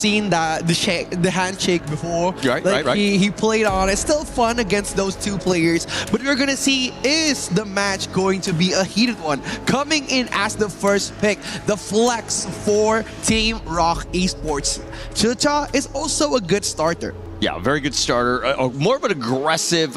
seen that the handshake before. Right. He played on. It's still fun against those two players, but we're gonna see, is the match going to be a heated one? Coming in as the first pick, the flex for Team ROC Esports. Chicha is also a good starter. Yeah, very good starter. More of an aggressive,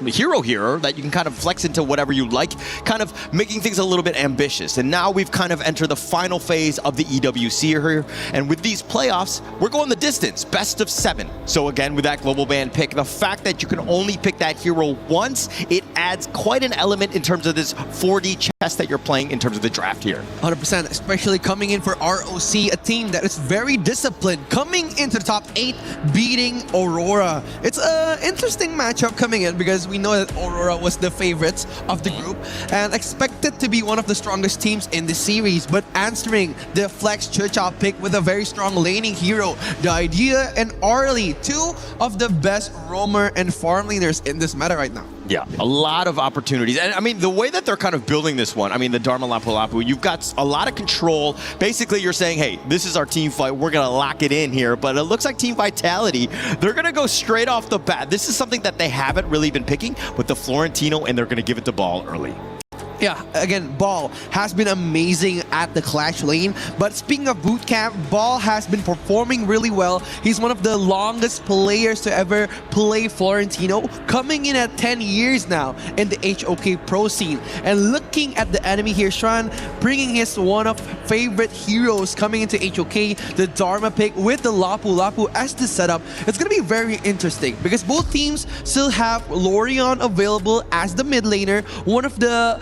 hero here that you can kind of flex into whatever you like, kind of making things a little bit ambitious. And now we've kind of entered the final phase of the EWC here. And with these playoffs, we're going the distance, best of 7. So again, with that global ban pick, the fact that you can only pick that hero once, it adds quite an element in terms of this 4D chess that you're playing in terms of the draft here. 100%, especially coming in for ROC, a team that is very disciplined, coming into the top 8, beating Aurora. It's an interesting matchup coming in because we know that Aurora was the favorites of the group and expected to be one of the strongest teams in the series, but answering the flex Chicha pick with a very strong laning hero, the Idea and Arlie, 2 of the best roamer and farm laners in this meta right now. Yeah, a lot of opportunities. And I mean, the way that they're kind of building this one, I mean, the Dharma Lapu Lapu, you've got a lot of control. Basically, you're saying, hey, this is our team fight. We're going to lock it in here. But it looks like Team Vitality, they're going to go straight off the bat. This is something that they haven't really been picking with the Florentino, and they're going to give it to Ball early. Yeah, again, Ball has been amazing at the Clash lane. But speaking of bootcamp, Ball has been performing really well. He's one of the longest players to ever play Florentino, coming in at 10 years now in the HOK pro scene. And looking at the enemy here, Shran bringing his one of favorite heroes coming into HOK, the Dharma pick with the Lapu Lapu as the setup. It's going to be very interesting because both teams still have Lorion available as the mid laner, one of the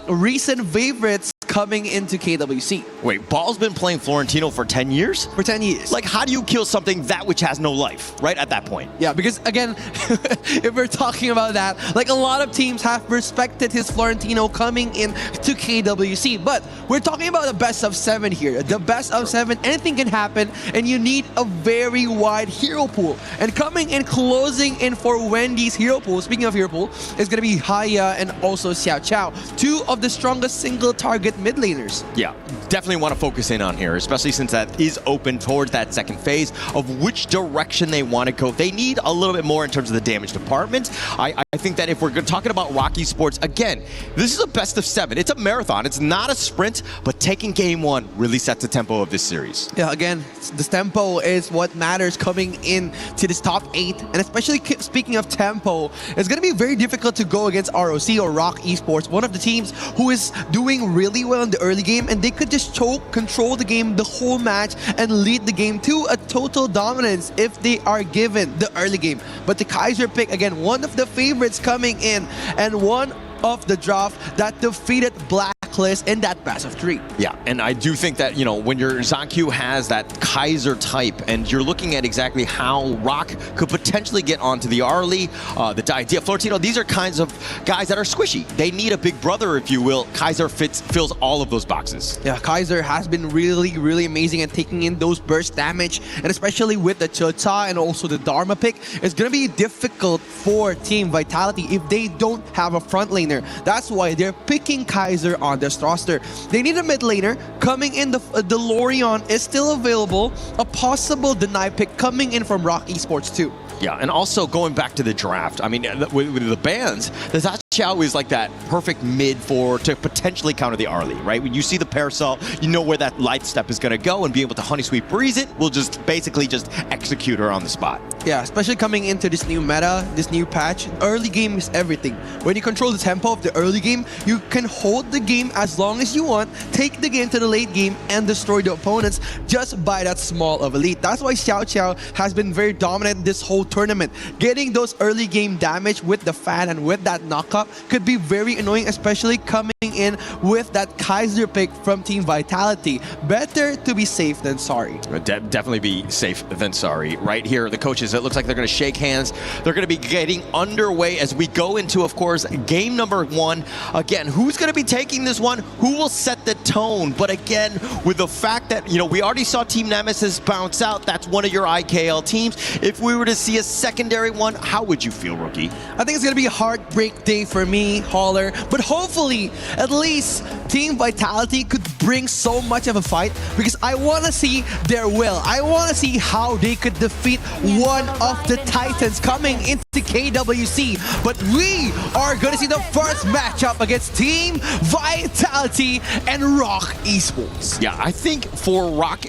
recent favorites coming into KWC. Wait, Ball's been playing Florentino for 10 years? For 10 years. Like, how do you kill something that which has no life, right, at that point? Yeah, because, again, if we're talking about that, like, a lot of teams have respected his Florentino coming in to KWC, but we're talking about the best of 7 here. The best of 7, anything can happen, and you need a very wide hero pool. And coming in, closing in for Wendy's hero pool, speaking of hero pool, is going to be Haya and also Xiao Chao, 2 of the strongest single target mid laners. Yeah, definitely want to focus in on here, especially since that is open towards that second phase of which direction they want to go. They need a little bit more in terms of the damage department. I think that if we're talking about ROC Esports, again, this is a best of 7. It's a marathon. It's not a sprint, but taking game 1 really sets the tempo of this series. Yeah, again, the tempo is what matters coming in to this top 8. And especially speaking of tempo, it's going to be very difficult to go against ROC or ROC Esports, one of the teams who is doing really well in the early game, and they could just control the game the whole match and lead the game to a total dominance if they are given the early game. But the Kaiser pick, again, one of the favorites coming in, and one of the draft that defeated Blacklist in that best of 3. Yeah, and I do think that, you know, when your Zancu has that Kaiser type and you're looking at exactly how ROC could potentially get onto the Arlie, the Idea, Florentino, these are kinds of guys that are squishy. They need a big brother, if you will. Kaiser fills all of those boxes. Yeah, Kaiser has been really, really amazing at taking in those burst damage, and especially with the Chicha and also the Dharma pick, it's going to be difficult for Team Vitality if they don't have a front laner. That's why they're picking Kaiser on this roster. They need a mid laner. Coming in, the Lorion is still available. A possible deny pick coming in from ROC Esports too. Yeah, and also going back to the draft, I mean, with the bans, the Xiao is like that perfect mid to potentially counter the Arlie, right? When you see the Parasol, you know where that light step is going to go, and be able to Honey Sweep Breeze it will just basically just execute her on the spot. Yeah, especially coming into this new meta, this new patch, early game is everything. When you control the tempo of the early game, you can hold the game as long as you want, take the game to the late game, and destroy the opponents just by that small of a lead. That's why Xiao Chao has been very dominant this whole tournament. Getting those early game damage with the fan and with that knockup could be very annoying, especially coming in with that Kaiser pick from Team Vitality. Better to be safe than sorry. Definitely be safe than sorry. Right here, the coaches, it looks like they're going to shake hands. They're going to be getting underway as we go into, of course, game number 1. Again, who's going to be taking this one? Who will set the tone? But again, with the fact that, you know, we already saw Team Nemesis bounce out. That's one of your IKL teams. If we were to see a secondary one, how would you feel, Rookie? I think it's going to be a heartbreak day for me, Hauler, but hopefully at least Team Vitality could bring so much of a fight because I want to see their will. I want to see how they could defeat one of the Titans coming into KWC. But we are going to see the first matchup against Team Vitality and ROC Esports. Yeah, I think for ROC,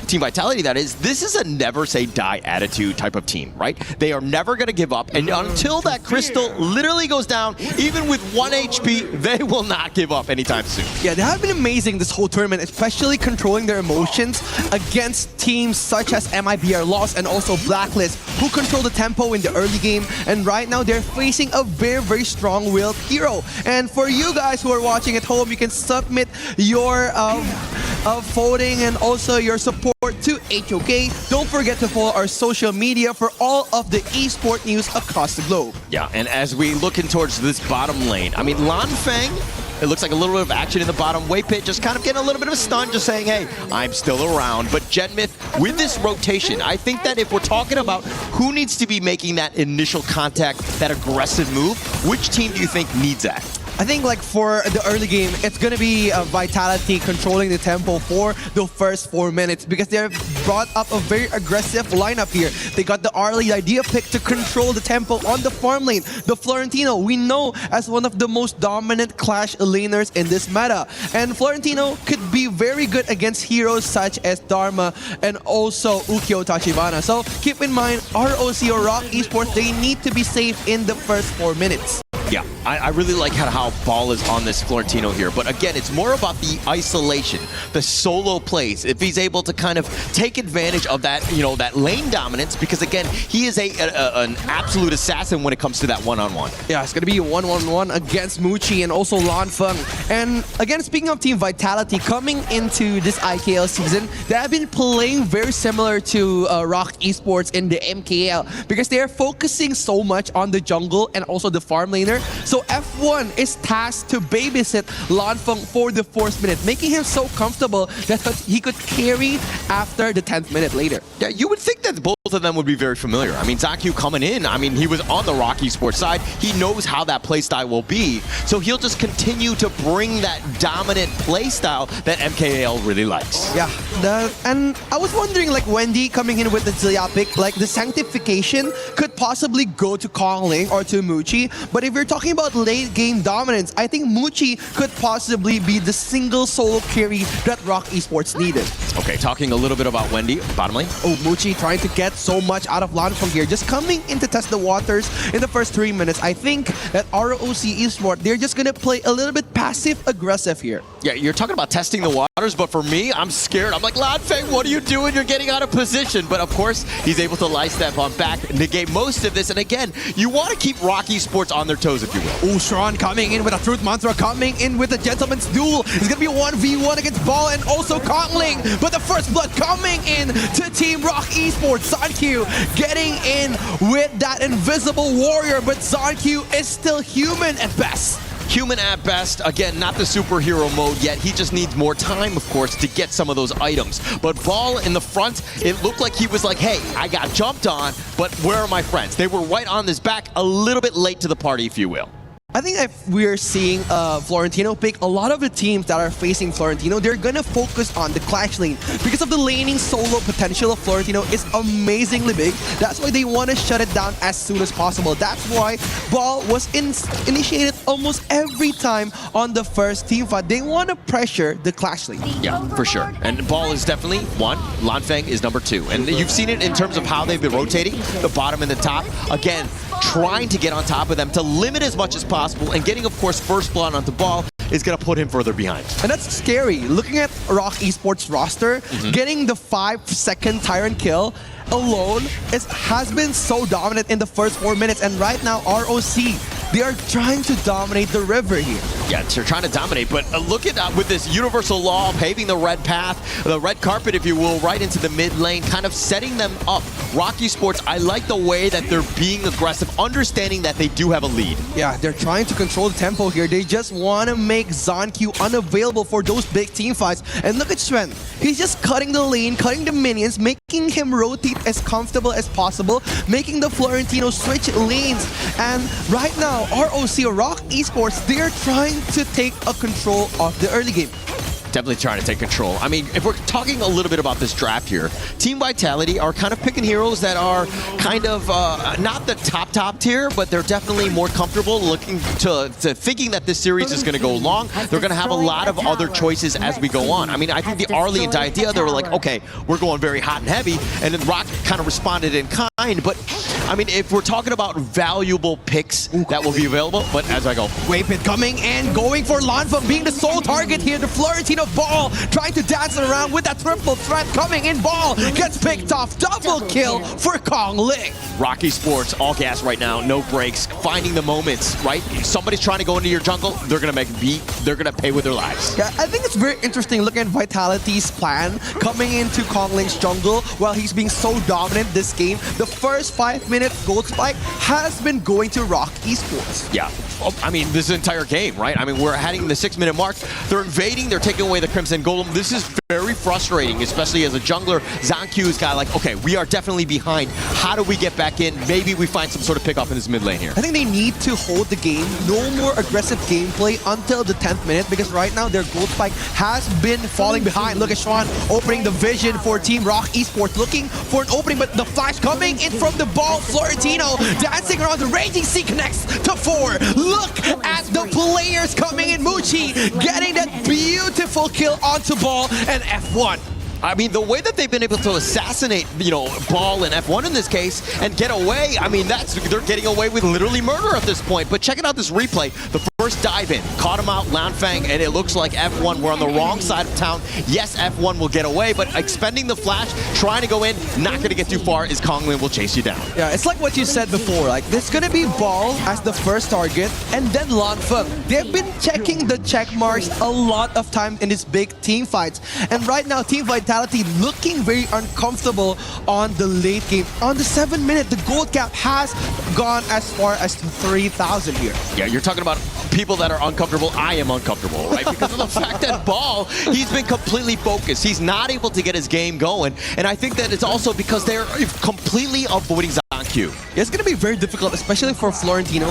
Team Vitality, that is, this is a never say die attitude type of team, right? They are never going to give up, and until that crystal literally goes down, even with 1 HP, they will not give up anytime soon. Yeah, they have been amazing this whole tournament, especially controlling their emotions against teams such as MIBR Lost and also Blacklist, who control the tempo in the early game, and right now they're facing a very, very strong-willed hero. And for you guys who are watching at home, you can submit your voting and also your support to HOK. Don't forget to follow our social media for all of the esports news across the globe. Yeah, and as we look in towards this bottom lane, I mean, Lanfeng, it looks like a little bit of action in the bottom way pit, just kind of getting a little bit of a stun, just saying, hey, I'm still around. But Jetmith, with this rotation, I think that if we're talking about who needs to be making that initial contact, that aggressive move, which team do you think needs that? I think like for the early game, it's going to be Vitality controlling the tempo for the first 4 minutes because they've brought up a very aggressive lineup here. They got the early idea pick to control the tempo on the farm lane. The Florentino, we know as one of the most dominant Clash laners in this meta. And Florentino could be very good against heroes such as Dharma and also Ukyo Tachibana. So keep in mind, ROC or ROC Esports, they need to be safe in the first 4 minutes. Yeah, I really like how Ball is on this Florentino here. But again, it's more about the isolation, the solo plays. If he's able to kind of take advantage of that, that lane dominance, because again, he is an absolute assassin when it comes to that one-on-one. Yeah, it's going to be a 1-on-1 against Muchi and also Lanfeng. And again, speaking of Team Vitality, coming into this IKL season, they have been playing very similar to ROC Esports in the MKL because they are focusing so much on the jungle and also the farm laner. So F1 is tasked to babysit Lanfeng for the 4th minute, making him so comfortable that he could carry after the 10th minute later. Yeah, you would think that both of them would be very familiar. I mean, ZonQ coming in, I mean, he was on the ROC Esports side. He knows how that playstyle will be. So he'll just continue to bring that dominant playstyle that MKL really likes. Yeah, and I was wondering, like, Wendy coming in with the Zillia pick, like, the Sanctification could possibly go to Kongling or to Muchi. But if you're talking about late game dominance, I think Muchi could possibly be the single solo carry that ROC Esports needed. Okay, talking a little bit about Wendy, bottom lane. Oh, Muchi trying to get so much out of Lanfeng here, just coming in to test the waters in the first 3 minutes. I think that ROC Esports, they're just going to play a little bit passive-aggressive here. Yeah, you're talking about testing the waters, but for me, I'm scared. I'm like, Lanfeng, what are you doing? You're getting out of position. But of course, he's able to light step on back, negate most of this. And again, you want to keep ROC Esports on their toes, if you will. Oh, Sharon coming in with a Truth Mantra, coming in with a Gentleman's Duel. It's going to be a 1v1 against Ball and also Kongling. But the first blood coming in to Team ROC Esports. ZonQ getting in with that invisible warrior, but ZonQ is still human at best. Human at best. Again, not the superhero mode yet. He just needs more time, of course, to get some of those items. But Ball in the front, it looked like he was like, hey, I got jumped on, but where are my friends? They were right on his back, a little bit late to the party, if you will. I think if we're seeing Florentino pick, a lot of the teams that are facing Florentino, they're gonna focus on the Clash lane because of the laning solo potential of Florentino is amazingly big. That's why they want to shut it down as soon as possible. That's why Ball was initiated almost every time on the first team fight. They want to pressure the Clash lane. Yeah, for sure. And Ball is definitely one. Lanfeng is number 2. And you've seen it in terms of how they've been rotating, the bottom and the top. Again, trying to get on top of them to limit as much as possible, and getting, of course, first blood onto Ball is going to put him further behind. And that's scary. Looking at ROC Esports roster, getting the 5-second Tyrant kill alone has been so dominant in the first 4 minutes. And right now, ROC, they are trying to dominate the river here. Yeah, they're trying to dominate, but look at with this universal law, paving the red path, the red carpet, if you will, right into the mid lane, kind of setting them up. ROC Esports, I like the way that they're being aggressive, understanding that they do have a lead. Yeah, they're trying to control the tempo here. They just want to make ZonQ unavailable for those big team fights. And look at Sven. He's just cutting the lane, cutting the minions, making him rotate as comfortable as possible, making the Florentino switch lanes. And right now, ROC or ROC Esports, they're trying trying to take a control of the early game. Definitely trying to take control. I mean, if we're talking a little bit about this draft here, Team Vitality are kind of picking heroes that are kind of not the top tier, but they're definitely more comfortable looking to thinking that this series is going to go long. They're going to have a lot of other choices as we go on. I mean, I think the Arlie and Idea, they were like, okay, we're going very hot and heavy, and then ROC kind of responded in kind, but I mean, if we're talking about valuable picks that will be available, but as I go. Waypit coming and going for Lanfa being the sole target here. The Florentino Ball trying to dance around with that triple threat coming in. Ball gets picked off. Double kill for Kong Ling. ROC Esports, all gas right now, no breaks, finding the moments, right? Somebody's trying to go into your jungle, they're going to make beat, they're going to pay with their lives. Yeah, I think it's very interesting looking at Vitality's plan coming into Kong Ling's jungle while he's being so dominant this game. The first 5-minute gold spike has been going to ROC Esports. Yeah. I mean, this entire game, right? I mean, we're heading the 6-minute mark. They're invading, they're taking away the Crimson Golem. This is very frustrating, especially as a jungler. Zanq's got like, okay, we are definitely behind. How do we get back in? Maybe we find some sort of pick off in this mid lane here. I think they need to hold the game. No more aggressive gameplay until the 10th minute, because right now their gold spike has been falling behind. Look at Sean opening the vision for Team ROC Esports, looking for an opening, but the flash coming in from the ball. Florentino dancing around. The Raging Sea connects to 4. Look at the players coming in. Muchi getting that beautiful kill onto Ball and F1. I mean, the way that they've been able to assassinate, you know, Ball and F1 in this case and get away, I mean, they're getting away with literally murder at this point. But checking out this replay, the first dive in, caught him out, Lanfang, and it looks like F1 were on the wrong side of town. Yes, F1 will get away, but expending the flash, trying to go in, not going to get too far, as Konglin will chase you down. Yeah, it's like what you said before, like, there's going to be Ball as the first target, and then Lanfeng. They've been checking the check marks a lot of time in these big team fights. And right now, Team Vitality looking very uncomfortable on the late game. On the 7-minute, the gold cap has gone as far as 3,000 here. Yeah, you're talking about people that are uncomfortable. I am uncomfortable, right? Because of the fact that Ball, he's been completely focused. He's not able to get his game going. And I think that it's also because they're completely avoiding Zanq. It's going to be very difficult, especially for Florentino,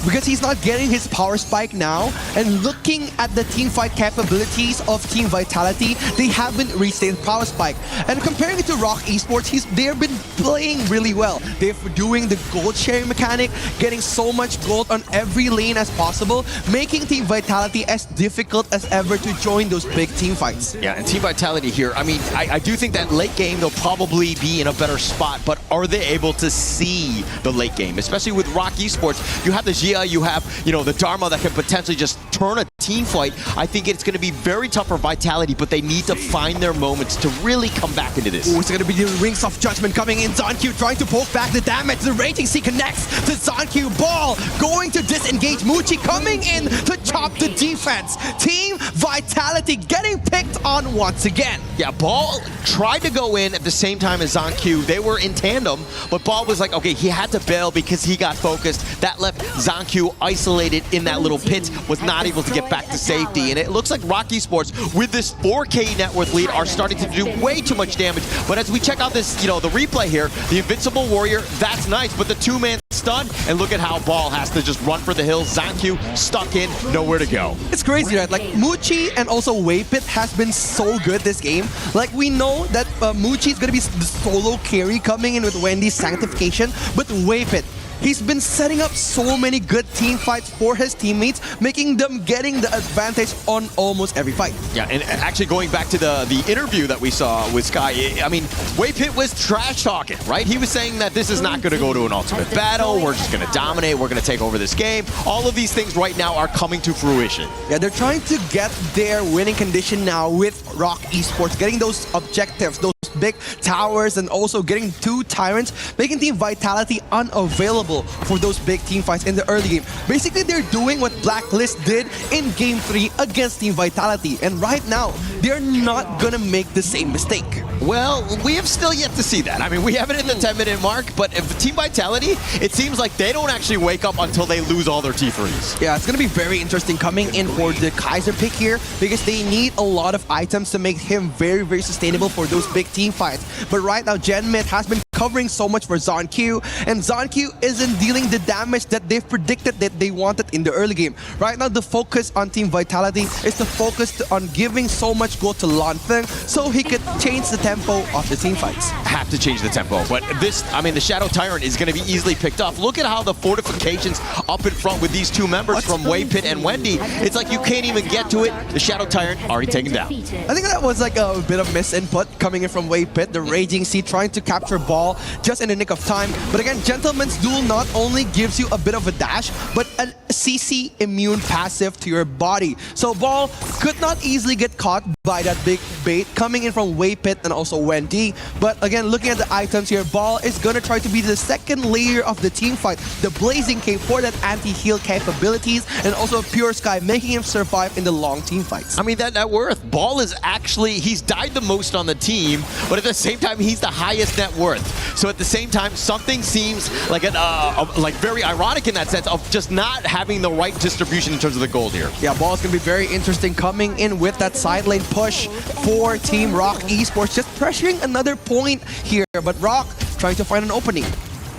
because he's not getting his power spike now. And looking at the team fight capabilities of Team Vitality, they haven't reached their power spike. And comparing it to ROC Esports, they've been playing really well. They're doing the gold sharing mechanic, getting so much gold on every lane as possible, making Team Vitality as difficult as ever to join those big team fights. Yeah, and Team Vitality here, I mean, I do think that late game they'll probably be in a better spot, but are they able to see the late game? Especially with ROC Esports, you have the Jia, you have, you know, the Dharma that can potentially just turn a team fight. I think it's going to be very tough for Vitality, but they need to find their moments to really come back into this. Ooh, it's going to be the Rings of Judgment coming in. Zanq trying to poke back the damage. The Raging Sea connects to Zanq. Ball going to disengage. Muchi coming in to chop the defense. Team Vitality getting picked on once again. Yeah, Ball tried to go in at the same time as Zanq. They were in tandem, but Ball was like, okay, he had to bail because he got focused. That left Zanq isolated in that little pit, was not able to get back to safety. And it looks like ROC Esports, with this 4K net worth lead, are starting to do way too much damage. But as we check out this, you know, the replay here, the Invincible Warrior, that's nice, but the 2-man stun, and look at how Ball has to just run for the hills. Zanq stuck in, nowhere to go. It's crazy, right? Like, Muchi and also Waypit has been so good this game. Like, we know that Muchi is going to be the solo carry coming in with Wendy's Sanctification, but Waypit, he's been setting up so many good team fights for his teammates, making them getting the advantage on almost every fight. Yeah, and actually going back to the interview that we saw with Sky, I mean, Waypit was trash talking, right? He was saying that this is not going to go to an ultimate battle, we're just going to dominate, we're going to take over this game. All of these things right now are coming to fruition. Yeah, they're trying to get their winning condition now with ROC Esports, getting those objectives, those big towers, and also getting 2 Tyrants, making Team Vitality unavailable for those big team fights in the early game. Basically, they're doing what Blacklist did in Game 3 against Team Vitality. And right now, they're not gonna make the same mistake. Well, we have still yet to see that. I mean, we have it in the 10-minute mark, but if Team Vitality, it seems like they don't actually wake up until they lose all their T3s. Yeah, it's gonna be very interesting coming in for the Kaiser pick here, because they need a lot of items to make him very, very sustainable for those big team fights. But right now, Gen Mid has been covering so much for ZonQ, and ZonQ isn't dealing the damage that they've predicted that they wanted in the early game. Right now, the focus on Team Vitality is to focus on giving so much gold to Lanfeng so he could change the tempo of the team fights. Have to change the tempo, but this, I mean, the Shadow Tyrant is going to be easily picked off. Look at how the fortifications up in front with these two members from Waypit and Wendy. It's like you can't even get to it. The Shadow Tyrant already taken down. I think that was like a bit of misinput coming in from Waypit. The Raging Sea trying to capture ball just in the nick of time. But again, Gentleman's Duel not only gives you a bit of a dash, but a CC immune passive to your body. So Ball could not easily get caught by that big bait coming in from Waypit and also Wendy. But again, looking at the items here, Ball is going to try to be the second layer of the team fight. The Blazing Cape for that anti-heal capabilities and also Pure Sky, making him survive in the long team fights. I mean, that net worth. Ball is actually, he's died the most on the team, but at the same time, he's the highest net worth. So at the same time, something seems like like very ironic in that sense of just not having the right distribution in terms of the gold here. Yeah, Ball is going to be very interesting coming in with that side lane push for Team ROC Esports, just pressuring another point here, but ROC trying to find an opening.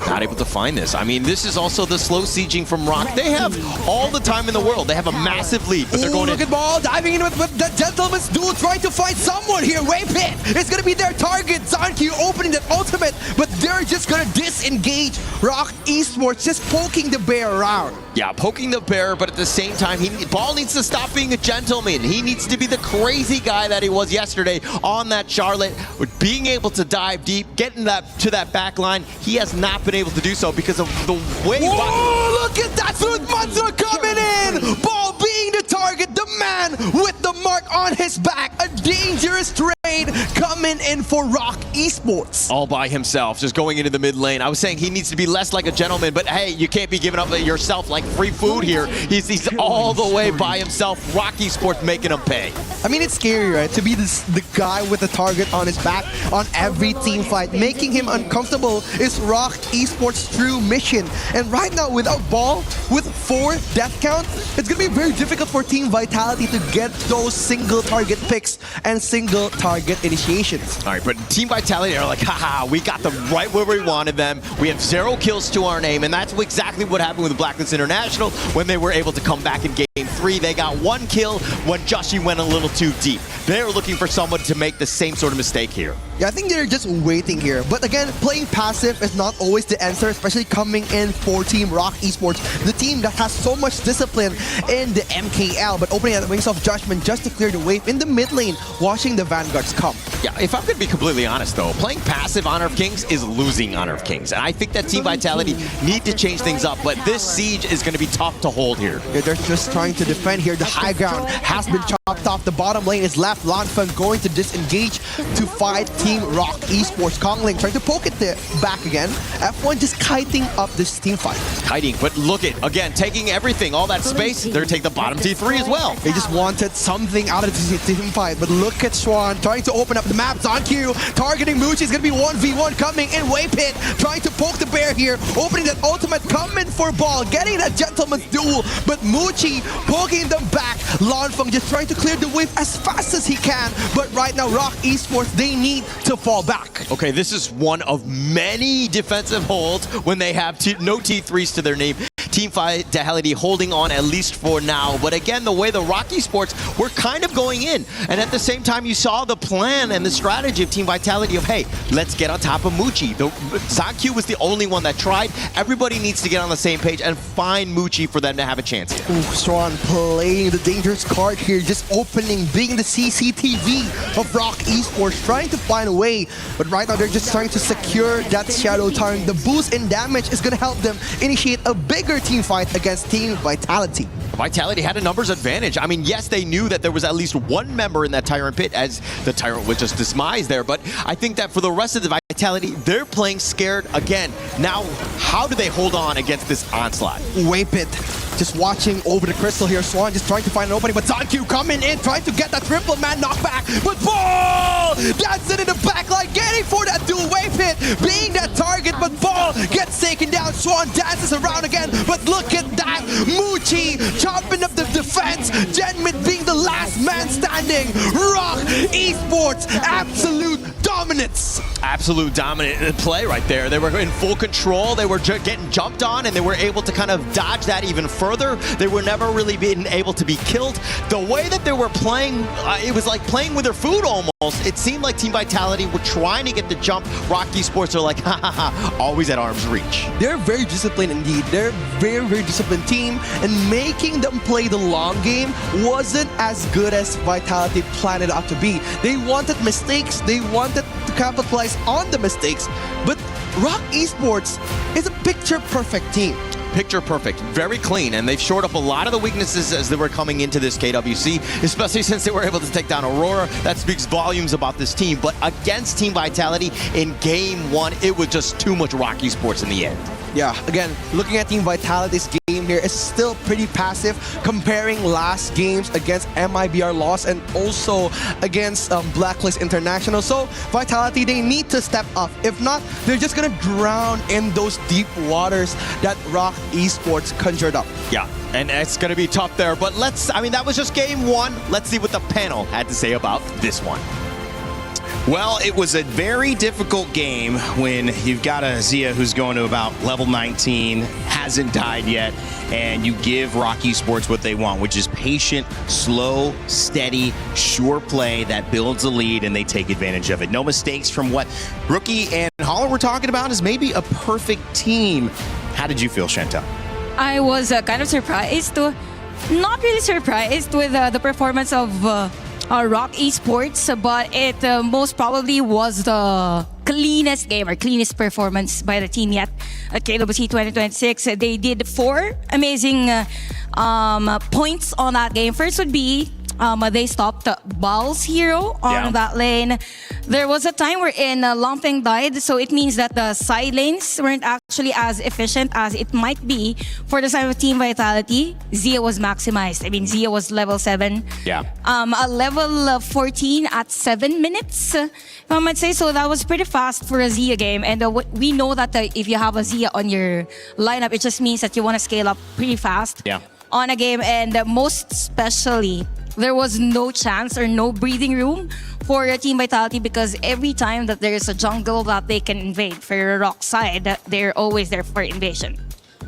Not able to find this. I mean, this is also the slow sieging from ROC. They have all the time in the world. They have a massive lead, but they're going look at Ball diving in with the Gentleman's Duel, trying to find someone here. Waypit is going to be their target. ZonQ opening that ultimate, but they're just going to disengage ROC Esports, just poking the bear around. Yeah, poking the bear, but at the same time, Ball needs to stop being a gentleman. He needs to be the crazy guy that he was yesterday on that Charlotte, with being able to dive deep, getting to that back line. He has not been able to do so because of the way... Whoa, look at that! Monster coming in! Ball being the target, the man with the mark on his back. A dangerous trade coming in for ROC Esports. All by himself, just going into the mid lane. I was saying he needs to be less like a gentleman, but hey, you can't be giving up yourself like free food here. He's all the way by himself. ROC Esports making him pay. I mean, it's scary, right? To be the guy with the target on his back on every team fight. Making him uncomfortable is ROC Esports' true mission. And right now, without Ball, with 4 death count, it's going to be very difficult for Team Vitality to get those single target picks and single target initiations. All right, but Team Vitality are like, haha, we got them right where we wanted them. We have 0 kills to our name, and that's exactly what happened with Blacklist International when they were able to come back in Game 3. They got 1 kill when Joshi went a little too deep. They're looking for someone to make the same sort of mistake here. Yeah, I think they're just waiting here. But again, playing passive is not always the answer, especially coming in for Team ROC Esports, the team that has so much discipline in the MKL, but opening at the Wings of Judgment just to clear the wave in the mid lane, watching the Vanguards come. Yeah, if I'm going to be completely honest though, playing passive Honor of Kings is losing Honor of Kings. And I think that Team Vitality need to change things up, but this siege is going to be tough to hold here. Yeah, they're just trying to defend here. The high ground has been chopped off. The bottom lane is left. Lanfeng going to disengage to fight Team ROC Esports. Kongling trying to poke it back again. F1 just kiting up this team fight. Kiting, but look at, again, taking everything, all that space, they're going to take the bottom T3 as well. They just wanted something out of this team fight, but look at Swan trying to open up the map. ZonQ targeting Muchi is going to be 1v1 coming in. Waypit trying to poke the bear here, opening that ultimate, coming for Ball, getting that Gentleman's Duel, but Muchi poking them back. Lanfeng just trying to clear the wave as fast as he can, but right now ROC Esports, they need to fall back. Okay, this is one of many defensive holds when they have no T3s to their name. Team Vitality holding on at least for now. But again, the way the ROC Esports were kind of going in. And at the same time, you saw the plan and the strategy of Team Vitality of, hey, let's get on top of Muchi. ZonQ was the only one that tried. Everybody needs to get on the same page and find Muchi for them to have a chance here. Ooh, Swan playing the dangerous card here, just opening, being the CCTV of ROC Esports, trying to find a way. But right now, they're just trying to secure that Shadow Tyrant. The boost in damage is going to help them initiate a bigger team fight against Team Vitality. Vitality had a numbers advantage. I mean, yes, they knew that there was at least one member in that Tyrant pit as the Tyrant was just demised there, but I think that for the rest of the Vitality, they're playing scared again. Now, how do they hold on against this onslaught? Waypit just watching over the crystal here. Swan just trying to find an opening, but ZonQ coming in, trying to get that triple man knockback, but Ball! That's it in the back line, getting for that duel. Waypit being that target, but Ball gets taken down. Swan dances around again, but look at that. Muchi chopping up the defense. Genmit being the last man standing. ROC Esports, absolute dominance. Absolute dominant play right there. They were in full control. They were getting jumped on, and they were able to kind of dodge that even further. They were never really being able to be killed. The way that they were playing, it was like playing with their food almost. It seemed like Team Vitality were trying to get the jump. ROC Esports are like, ha ha ha, always at arm's reach. They're very disciplined indeed. They're a very, very disciplined team, and making them play the long game wasn't as good as Vitality planned it out to be. They wanted mistakes. They wanted to capitalize on the mistakes. But ROC Esports is a picture-perfect team. Picture perfect, very clean, and they've shored up a lot of the weaknesses as they were coming into this KWC, especially since they were able to take down Aurora. That speaks volumes about this team, but against Team Vitality in Game 1, it was just too much ROC Esports in the end. Yeah, again, looking at Team Vitality's game here, it's still pretty passive comparing last games against MIBR Loss and also against Blacklist International. So Vitality, they need to step up. If not, they're just gonna drown in those deep waters that ROC Esports conjured up. Yeah, and it's gonna be tough there, but that was just Game 1. Let's see what the panel had to say about this one. Well, it was a very difficult game when you've got a Zia who's going to about level 19, hasn't died yet, and you give ROC Esports what they want, which is patient, slow, steady, sure play that builds a lead, and they take advantage of it. No mistakes from what Rookie and Holler were talking about is maybe a perfect team. How did you feel, Chantel? I was kind of surprised, not really surprised with the performance of ROC Esports, but it most probably was the cleanest game or cleanest performance by the team yet at KWC 2026. They did 4 amazing points on that game. First would be they stopped Bal's hero on that lane. There was a time wherein Longfeng died, so it means that the side lanes weren't actually as efficient as it might be for the side of Team Vitality. Zia was maximized. I mean, Zia was level 7. Yeah. A level 14 at 7 minutes, I might say. So that was pretty fast for a Zia game. And we know that if you have a Zia on your lineup, it just means that you want to scale up pretty fast on a game. And most especially, there was no chance or no breathing room for Team Vitality because every time that there is a jungle that they can invade for a ROC side, they're always there for invasion.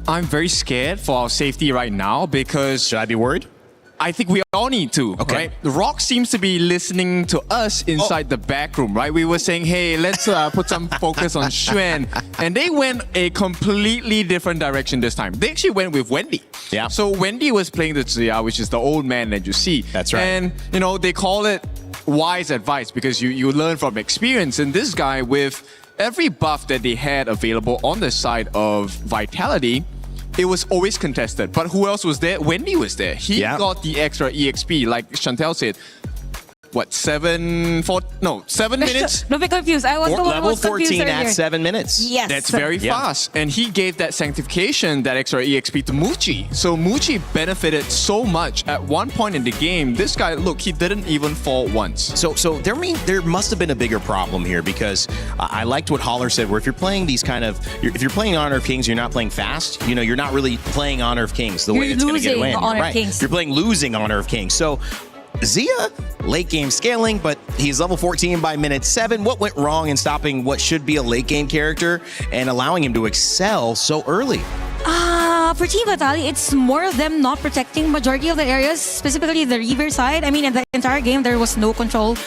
I'm very scared for our safety right now because... Should I be worried? I think we all need to, right? The ROC seems to be listening to us inside the back room, right? We were saying, hey, let's put some focus on Xuan. And they went a completely different direction this time. They actually went with Wendy. Yeah. So Wendy was playing the Zia, which is the old man that you see. That's right. And, you know, they call it wise advice because you learn from experience. And this guy, with every buff that they had available on the side of Vitality, it was always contested. But who else was there? Wendy was there. He got the extra EXP, like Chantel said. What, 7 minutes? Don't be confused. I was the one who level was confused 14 earlier. at 7 minutes. Yes. That's very fast. And he gave that sanctification, that extra EXP to Muchi. So Muchi benefited so much. At one point in the game, this guy, look, he didn't even fall once. So there must have been a bigger problem here because I liked what Holler said, where if you're playing these kind of, if you're playing Honor of Kings, you're not playing fast. You know, you're not really playing Honor of Kings the way it's going to get away. Honor of Kings. You're playing losing Honor of Kings. So Zia, late game scaling, but he's level 14 by minute 7. What went wrong in stopping what should be a late game character and allowing him to excel so early? For Team Vitality, it's more of them not protecting majority of the areas, specifically the river side. I mean, in the entire game, there was no control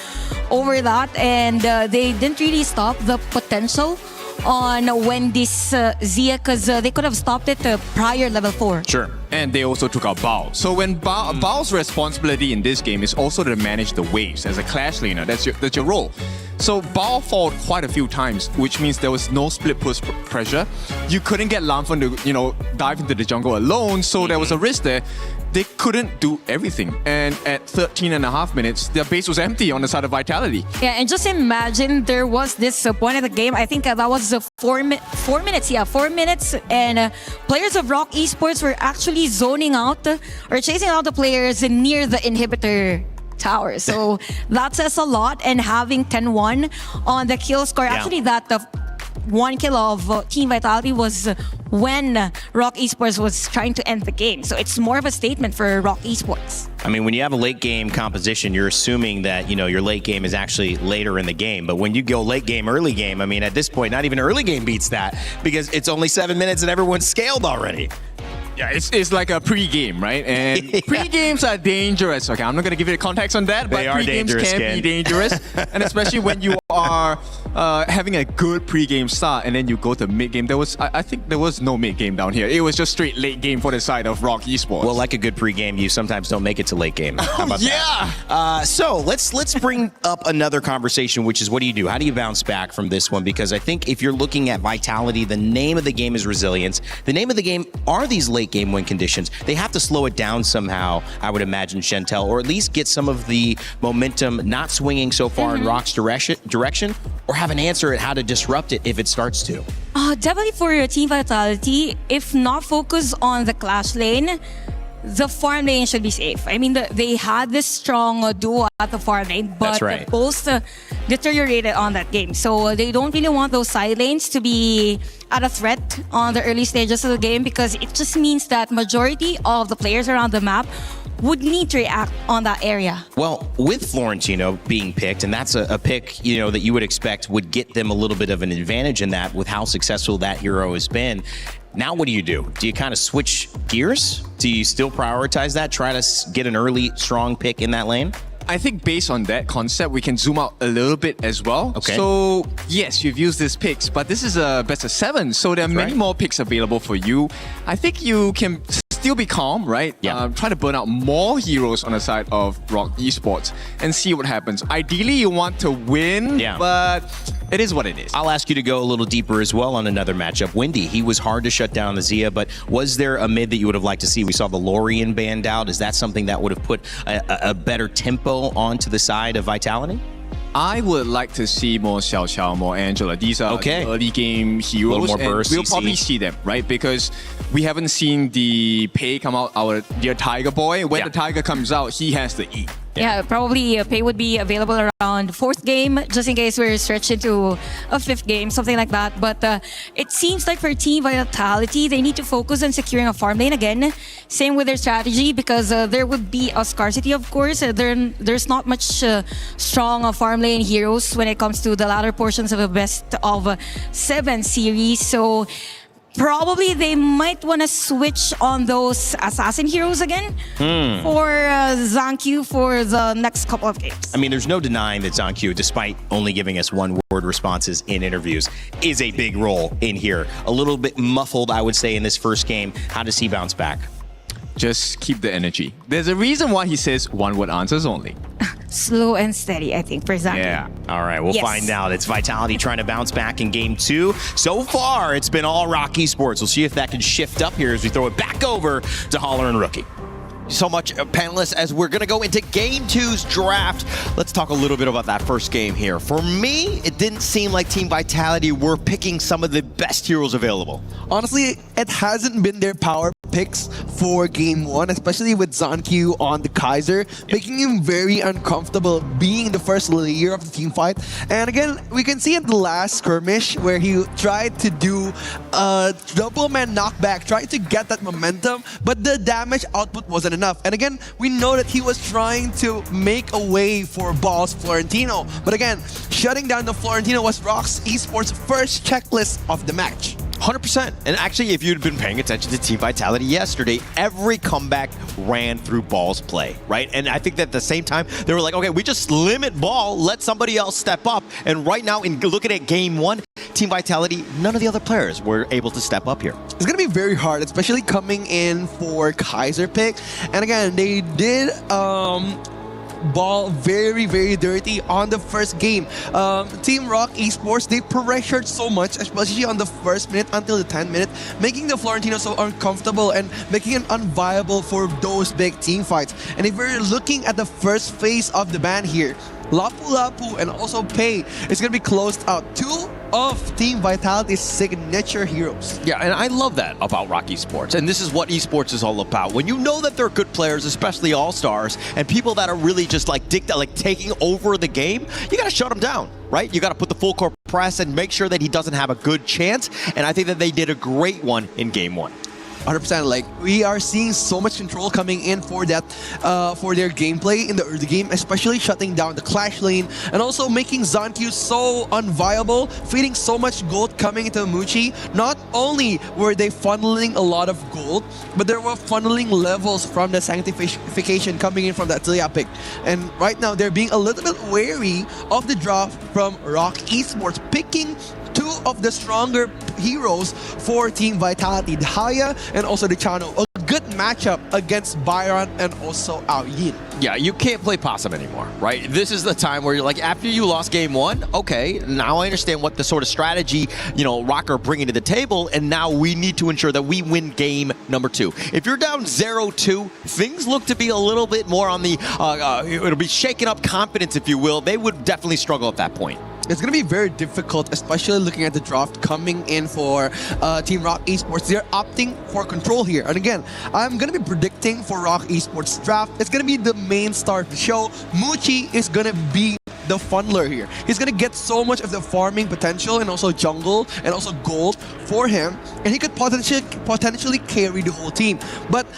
over that, and they didn't really stop the potential on when this Zia, because they could have stopped it prior level 4. Sure. And they also took out Bao. So when Bao's responsibility in this game is also to manage the waves as a clash laner. That's your role. So Bao fought quite a few times, which means there was no split push pressure. You couldn't get Lamphun to, you know, dive into the jungle alone, so there was a risk there. They couldn't do everything. And at 13.5 minutes, their base was empty on the side of Vitality. Yeah, and just imagine there was this point in the game, I think that was 4 minutes. Yeah, 4 minutes. And players of ROC Esports were actually zoning out or chasing out the players near the inhibitor tower. So that says a lot. And having 10-1 on the kill score, actually that one kill of Team Vitality was when ROC Esports was trying to end the game. So it's more of a statement for ROC Esports. I mean, when you have a late game composition, you're assuming that, you know, your late game is actually later in the game. But when you go late game, early game, I mean, at this point, not even early game beats that because it's only 7 minutes and everyone's scaled already. Yeah, it's like a pre-game, right? And pre-games are dangerous. Okay, I'm not going to give you the context on that, but They are pre-games dangerous, can be dangerous. And especially when you are having a good pre-game start and then you go to mid-game. I think there was no mid-game down here. It was just straight late game for the side of ROC Esports. Well, like a good pregame, you sometimes don't make it to late game. How about that? So let's bring up another conversation, which is what do you do? How do you bounce back from this one? Because I think if you're looking at Vitality, the name of the game is resilience. The name of the game are these late game win conditions. They have to slow it down somehow, I would imagine, Chantel, or at least get some of the momentum not swinging so far in ROC's direction, or have an answer at how to disrupt it if it starts to. Definitely for Team Vitality, if not focus on the clash lane, the farm lane should be safe. I mean, they had this strong duo at the farm lane, but right. both deteriorated on that game. So they don't really want those side lanes to be at a threat on the early stages of the game because it just means that majority of the players around the map would need to react on that area. Well, with Florentino being picked, and that's a pick, you know, that you would expect would get them a little bit of an advantage in that with how successful that hero has been. Now what do you do? Do you kind of switch gears? Do you still prioritize that? Try to get an early, strong pick in that lane? I think based on that concept, we can zoom out a little bit as well. Okay. So yes, you've used these picks, but this is a best of 7, so there are many more picks available for you. I think you can still be calm, right? Yeah. Try to burn out more heroes on the side of ROC Esports and see what happens. Ideally, you want to win, but it is what it is. I'll ask you to go a little deeper as well on another matchup. Windy, he was hard to shut down the Zia, but was there a mid that you would have liked to see? We saw the Lorian banned out. Is that something that would have put a better tempo onto the side of Vitality? I would like to see more Xiao Xiao, more Angela. These are early game heroes. A little more burst, we'll probably see them, right? Because we haven't seen the Pei come out, our dear Tiger Boy. When the Tiger comes out, he has to eat. Yeah, probably Pei would be available around 4th game, just in case we're stretched into a 5th game, something like that. But it seems like for Team Vitality, they need to focus on securing a farm lane again. Same with their strategy, because there would be a scarcity, of course. There's not much strong farm lane heroes when it comes to the latter portions of a best of 7 series. So probably they might want to switch on those assassin heroes again for Zankyu for the next couple of games. I mean, there's no denying that Zankyu, despite only giving us one-word responses in interviews, is a big role in here. A little bit muffled, I would say, in this first game. How does he bounce back? Just keep the energy. There's a reason why he says one-word answers only. Slow and steady, I think, for Zankyu. Yeah. All right, we'll find out. It's Vitality trying to bounce back in game 2. So far, it's been all ROC Esports. We'll see if that can shift up here as we throw it back over to Holler and Rookie. So much, panelists, as we're going to go into Game 2's draft. Let's talk a little bit about that first game here. For me, it didn't seem like Team Vitality were picking some of the best heroes available. Honestly, it hasn't been their power picks for game 1, especially with Zankyu on the Kaiser, making him very uncomfortable being the first layer of the team fight. And again, we can see in the last skirmish where he tried to do a double man knockback, tried to get that momentum, but the damage output wasn't enough. And again, we know that he was trying to make a way for Ball's Florentino. But again, shutting down the Florentino was ROC Esports' first checklist of the match. 100%. And actually, if you'd been paying attention to Team Vitality yesterday, every comeback ran through Ball's play, right? And I think that at the same time, they were like, okay, we just limit Ball, let somebody else step up. And right now, in looking at game 1, Team Vitality, none of the other players were able to step up here. It's going to be very hard, especially coming in for Kaiser pick. And again, they did Ball very, very dirty on the first game. Team ROC Esports, they pressured so much, especially on the first minute until the 10th minute, making the Florentino so uncomfortable and making it unviable for those big team fights. And if we're looking at the first phase of the ban here, Lapu Lapu and also Pei is going to be closed out. Two of Team Vitality's signature heroes. Yeah, and I love that about ROC Esports. And this is what esports is all about. When you know that they're good players, especially all-stars, and people that are really just like taking over the game, you got to shut them down, right? You got to put the full court press and make sure that he doesn't have a good chance. And I think that they did a great one in game one. 100%. Like, we are seeing so much control coming in for that, for their gameplay in the early game, especially shutting down the clash lane and also making ZonQ so unviable, feeding so much gold coming into Muchi. Not only were they funneling a lot of gold, but they were funneling levels from the sanctification coming in from that Zilia pick. And right now, they're being a little bit wary of the draft from ROC Esports, picking two of the stronger heroes for Team Vitality, the Haya and also the Chano. A good matchup against Byron and also Ao Yin. Yeah, you can't play possum anymore, right? This is the time where you're like, after you lost game one, okay, now I understand what the sort of strategy, ROC are bringing to the table, and now we need to ensure that we win game number 2. If you're down 0-2, things look to be a little bit more on the, it'll be shaking up confidence, if you will. They would definitely struggle at that point. It's going to be very difficult, especially looking at the draft coming in for Team ROC Esports. They're opting for control here. And again, I'm going to be predicting for ROC Esports draft, it's going to be the main star of the show. Muchi is going to be the funneler here. He's going to get so much of the farming potential and also jungle and also gold for him. And he could potentially carry the whole team. But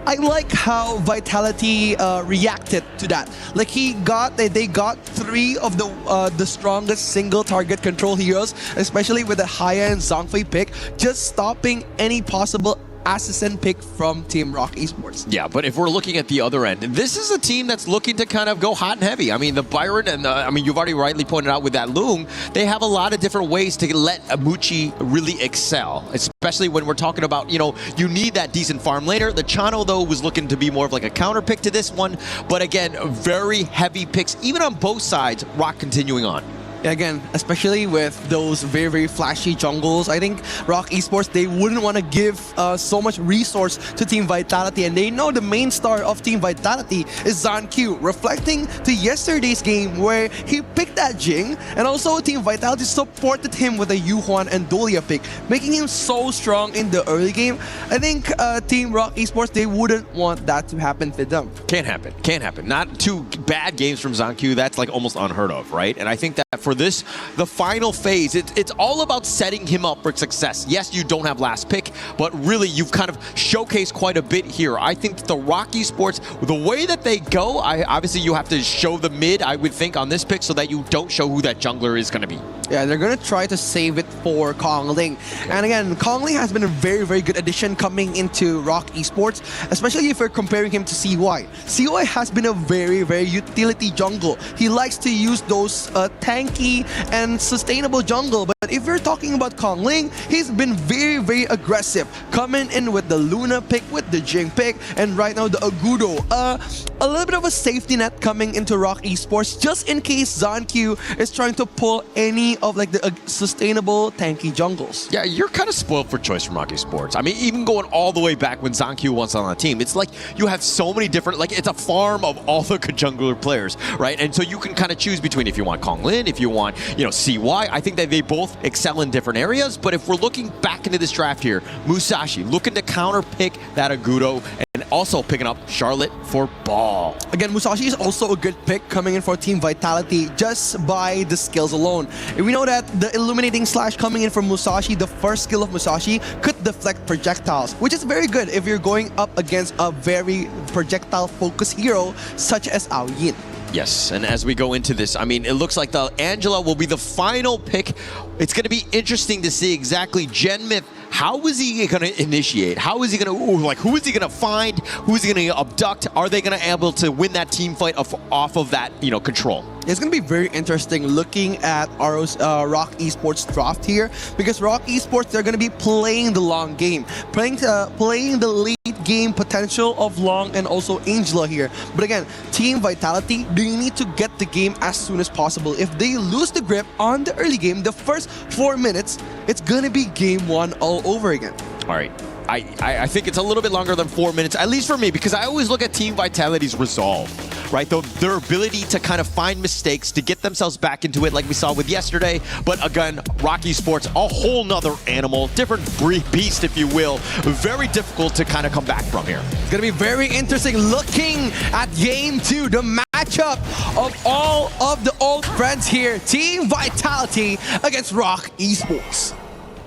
I like how Vitality reacted to that. Like they got 3 of the strongest single target control heroes, especially with the Haya and Zhongfei pick, just stopping any possible assassin pick from Team ROC Esports. Yeah, but if we're looking at the other end, this is a team that's looking to kind of go hot and heavy. I mean, the Byron and you've already rightly pointed out with that Loong, they have a lot of different ways to let Muchi really excel, especially when we're talking about, you need that decent farm laner. The Chano, though, was looking to be more of like a counter pick to this one, but again, very heavy picks, even on both sides, ROC continuing on. Again, especially with those very, very flashy jungles, I think ROC Esports, they wouldn't want to give so much resource to Team Vitality, and they know the main star of Team Vitality is ZonQ, reflecting to yesterday's game where he picked that Jing, and also Team Vitality supported him with a Yuhuan and Dolia pick, making him so strong in the early game. I think Team ROC Esports, they wouldn't want that to happen to them. Can't happen. Not 2 bad games from ZonQ, that's like almost unheard of, right? And I think that for the final phase, it's all about setting him up for success. Yes, you don't have last pick, but really you've kind of showcased quite a bit here. I think the ROC Esports, the way that they go, obviously you have to show the mid, I would think, on this pick so that you don't show who that jungler is going to be. Yeah, they're going to try to save it for Kongling. And again, Kongling has been a very, very good addition coming into ROC Esports, especially if you're comparing him to CY. CY has been a very, very utility jungle. He likes to use those tanky and sustainable jungle, but if you're talking about Kongling, he's been very, very aggressive, coming in with the Luna pick, with the Jing pick, and right now the Agudo. A little bit of a safety net coming into ROC Esports, just in case ZonQ is trying to pull any of like the sustainable tanky jungles. Yeah, you're kind of spoiled for choice from ROC Esports. I mean, even going all the way back when ZonQ was on the team, it's like you have so many different, like it's a farm of all the jungler players, right? And so you can kind of choose between if you want Konglin, if you want, CY. I think that they both excel in different areas, but if we're looking back into this draft here, Musashi looking to counter pick that Agudo and also picking up Charlotte for Ball. Again, Musashi is also a good pick coming in for Team Vitality just by the skills alone. And we know that the illuminating slash coming in from Musashi, the first skill of Musashi, could deflect projectiles, which is very good if you're going up against a very projectile-focused hero such as Ao Yin. Yes, and as we go into this, I mean, it looks like the Angela will be the final pick. It's going to be interesting to see exactly Genmith. How is he going to initiate? How is he going to, who is he going to find? Who is he going to abduct? Are they going to be able to win that team fight off of that, control? It's going to be very interesting looking at ROC Esports draft here, because ROC Esports, they're going to be playing the long game, playing the late game potential of Long and also Angela here. But again, Team Vitality, they need to get the game as soon as possible. If they lose the grip on the early game, the first 4 minutes, it's going to be game 1 all over again. All right. I think it's a little bit longer than 4 minutes, at least for me, because I always look at Team Vitality's resolve, right? Their ability to kind of find mistakes, to get themselves back into it like we saw with yesterday. But again, ROC Esports, a whole nother animal, different beast, if you will. Very difficult to kind of come back from here. It's going to be very interesting looking at Game 2, the matchup of all of the old friends here. Team Vitality against ROC Esports.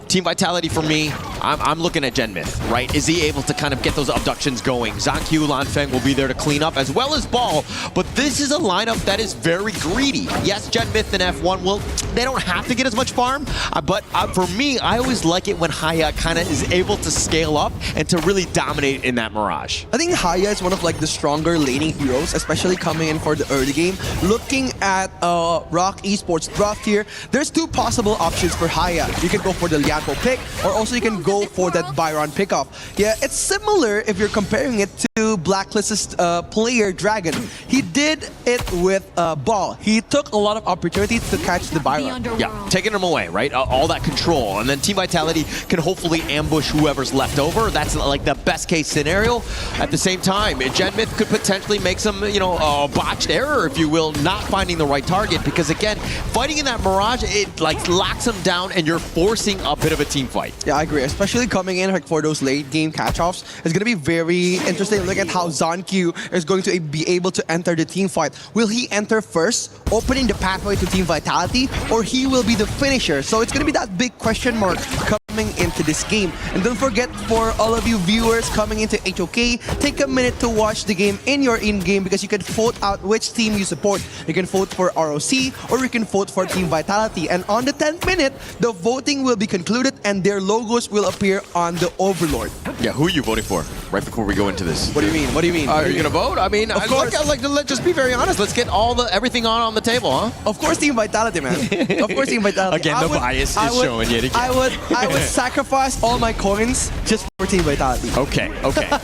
Team Vitality for me, I'm looking at Genmyth, right? Is he able to kind of get those abductions going? Zanqiu, Lanfeng will be there to clean up, as well as Ball. But this is a lineup that is very greedy. Yes, Genmyth and F1, they don't have to get as much farm, but for me, I always like it when Haya kind of is able to scale up and to really dominate in that Mirage. I think Haya is one of like the stronger laning heroes, especially coming in for the early game. Looking at ROC Esports draft here, there's two possible options for Haya. You can go for the Lianpo pick, or also you can go for that Byron pickoff. Yeah, it's similar if you're comparing it to Blacklist's player Dragon. He did it with Ball. He took a lot of opportunities to catch the Byron. Yeah, taking him away, right? All that control, and then Team Vitality can hopefully ambush whoever's left over. That's like the best case scenario. At the same time, Genmyth could potentially make some, you know, botched error, if you will, not finding the right target, because again, fighting in that Mirage, it like locks him down and you're forcing a bit of a team fight. Yeah, I agree. Especially coming in like for those late game catch-offs, it's going to be very interesting. Look at how Zanqiu is going to be able to enter the team fight. Will he enter first, opening the pathway to Team Vitality, or he will be the finisher? So it's going to be that big question mark coming into this game. And don't forget, for all of you viewers coming into HOK, take a minute to watch the game in your in-game, because you can vote out which team you support. You can vote for ROC, or you can vote for Team Vitality. And on the 10th minute, the voting will be concluded and their logos will appear on the Overlord. Yeah, who are you voting for? Right before we go into this. What do you mean? What do you mean? Are you gonna vote? I mean, I'd like to just be very honest. Let's get everything on the table, huh? Of course, Team Vitality, man. Of course, Team Vitality. Again, the bias is showing yet again. I would sacrifice all my coins just for Team Vitality. Okay.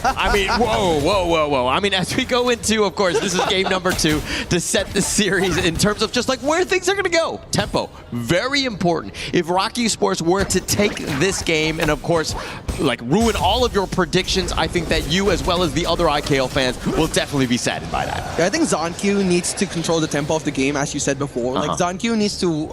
I mean, whoa. I mean, as we go into, of course, this is game number 2 to set the series in terms of just like where things are gonna go. Tempo, very important. If ROC Esports were to take this game and, of course, like ruin all of your predictions, I think that you, as well as the other IKL fans, will definitely be saddened by that. Yeah, I think Zanqiu needs to control the tempo of the game, as you said before. Like Zanqiu needs to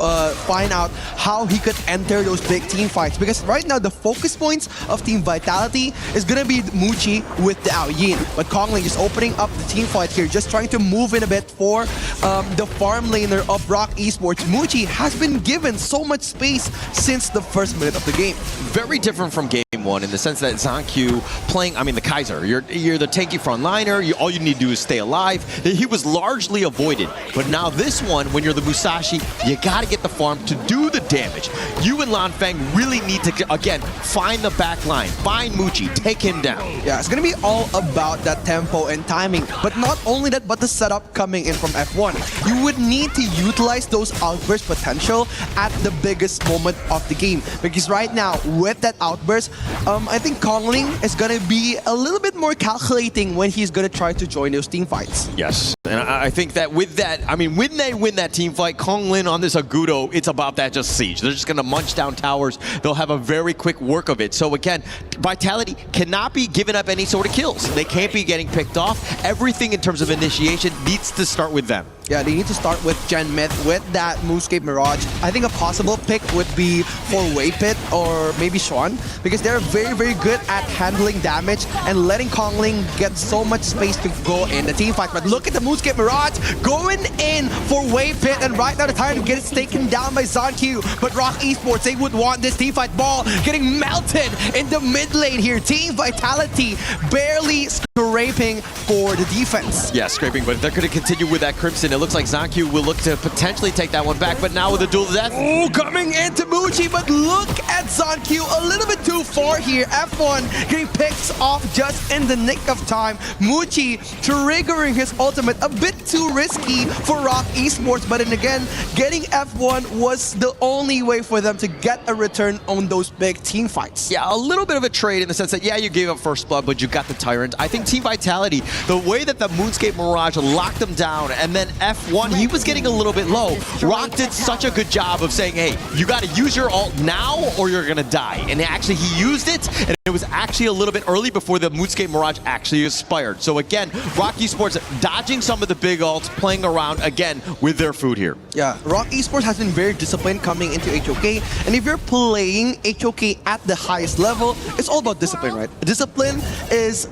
find out how he could enter those big team fights, because right now the focus points of Team Vitality is gonna be Muchi with the Aoyin, but Kongling just opening up the team fight here, just trying to move in a bit for the farm laner of ROC Esports. Muchi has been given so much space since the first minute of the game. Very different from game 1 in the sense that Zanqiu playing, I mean, the Kaiser, you're the tanky frontliner, all you need to do is stay alive. He was largely avoided, but now this one, when you're the Musashi, you gotta get the farm to do the damage. You and Lanfeng really need to, again, find the back line, find Muchi, take him down. Yeah, it's gonna be all about that tempo and timing, but not only that, but the setup coming in from F1. You would need to utilize those outburst potential at the biggest moment of the game, because right now, with that outburst, I think Kongling is gonna be a little bit more calculating when he's gonna try to join those team fights. Yes, and I think that with that, I mean, when they win that team fight, Kongling on this Agudo, it's about that just siege. They're just gonna munch down towers. They'll have a very quick work of it. So again, Vitality cannot be giving up any sort of kills. They can't be getting picked off. Everything in terms of initiation needs to start with them. Yeah, they need to start with Genmyth with that Moonscape Mirage. I think a possible pick would be for Waypit or maybe Sean, because they're very, very good at handling damage and letting Kongling get so much space to go in the team fight. But look at the Moonscape Mirage going in for Waypit, and right now the time to get it taken down by Zanqiu. But ROC Esports, they would want this team fight. Ball getting melted in the mid lane here. Team Vitality barely scraping for the defense. Yeah, scraping, but they're going to continue with that Crimson. It looks like Zanqiu will look to potentially take that one back, but now with the duel death. Oh, coming into Muchi, but look at Zanqiu a little bit too far here. F1 getting picked off just in the nick of time. Muchi triggering his ultimate, a bit too risky for ROC Esports, but then again, getting F1 was the only way for them to get a return on those big team fights. Yeah, a little bit of a trade in the sense that, yeah, you gave up first blood, but you got the Tyrant. I think Team Vitality, the way that the Moonscape Mirage locked them down, and then F1, he was getting a little bit low. ROC did such a good job of saying, hey, you got to use your ult now or you're going to die. And actually, he used it, and it was actually a little bit early before the Moonscape Mirage actually expired. So again, ROC Esports dodging some of the big ults, playing around again with their food here. Yeah, ROC Esports has been very disciplined coming into HOK, and if you're playing HOK at the highest level, it's all about discipline, right? Discipline is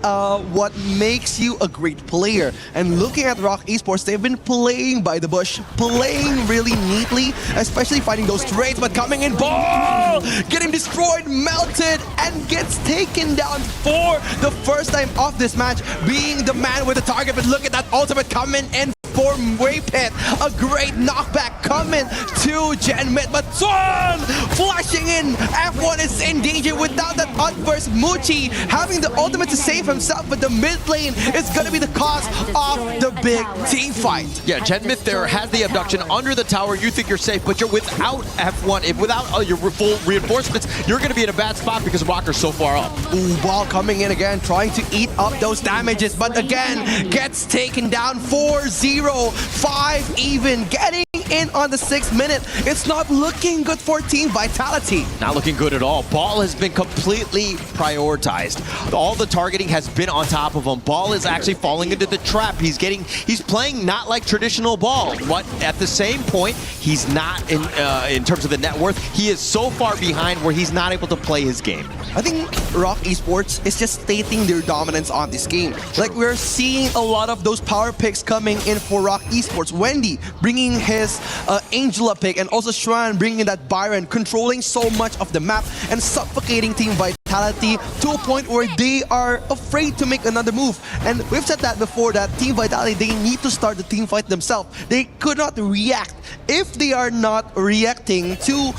what makes you a great player. And looking at ROC Esports, they've been playing by the bush, playing really neatly, especially finding those trades, but coming in, ball! Getting destroyed, melted, and gets taken down for the first time of this match, being the man with the target. But look at that ultimate coming in for Waypit. A great knockback coming to Genmit, but Swan flashing in. F1 is in danger without that adverse Muchi having the ultimate to save himself, but the mid lane is going to be the cause of the big team fight. Yeah, Genmit there has the abduction under the tower. You think you're safe, but you're without F1. If without your full reinforcements, you're going to be in a bad spot because Rocker's so far up. Ooh, ball coming in again, trying to eat up those damages, but again, gets taken down 4-0. 5 even, getting in on the 6th minute. It's not looking good for Team Vitality. Not looking good at all. Ball has been completely prioritized. All the targeting has been on top of him. Ball is actually falling into the trap. He's playing not like traditional Ball, but at the same point, he's not in terms of the net worth. He is so far behind where he's not able to play his game. I think ROC Esports is just stating their dominance on this game. Like, we're seeing a lot of those power picks coming in for ROC Esports. Wendy bringing his Angela pick, and also Shran bringing that Byron, controlling so much of the map and suffocating Team Vitality to a point where they are afraid to make another move. And we've said that before, that Team Vitality, they need to start the team fight themselves. They could not react. If they are not reacting to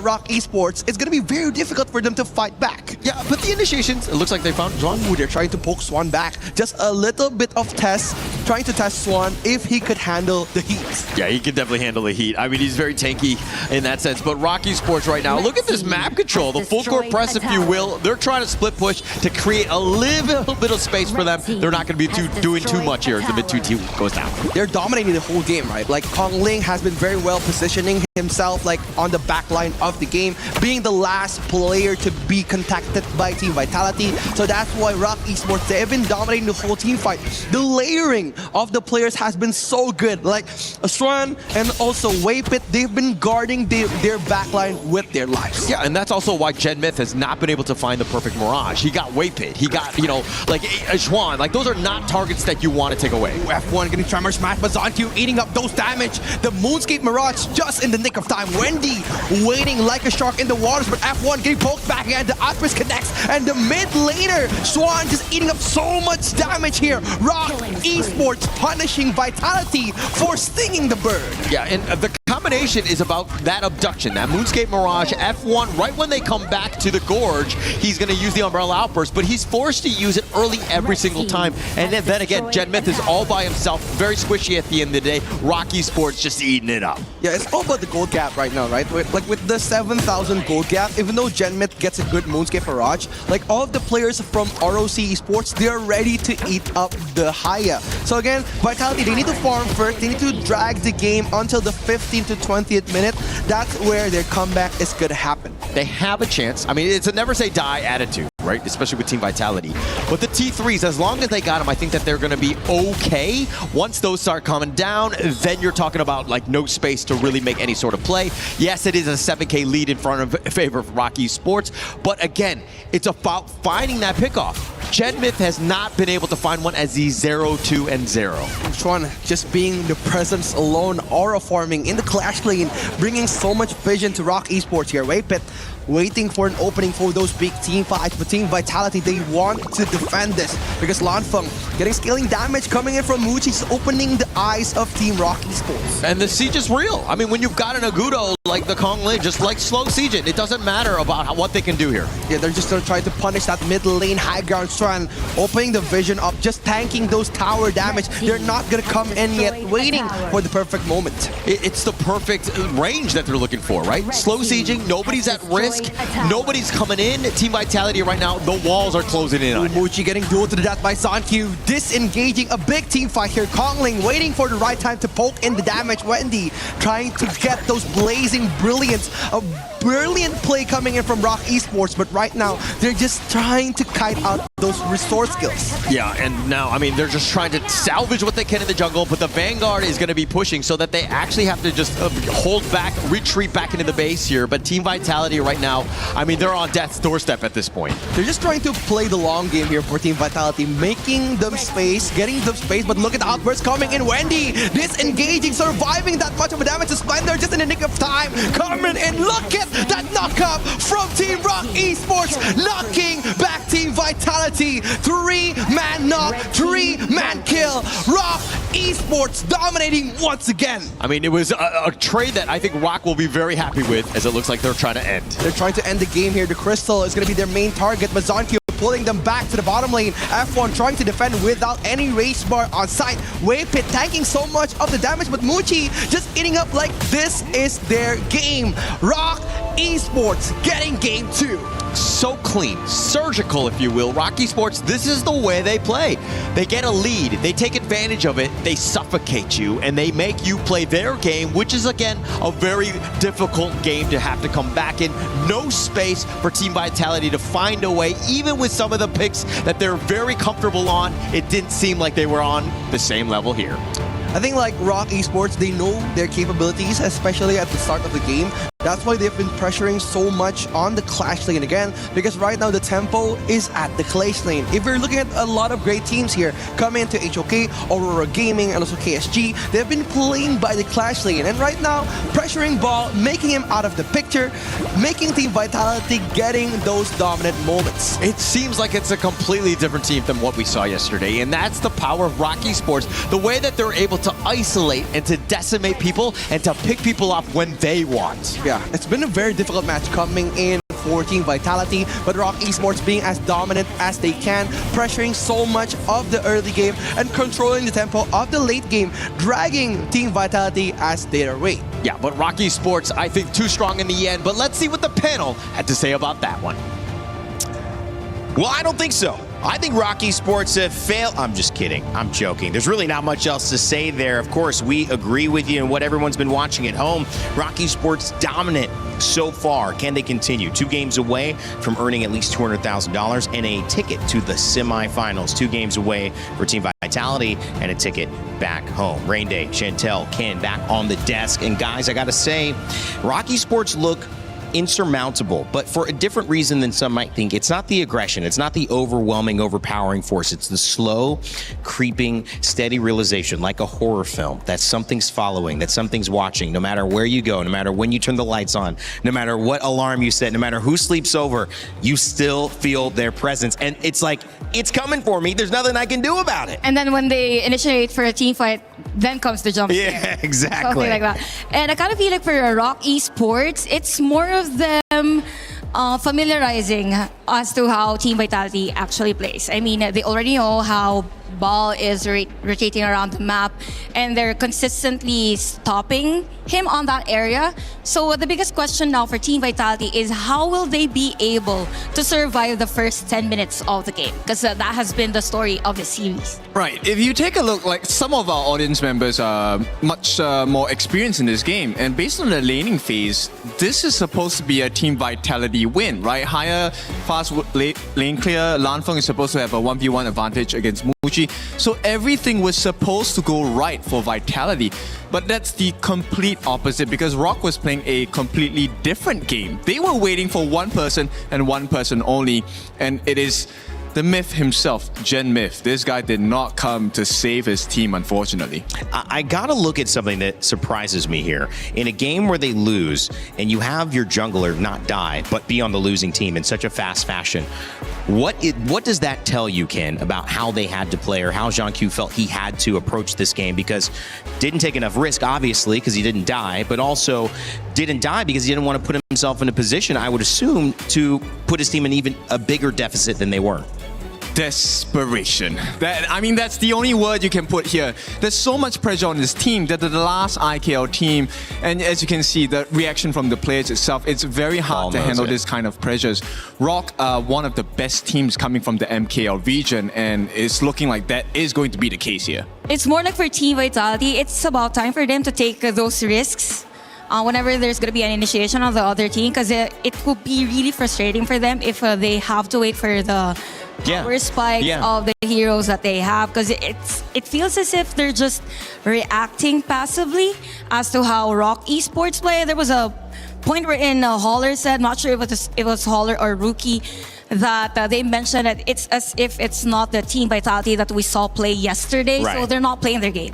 ROC Esports, it's going to be very difficult for them to fight back. Yeah, but the initiations, it looks like they found Swan. Ooh, they're trying to poke Swan back. Just a little bit of test, trying to test Swan if he could handle the heat. Yeah, he can definitely handle the heat. I mean, he's very tanky in that sense. But ROC Esports right now, look at this map control. The full court press, if you will. They're trying to split push to create a little bit of space for them. They're not going to be doing too much here as the mid 2 team goes down. They're dominating the whole game, right? Like, Kong Ling has been very well positioning himself like on the back line of the game, being the last player to be contacted by Team Vitality. So that's why ROC Esports, they have been dominating the whole team fight. The layering of the players has been so good. Like Astron and also Waypit, they've been guarding their backline with their lives. Yeah, and that's also why Genmith has not been able to find the perfect Mirage. He got Waypit, he got, you know, like Juan. Like, those are not targets that you want to take away. F1 getting Tremor Smash, but Zonq eating up those damage. The Moonscape Mirage just in the nick of time. Wendy waiting like a shark in the waters, but F1 getting poked back again. The Outburst connects, and the mid laner, Swan, just eating up so much damage here. ROC Esports punishing Vitality for stinging the bird. Yeah, and the combination is about that abduction, that Moonscape Mirage. F1, right when they come back to the Gorge, he's going to use the Umbrella Outburst, but he's forced to use it early every single time. And then again, Genmith is all by himself, very squishy at the end of the day. ROC Esports just eating it up. Yeah, it's all about the gold gap right now, right? With the 7,000 gold gap, even though Genmith gets a good Moonscape Mirage, like all of the players from ROC Esports, they're ready to eat up the Haya. So again, Vitality, they need to farm first. They need to drag the game until the 15th to 20th minute. That's where their comeback is going to happen. They have a chance. I mean, it's a never say die attitude, right? Especially with Team Vitality. But the T3s, as long as they got them, I think that they're going to be okay. Once those start coming down, then you're talking about like no space to really make any sort of play. Yes, it is a 7K lead in favor of ROC Esports, but again, it's about finding that pickoff. Genmith has not been able to find one as the 0-2 and 0. Chuan just being the presence alone, aura farming in the Clash lane, bringing so much vision to ROC Esports here. Waypit waiting for an opening for those big team fights, but Team Vitality, they want to defend this because Lanfeng getting scaling damage coming in from Muchi's opening the eyes of Team ROC Esports. And the siege is real. I mean, when you've got an Agudo like the Kong Lin, just like slow siege it doesn't matter about what they can do here. Yeah, they're just going to try to punish that mid lane high ground strand, opening the vision up, just tanking those tower damage. They're not going to come in yet, waiting for the perfect moment. It's the perfect range that they're looking for, right? Slow sieging, nobody's at risk, nobody's coming in. Team Vitality right now, the walls are closing in on it. Muchi getting dueled to the death by Sanq, disengaging a big team fight here. Kongling waiting for the right time to poke in the damage. Wendy trying to get those blazing brilliance. A brilliant play coming in from ROC Esports, but right now they're just trying to kite out those resource skills. Yeah, and now, I mean, they're just trying to salvage what they can in the jungle, but the Vanguard is going to be pushing so that they actually have to just hold back, retreat back into the base here. But Team Vitality right now, I mean, they're on death's doorstep at this point. They're just trying to play the long game here for Team Vitality, making them space, getting them space, but look at the outburst coming in. Wendy disengaging, surviving that much of a damage to Splendor just in the nick of time. Coming in, look at that knockup from Team ROC Esports, knocking back Team Vitality. 3-man knock, 3-man kill. ROC Esports dominating once again. I mean, it was a trade that I think ROC will be very happy with, as it looks like they're trying to end. They're trying to end the game here. The Crystal is going to be their main target. Mazanki pulling them back to the bottom lane. F1 trying to defend without any race bar on site. Waypit tanking so much of the damage, but Muchi just eating up like this is their game. ROC Esports getting game 2. So clean, surgical, if you will. ROC Esports, this is the way they play. They get a lead, they take advantage of it, they suffocate you, and they make you play their game, which is, again, a very difficult game to have to come back in. No space for Team Vitality to find a way, even with some of the picks that they're very comfortable on. It didn't seem like they were on the same level here. I think like ROC Esports, they know their capabilities, especially at the start of the game. That's why they've been pressuring so much on the Clash lane again, because right now the tempo is at the Clash lane. If you're looking at a lot of great teams here coming into HOK, Aurora Gaming, and also KSG, they've been playing by the Clash lane. And right now, pressuring Ball, making him out of the picture, making Team Vitality getting those dominant moments. It seems like it's a completely different team than what we saw yesterday, and that's the power of ROC Esports. The way that they're able to isolate and to decimate people and to pick people up when they want. Yeah, it's been a very difficult match coming in for Team Vitality, but ROC Esports being as dominant as they can, pressuring so much of the early game and controlling the tempo of the late game, dragging Team Vitality as their way. Yeah, but ROC Esports, I think, too strong in the end, but let's see what the panel had to say about that one. Well, I don't think so. I think ROC Esports have failed. I'm just kidding. I'm joking. There's really not much else to say there. Of course, we agree with you and what everyone's been watching at home. ROC Esports dominant so far. Can they continue? 2 games away from earning at least $200,000 and a ticket to the semifinals. 2 games away for Team Vitality and a ticket back home. Rain Day, Chantel, Ken back on the desk. And guys, I got to say, ROC Esports look insurmountable, but for a different reason than some might think. It's not the aggression, it's not the overwhelming, overpowering force, it's the slow, creeping, steady realization, like a horror film, that something's following, that something's watching, no matter where you go, no matter when you turn the lights on, no matter what alarm you set, no matter who sleeps over, you still feel their presence. And it's like, it's coming for me, there's nothing I can do about it. And then when they initiate for a team fight, then comes the jump scare. Yeah, exactly. Something like that. And I kind of feel like for ROC Esports, it's more of them familiarizing us to how Team Vitality actually plays. I mean, they already know how Ball is rotating around the map, and they're consistently stopping him on that area. So the biggest question now for Team Vitality is how will they be able to survive the first 10 minutes of the game? Because that has been the story of the series. Right. If you take a look, like some of our audience members are much more experienced in this game, and based on the laning phase, this is supposed to be a Team Vitality win, right? Higher, fast lane clear. Lanfeng is supposed to have a 1v1 advantage against Muchi. So everything was supposed to go right for Vitality. But that's the complete opposite, because ROC was playing a completely different game. They were waiting for one person and one person only, and it is the myth himself, Gen Myth. This guy did not come to save his team, unfortunately. I gotta look at something that surprises me here. In a game where they lose, and you have your jungler not die, but be on the losing team in such a fast fashion, what does that tell you, Ken, about how they had to play, or how Jean-Q felt he had to approach this game? Because didn't take enough risk, obviously, because he didn't die, but also didn't die because he didn't want to put himself in a position, I would assume, to put his team in even a bigger deficit than they were. Desperation. That's the only word you can put here. There's so much pressure on this team that the last IKL team, and as you can see, the reaction from the players itself, it's very hard to handle this kind of pressures. ROC are one of the best teams coming from the MKL region, and it's looking like that is going to be the case here. It's more like for Team Vitality, it's about time for them to take those risks whenever there's going to be an initiation on the other team, because it will be really frustrating for them if they have to wait for the power spikes of the heroes that they have, because it feels as if they're just reacting passively as to how ROC Esports play. There was a point wherein Holler said, not sure if it was Holler or Rookie, that they mentioned that it's as if it's not the Team Vitality that we saw play yesterday, so they're not playing their game.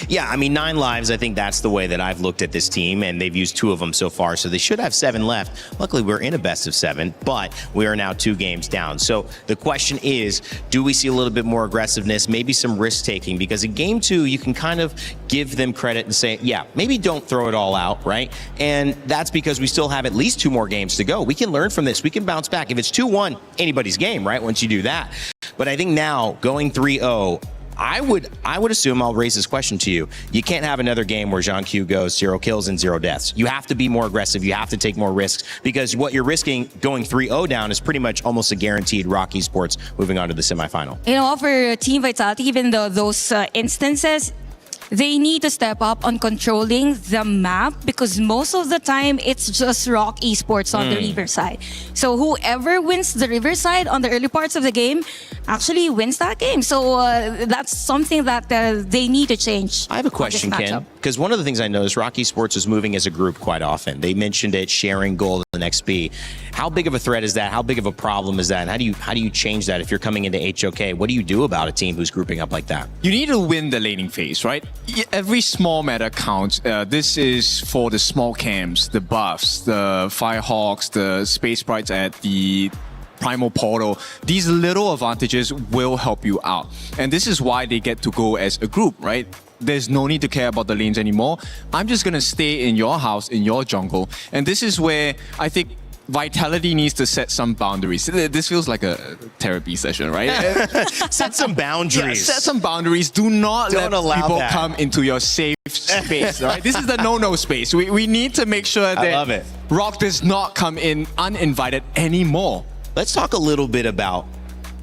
Yeah, I mean, 9 lives, I think that's the way that I've looked at this team, and they've used 2 of them so far, so they should have 7 left. Luckily, we're in a best of 7, but we are now 2 games down. So the question is, do we see a little bit more aggressiveness, maybe some risk-taking? Because in game 2, you can kind of give them credit and say, yeah, maybe don't throw it all out, right? And that's because we still have at least 2 more games to go. We can learn from this. We can bounce back. If it's 2-1, anybody's game, right, once you do that. But I think now, going 3-0, I would assume, I'll raise this question to you. You can't have another game where Jean-Q goes 0 kills and 0 deaths. You have to be more aggressive. You have to take more risks, because what you're risking going 3-0 down is pretty much almost a guaranteed ROC Esports moving on to the semifinal. You know, for Team Vitality, even though those instances, they need to step up on controlling the map, because most of the time it's just ROC Esports on the Riverside. So whoever wins the Riverside on the early parts of the game actually wins that game. So that's something that they need to change. I have a question, Ken, because one of the things I noticed, ROC Esports is moving as a group quite often. They mentioned it, sharing gold and XP. How big of a threat is that? How big of a problem is that? And how do you change that if you're coming into HOK? What do you do about a team who's grouping up like that? You need to win the laning phase, right? Every small meta counts. This is for the small camps, the buffs, the Firehawks, the Space Sprites at the Primal Portal. These little advantages will help you out. And this is why they get to go as a group, right? There's no need to care about the lanes anymore. I'm just going to stay in your house, in your jungle. And this is where I think Vitality needs to set some boundaries. This feels like a therapy session, right? Set some boundaries. Yeah, set some boundaries. Do not let people come into your safe space, right? This is the no-no space. We need to make sure that ROC does not come in uninvited anymore. Let's talk a little bit about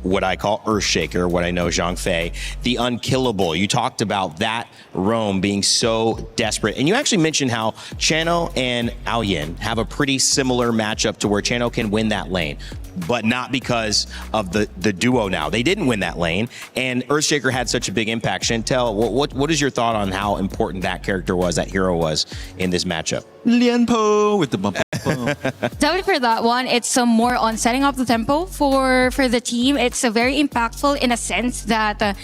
what I call Earthshaker, what I know Zhang Fei, the unkillable. You talked about that roam being so desperate. And you actually mentioned how Chano and Aoyin have a pretty similar matchup to where Chano can win that lane, but not because of the duo now. They didn't win that lane, and Earthshaker had such a big impact. Chantel, what is your thought on how important that character was, that hero was in this matchup? Lianpo with the bump. Definitely for that one, it's more on setting up the tempo for the team. It's very impactful in a sense that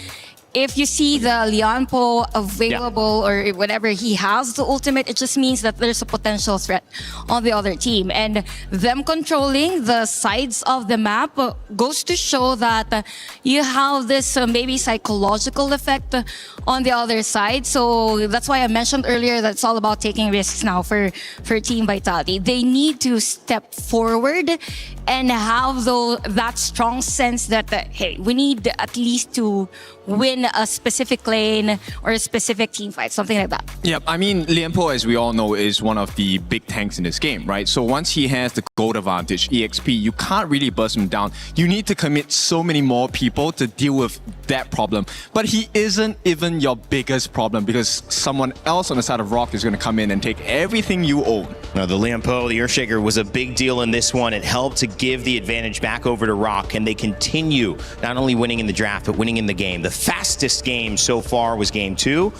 if you see the Lianpo available or whatever he has, the ultimate, it just means that there's a potential threat on the other team. And them controlling the sides of the map goes to show that you have this maybe psychological effect on the other side. So that's why I mentioned earlier that it's all about taking risks now for Team Vitality. They need to step forward and have that strong sense that, hey, we need at least to win a specific lane or a specific team fight, something like that. Yep, I mean, Lianpo, as we all know, is one of the big tanks in this game, right? So once he has the gold advantage, EXP, you can't really burst him down. You need to commit so many more people to deal with that problem. But he isn't even your biggest problem, because someone else on the side of ROC is going to come in and take everything you own. No, the Lianpo, the Earthshaker, was a big deal in this one. It helped to give the advantage back over to ROC, and they continue not only winning in the draft, but winning in the game. The fastest game so far was game 2.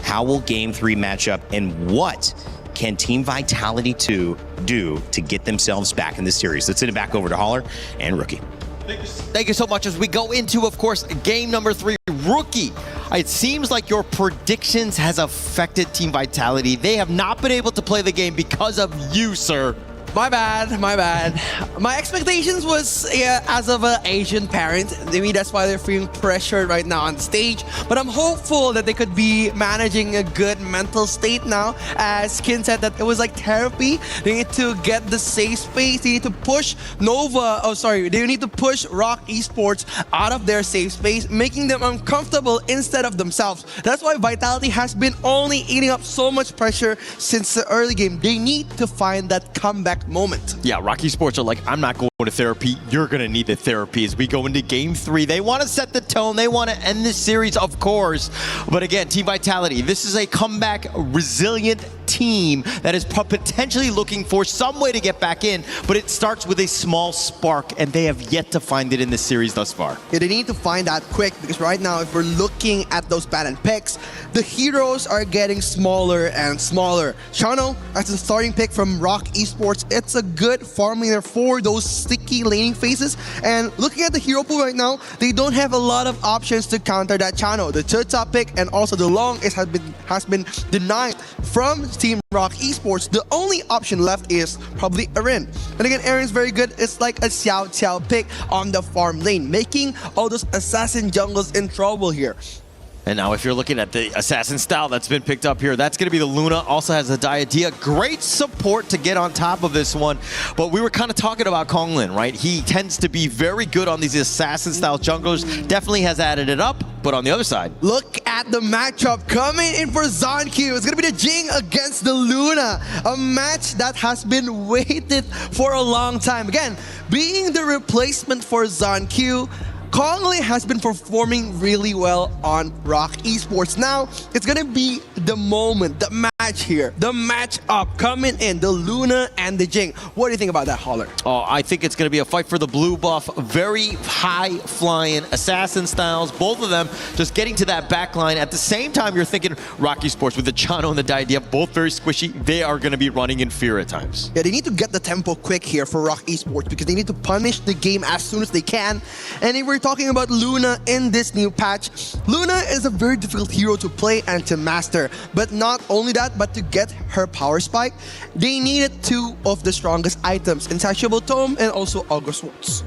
How will game 3 match up, and what can Team Vitality 2 do to get themselves back in this series? Let's send it back over to Holler and Rookie. Thank you so much. As we go into, of course, game number 3, Rookie. It seems like your predictions has affected Team Vitality. They have not been able to play the game because of you, sir. My bad, my bad. My expectations was, as of an Asian parent, maybe that's why they're feeling pressured right now on the stage. But I'm hopeful that they could be managing a good mental state now. As Kin said, that it was like therapy. They need to get the safe space. They need to push they need to push ROC Esports out of their safe space, making them uncomfortable instead of themselves. That's why Vitality has been only eating up so much pressure since the early game. They need to find that comeback moment. Yeah, ROC Esports are like, I'm not going to therapy. You're going to need the therapy as we go into game 3. They want to set the tone. They want to end this series, of course. But again, Team Vitality, this is a comeback resilient team that is potentially looking for some way to get back in, but it starts with a small spark, and they have yet to find it in this series thus far. Yeah, they need to find that quick, because right now, if we're looking at those pattern picks, the heroes are getting smaller and smaller. Chano, as a starting pick from ROC Esports, it's a good farm laner for those sticky laning phases. And looking at the hero pool right now, they don't have a lot of options to counter that Chano. The third top pick and also the long has been denied from Team ROC Esports. The only option left is probably Eren. And again, Eren's very good. It's like a Xiao Xiao pick on the farm lane, making all those assassin jungles in trouble here. And now if you're looking at the assassin style that's been picked up here, that's going to be the Luna. Also has the Diadea. Great support to get on top of this one. But we were kind of talking about Konglin, right? He tends to be very good on these assassin style junglers. Definitely has added it up. But on the other side, look at the matchup coming in for ZonQ. It's going to be the Jing against the Luna. A match that has been waited for a long time. Again, being the replacement for ZonQ, Konglin has been performing really well on ROC Esports. Now, it's gonna be the moment, the match here, the match up coming in, the Luna and the Jing. What do you think about that, Holler? Oh, I think it's gonna be a fight for the blue buff. Very high flying assassin styles, both of them just getting to that back line. At the same time, you're thinking ROC Esports with the Chano and the Diadea, both very squishy. They are gonna be running in fear at times. Yeah, they need to get the tempo quick here for ROC Esports because they need to punish the game as soon as they can. And if we're talking about Luna in this new patch, Luna is a very difficult hero to play and to master. But not only that, but to get her power spike, they needed 2 of the strongest items, Insatiable Tome and also Augur Swords.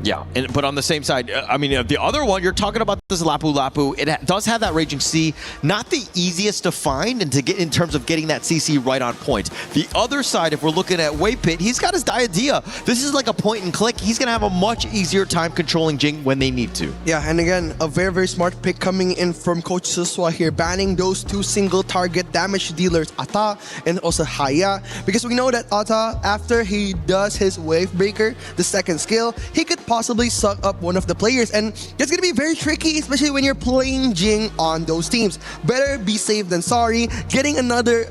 Yeah, but on the same side, I mean, the other one, you're talking about this Lapu Lapu. It does have that Raging Sea. Not the easiest to find and to get in terms of getting that CC right on point. The other side, if we're looking at Waypit, he's got his Diadea. This is like a point and click. He's going to have a much easier time controlling Jing when they need to. Yeah, and again, a very, very smart pick coming in from Coach Suswa here, banning those 2 single target damage dealers, Ata and also Haya. Because we know that Ata, after he does his Wave Breaker, the second skill, he could possibly suck up one of the players, and it's gonna be very tricky, especially when you're playing Jing on those teams. Better be safe than sorry. Getting another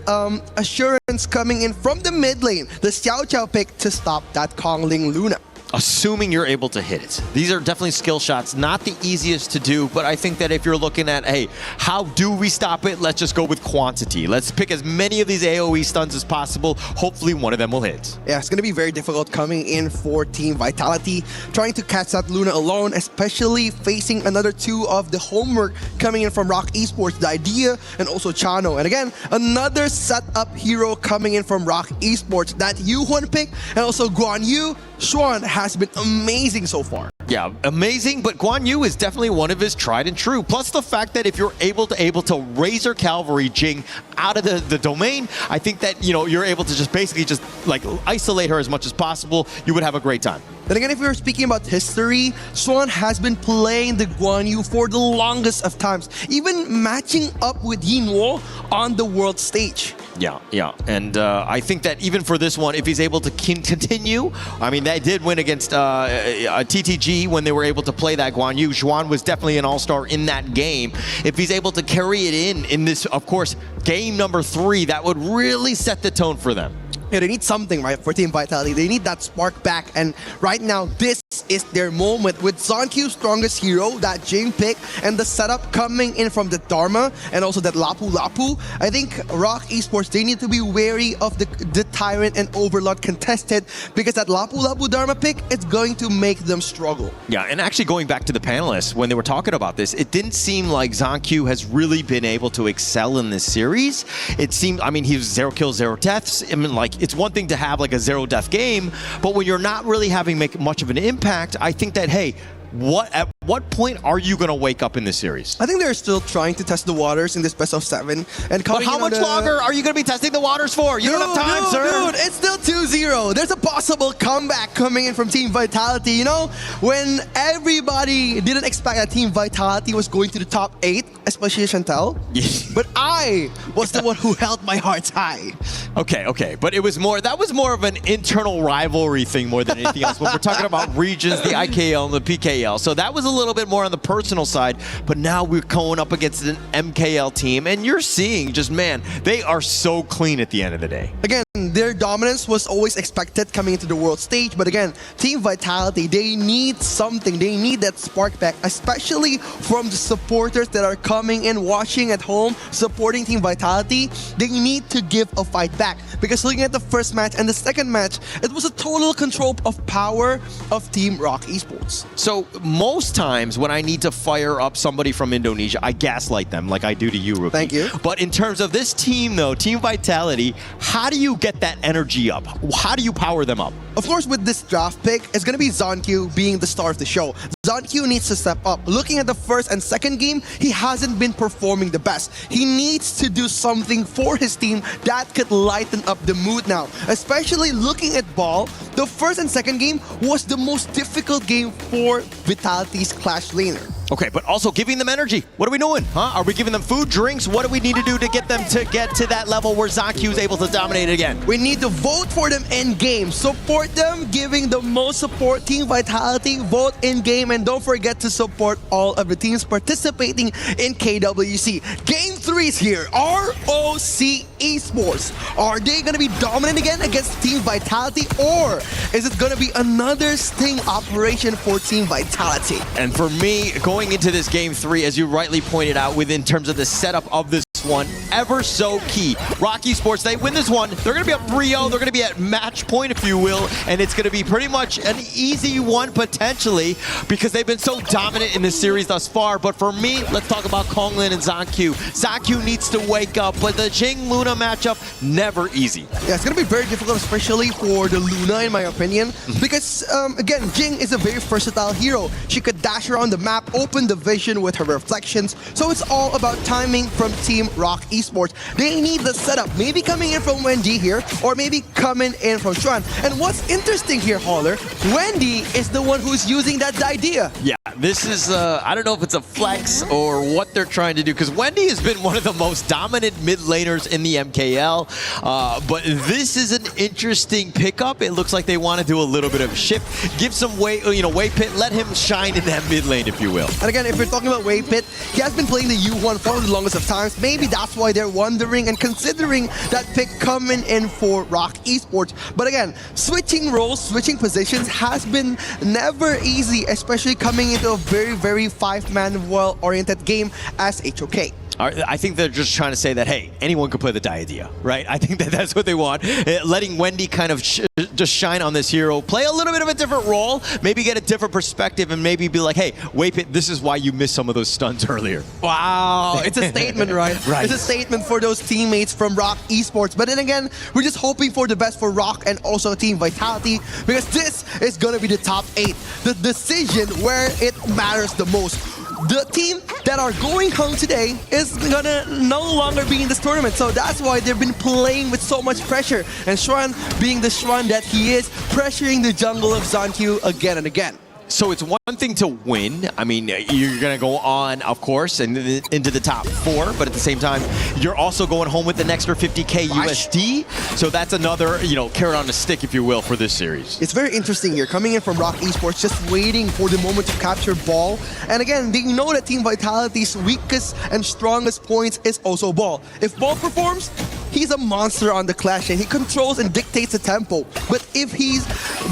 assurance coming in from the mid lane, the Xiao Xiao pick to stop that Konglin Luna. Assuming you're able to hit it. These are definitely skill shots, not the easiest to do, but I think that if you're looking at, hey, how do we stop it? Let's just go with quantity. Let's pick as many of these AoE stuns as possible. Hopefully one of them will hit. Yeah, it's going to be very difficult coming in for Team Vitality, trying to catch that Luna alone, especially facing another 2 of the homework coming in from ROC Esports, the Idea and also Chano. And again, another setup hero coming in from ROC Esports, that Yuhuan pick, and also Guan Yu. Xuan has been amazing so far. Yeah, amazing, but Guan Yu is definitely one of his tried and true. Plus the fact that if you're able to Razor Cavalry Jing out of the domain, I think that, you know, you're able to just basically just like isolate her as much as possible. You would have a great time. Then again, if we were speaking about history, Xuan has been playing the Guan Yu for the longest of times, even matching up with Yin Wo on the world stage. Yeah, and I think that even for this one, if he's able to continue, I mean, they did win against TTG when they were able to play that Guan Yu. Xuan was definitely an all-star in that game. If he's able to carry it in this, of course, game number 3, that would really set the tone for them. Yeah, they need something, right, for Team Vitality. They need that spark back, and right now, this this is their moment. With Zonkyu's strongest hero, that Jing pick, and the setup coming in from the Dharma and also that Lapu Lapu, I think ROC Esports, they need to be wary of the Tyrant and Overlord contested, because that Lapu Lapu Dharma pick, it's going to make them struggle. Yeah, and actually going back to the panelists, when they were talking about this, it didn't seem like Zonkyu has really been able to excel in this series. It seemed, I mean, he was 0 kills, 0 deaths. I mean, like, it's one thing to have like a 0 death game, but when you're not really having much of an impact, I think that, hey, at what point are you going to wake up in this series? I think they're still trying to test the waters in this best of 7. And but how much longer are you going to be testing the waters for? You don't have time, sir. Dude, it's still 2-0. There's a possible comeback coming in from Team Vitality. You know, when everybody didn't expect that Team Vitality was going to the top 8, especially Chantel, but I was the one who held my heart high. Okay, but it was more, that was more of an internal rivalry thing more than anything else. But we're talking about regions, the IKL and the PKL. So that was a little bit more on the personal side, but now we're going up against an MKL team, and you're seeing just, man, they are so clean at the end of the day. Again, their dominance was always expected coming into the world stage, but again, Team Vitality, they need something. They need that spark back, especially from the supporters that are coming in, watching at home, supporting Team Vitality. They need to give a fight back, because looking at the first match and the second match, it was a total control of power of Team ROC Esports. So most times when I need to fire up somebody from Indonesia, I gaslight them like I do to you, Rookie. Thank you. But in terms of this team, though, Team Vitality, how do you get that energy up? How do you power them up? Of course, with this draft pick, it's going to be Zonkyu being the star of the show. Zonkyu needs to step up. Looking at the first and second game, he hasn't been performing the best. He needs to do something for his team that could lighten up the mood now. Especially looking at Ball, the first and second game was the most difficult game for Vitality's Clash laner. Okay, but also giving them energy. What are we doing? Huh? Are we giving them food, drinks? What do we need to do to get them to get to that level where Zonkyu is able to dominate again? We need to vote for them in-game. Support them, giving the most support. Team Vitality, vote in-game, and don't forget to support all of the teams participating in KWC. Game 3 is here. ROC Esports. Are they going to be dominant again against Team Vitality, or is it going to be another sting operation for Team Vitality? And for me, going into this game 3, as you rightly pointed out, in terms of the setup of this one, ever so key. ROC Esports, they win this one, they're going to be up 3-0, they're going to be at match point, if you will, and it's going to be pretty much an easy one, potentially, because they've been so dominant in this series thus far. But for me, let's talk about Konglin and Zonkyu. Zonkyu needs to wake up, but the Jing Luna matchup, never easy. Yeah, it's going to be very difficult, especially for the Luna, in my opinion, because, again, Jing is a very versatile hero. She could dash around the map, open the vision with her reflections, so it's all about timing from Team ROC Esports. They need the setup, maybe coming in from Wendy here, or maybe coming in from Xuan. And what's interesting here, Holler, Wendy is the one who's using that idea. Yeah, this is, I don't know if it's a flex or what they're trying to do, because Wendy has been one of the most dominant mid laners in the MKL, but this is an interesting pickup. It looks like they want to do a little bit of a shift, give some way pit, let him shine in that mid lane, if you will. And again, if you're talking about Wave Pit, he has been playing the U1 for the longest of times. Maybe that's why they're wondering and considering that pick coming in for ROC Esports. But again, switching roles, switching positions has been never easy, especially coming into a very, very 5-man well-oriented game as HOK. I think they're just trying to say that, hey, anyone could play the Diadea, right? I think that that's what they want. Letting Wendy kind of just shine on this hero, play a little bit of a different role, maybe get a different perspective, and maybe be like, hey, Waypit, this is why you missed some of those stuns earlier. Wow, it's a statement, right? Right. It's a statement for those teammates from ROC Esports. But then again, we're just hoping for the best for ROC and also Team Vitality, because this is going to be the top 8, the decision where it matters the most. The team that are going home today is gonna no longer be in this tournament, so that's why they've been playing with so much pressure. And Xuan, being the Xuan that he is, pressuring the jungle of Zonkyu again and again. So it's one thing to win. I mean, you're going to go on, of course, and into the top 4, but at the same time, you're also going home with an extra 50K USD. So that's another, carrot on the stick, if you will, for this series. It's very interesting here, coming in from ROC Esports, just waiting for the moment to capture Ball. And again, they know that Team Vitality's weakest and strongest points is also Ball. If Ball performs, he's a monster on the Clash lane. He controls and dictates the tempo. But if he's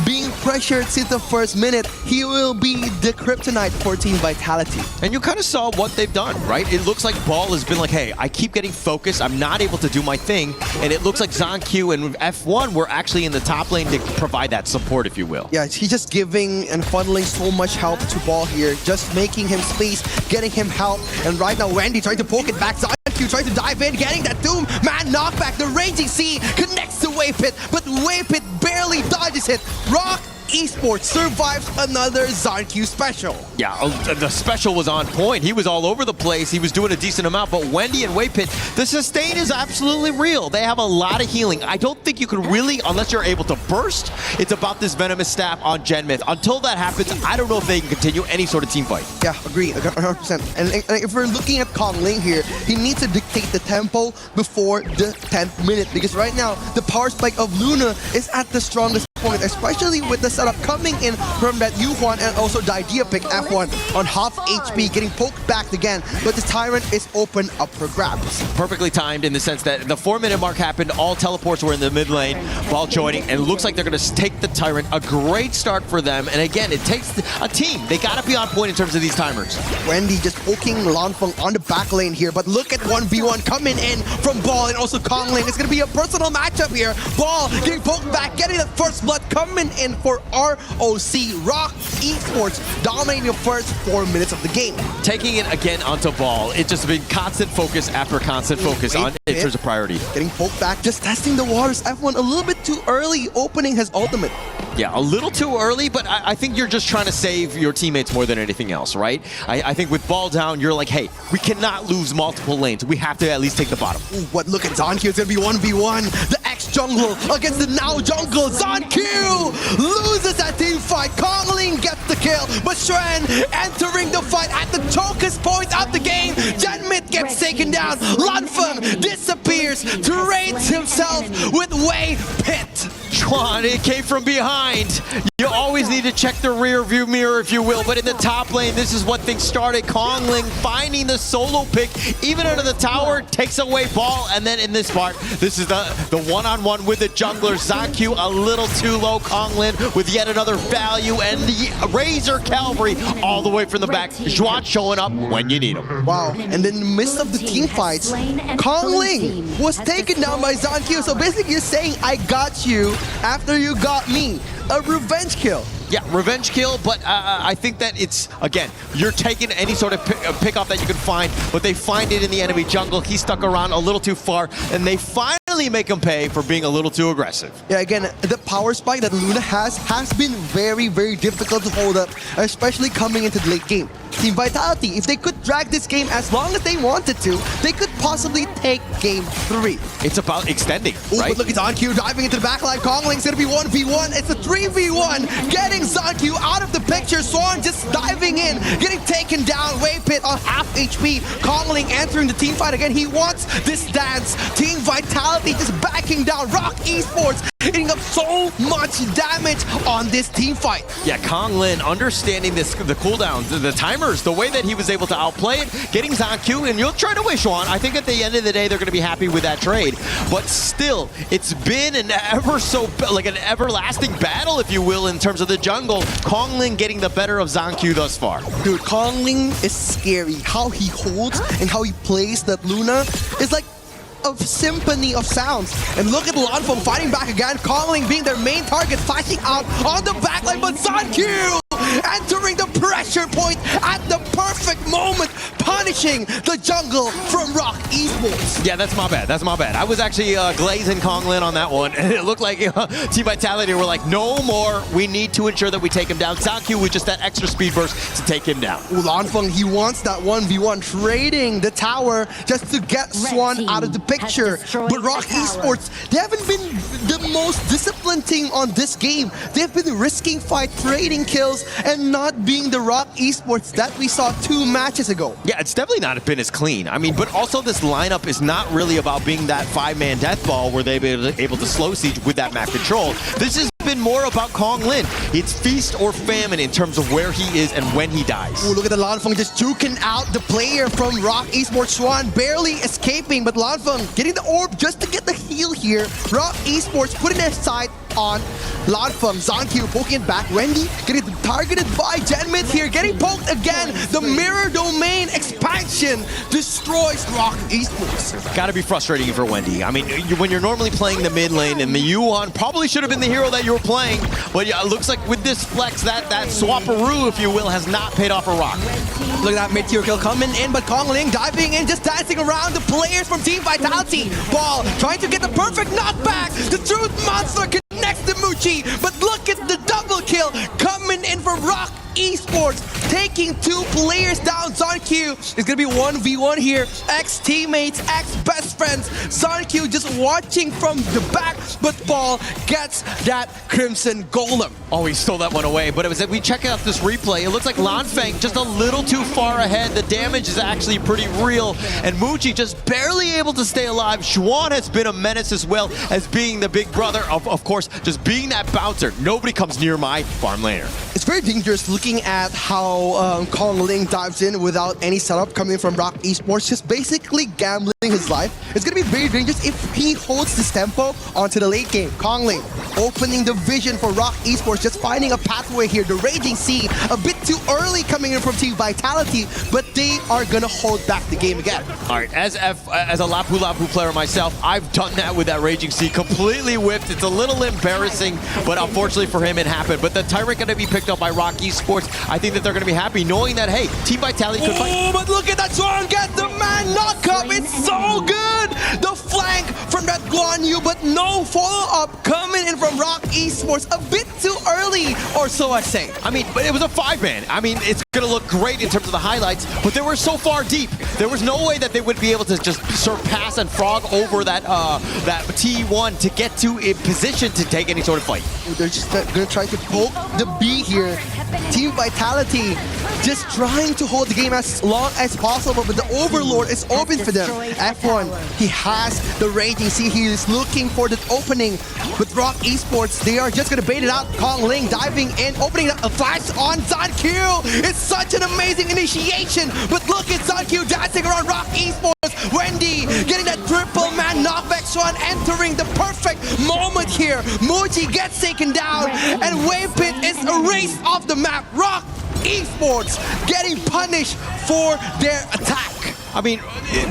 being pressured since the first minute, he will be the kryptonite for Team Vitality. And you kind of saw what they've done, right? It looks like Ball has been like, hey, I keep getting focused. I'm not able to do my thing. And it looks like ZonQ and F1 were actually in the top lane to provide that support, if you will. Yeah, he's just giving and funneling so much help to Ball here, just making him space, getting him help. And right now, Wendy trying to poke it back. ZonQ trying to dive in, getting that Doom Man knockback. The Raging Sea connects to Waypit, but Waypit barely dodges it. ROC Esports survives another ZonQ special. Yeah, the special was on point. He was all over the place. He was doing a decent amount, but Wendy and Waypit, the sustain is absolutely real. They have a lot of healing. I don't think you can really, unless you're able to burst, it's about this Venomous Staff on Genmyth. Until that happens, I don't know if they can continue any sort of team fight. Yeah, agree, 100%. And if we're looking at Kongling here, he needs to dictate the tempo before the 10th minute, because right now, the power spike of Luna is at the strongest point, especially with the setup coming in from that Yuhuan and also the idea pick F1 on half HP, getting poked back again, but the Tyrant is open up for grabs. Perfectly timed in the sense that the 4-minute mark happened, all teleports were in the mid lane, Ball joining, and it looks like they're going to take the Tyrant. A great start for them, and again, it takes a team. They got to be on point in terms of these timers. Wendy just poking Lanfeng on the back lane here, but look at 1v1 coming in from Ball and also Kongling. It's going to be a personal matchup here. Ball getting poked back, getting that first blood coming in for ROC. ROC Esports dominating the first 4 minutes of the game. Taking it again onto Ball. It's just been constant focus after constant focus on in terms of priority. Getting poked back, just testing the waters. F1 a little bit too early, opening his ultimate. Yeah, a little too early, but I think you're just trying to save your teammates more than anything else, right? I think with Ball down, you're like, hey, we cannot lose multiple lanes. We have to at least take the bottom. Ooh, what, look at ZonQ. It's going to be 1v1. The ex-jungle against the now jungle. ZonQ loses that team fight. Kongling gets the kill, but Shren entering the fight at the chokest point of the game. Genmyth gets taken down. Lanfeng disappears, trades himself with Waypit. Chuan, it came from behind. You always need to check the rear view mirror, if you will, but in the top lane, this is what things started. Kongling finding the solo pick, even under the tower, takes away Ball, and then in this part, this is the one-on-one with the jungler. ZonQ a little too low. Kongling with yet another value, and the Razor Cavalry all the way from the back. Juan showing up when you need him. Wow, and in the midst of the team fights, Kongling was taken down by ZonQ, so basically you're saying, I got you after you got me. A revenge kill. Yeah, revenge kill, but I think that it's, again, you're taking any sort of pick off that you can find, but they find it in the enemy jungle. He stuck around a little too far, and they finally make him pay for being a little too aggressive. Yeah, again, the power spike that Luna has been very, very difficult to hold up, especially coming into the late game. Team Vitality, if they could drag this game as long as they wanted to, they could possibly take game 3. It's about extending, Ooh, right? But look at ZonQ diving into the backline. Kongling's gonna be 1v1. It's a 3v1. Getting ZonQ out of the picture. Swan just diving in, getting taken down. Waypit on half HP. Kongling entering the team fight again. He wants this dance. Team Vitality just backing down. ROC Esports hitting up so much damage on this team fight. Yeah, Kongling understanding this, the cooldowns, the timers, the way that he was able to outplay it, getting ZonQ, and you'll try to wish Juan. I think at the end of the day, they're going to be happy with that trade. But still, it's been an an everlasting battle, if you will, in terms of the jungle. Kongling getting the better of ZonQ thus far. Dude, Kongling is scary. How he holds and how he plays that Luna is like a symphony of sounds. And look at Lanfeng fighting back again. Kongling being their main target, flashing out on the backline, but ZonQ entering the pressure point at the perfect moment, punishing the jungle from ROC Esports. Yeah, that's my bad. That's my bad. I was actually glazing Kongling on that one, and it looked like Team Vitality were like, no more. We need to ensure that we take him down. ZonQ with just that extra speed burst to take him down. Lanfeng, he wants that 1v1, trading the tower just to get Swan out of the picture. But ROC Esports, they haven't been the most disciplined team on this game. They've been risking fight, trading kills, and not being the ROC Esports that we saw 2 matches ago. Yeah, it's definitely not been as clean. I mean, but also this lineup is not really about being that 5-man death ball where they've been able to slow siege with that map control. This has been more about Kong Lin. It's feast or famine in terms of where he is and when he dies. Ooh, look at the Lanfeng just juking out the player from ROC Esports. Swan barely escaping, but Lanfeng getting the orb just to get the heal here. ROC Esports putting their sight on Lanfeng. ZonQ poking it back. Wendy getting targeted by Genmith here, getting poked again. The mirror domain expansion destroys ROC Esports. Gotta be frustrating for Wendy. I mean, when you're normally playing the mid lane and the Yuan probably should have been the hero that you were playing, but yeah, it looks like with this flex, that swapperoo, if you will, has not paid off for ROC. Look at that mid-tier kill coming in, but Kong Ling diving in, just dancing around the players from Team Vitality. Ball trying to get the perfect knockback. The Truth Monster connects to Muchi, but look at the double kill coming in from ROC Esports, taking 2 players down. ZonQ is gonna be 1v1 here. Ex-teammates, ex-best friends. ZonQ just watching from the back, but Paul gets that Crimson Golem. Oh, he stole that one away, but it was, if we check out this replay, it looks like Lanfeng just a little too far ahead. The damage is actually pretty real, and Muji just barely able to stay alive. Xuan has been a menace as well as being the big brother, of course, just being that bouncer. Nobody comes near my farm laner. It's very dangerous looking at how Kong Ling dives in without any setup coming from ROC Esports, just basically gambling his life. It's going to be very dangerous if he holds this tempo onto the late game. Kong Ling opening the vision for ROC Esports, just finding a pathway here. The Raging Sea, a bit too early coming in from Team Vitality, but they are going to hold back the game again. All right, as a Lapu Lapu player myself, I've done that with that Raging Sea, completely whipped. It's a little embarrassing, but unfortunately for him, it happened. But the Tyrant going to be picked up by ROC Esports. I think that they're going to be happy knowing that, hey, Team Vitality could fight. Oh, but look at that Swan get the man knock up. It's so good. The flank from that Guan Yu, but no follow-up coming in from ROC Esports. A bit too early, or so I say. I mean, but it was a 5-man. I mean, it's going to look great in terms of the highlights, but they were so far deep. There was no way that they would be able to just surpass and frog over that T1 to get to a position to take any sort of fight. They're just going to try to poke the B here. Team Vitality just trying to hold the game as long as possible, but the Overlord is open for them. F1, he has the Raging Sea. He is looking for the opening. With ROC Esports, they are just going to bait it out. Kong Ling diving in, opening up a flash on ZonQ. It's such an amazing initiation, but look at ZonQ dancing around ROC Esports. Wendy getting that triple man knockback. Swan entering the perfect moment here. Muji gets taken down, and Wavepit is erased off the map. ROC Esports getting punished for their attack. I mean,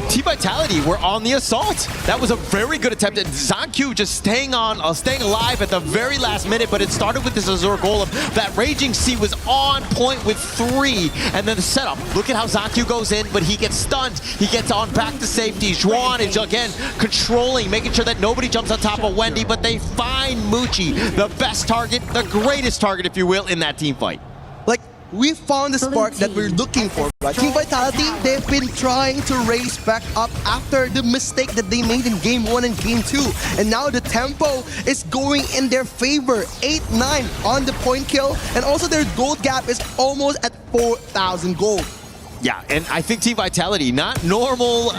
Team Vitality were on the assault. That was a very good attempt. And ZonQ just staying alive at the very last minute, but it started with this Azure Golem. That Raging Sea was on point with 3, and then the setup. Look at how ZonQ goes in, but he gets stunned. He gets on back to safety. Xuan is again controlling, making sure that nobody jumps on top of Wendy, but they find Muchi, the best target, the greatest target, if you will, in that team fight. Like, we found the spark that we're looking for. Right? Team Vitality, they've been trying to race back up after the mistake that they made in Game 1 and Game 2. And now the tempo is going in their favor. 8-9 on the point kill. And also their gold gap is almost at 4,000 gold. Yeah, and I think Team Vitality, not normal,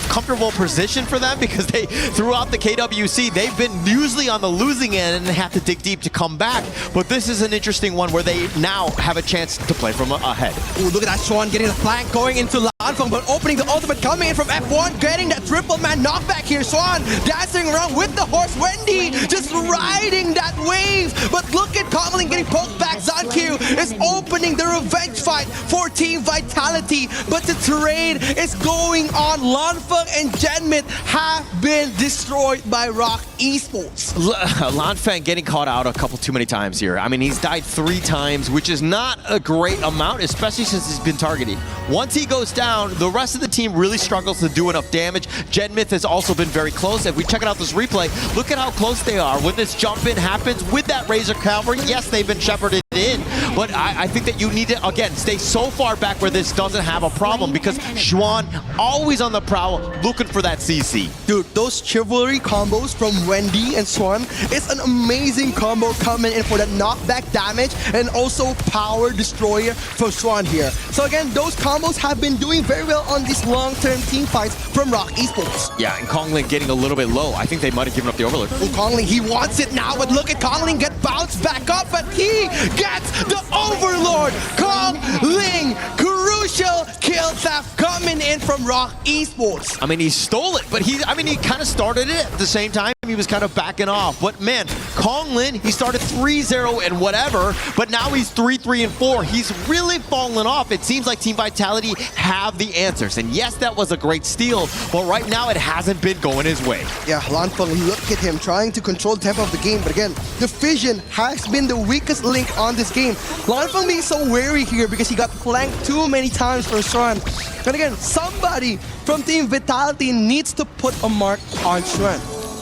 comfortable position for them, because they, throughout the KWC, they've been usually on the losing end and have to dig deep to come back. But this is an interesting one where they now have a chance to play from ahead. Ooh, look at that Swan getting the flank going into Lanfeng, but opening the ultimate coming in from F1, getting that triple man knockback here. Swan dancing around with the horse. Wendy just riding that wave. But look at Kong Ling getting poked back. ZonQ is opening the revenge fight for Team Vitality, but the terrain is going on. Lanfeng and Genmith have been destroyed by ROC Esports. Lanfeng getting caught out a couple too many times here. I mean, he's died 3 times, which is not a great amount, especially since he's been targeted. Once he goes down, the rest of the team really struggles to do enough damage. Genmith has also been very close. If we check out this replay, look at how close they are. When this jump in happens with that Razor Cavalry, yes, they've been shepherded in, But I think that you need to, again, stay so far back where this doesn't have a problem because Xuan always on the prowl looking for that CC. Dude, those chivalry combos from Wendy and Swan is an amazing combo coming in for that knockback damage and also power destroyer for Swan here. So again, those combos have been doing very well on these long-term team fights from ROC Esports. Yeah, and Konglin getting a little bit low. I think they might have given up the Overlord. Oh, Konglin, he wants it now, but look at Konglin get bounced back up, but he gets the Overlord. Konglin, crucial kill theft coming in from ROC Esports. I mean, he stole it, but he kind of started it at the same time. He was kind of backing off. But man, Konglin, he started 3-0 and whatever, but now he's 3-3 and 4. He's really fallen off. It seems like Team Vitality have the answers. And yes, that was a great steal, but right now it hasn't been going his way. Yeah, Lanfeng, look at him trying to control the tempo of the game, but again, the vision has been the weakest link on this game. Lanfeng being so wary here because he got flanked too many times for Xuan. And again, somebody from Team Vitality needs to put a mark on Xuan.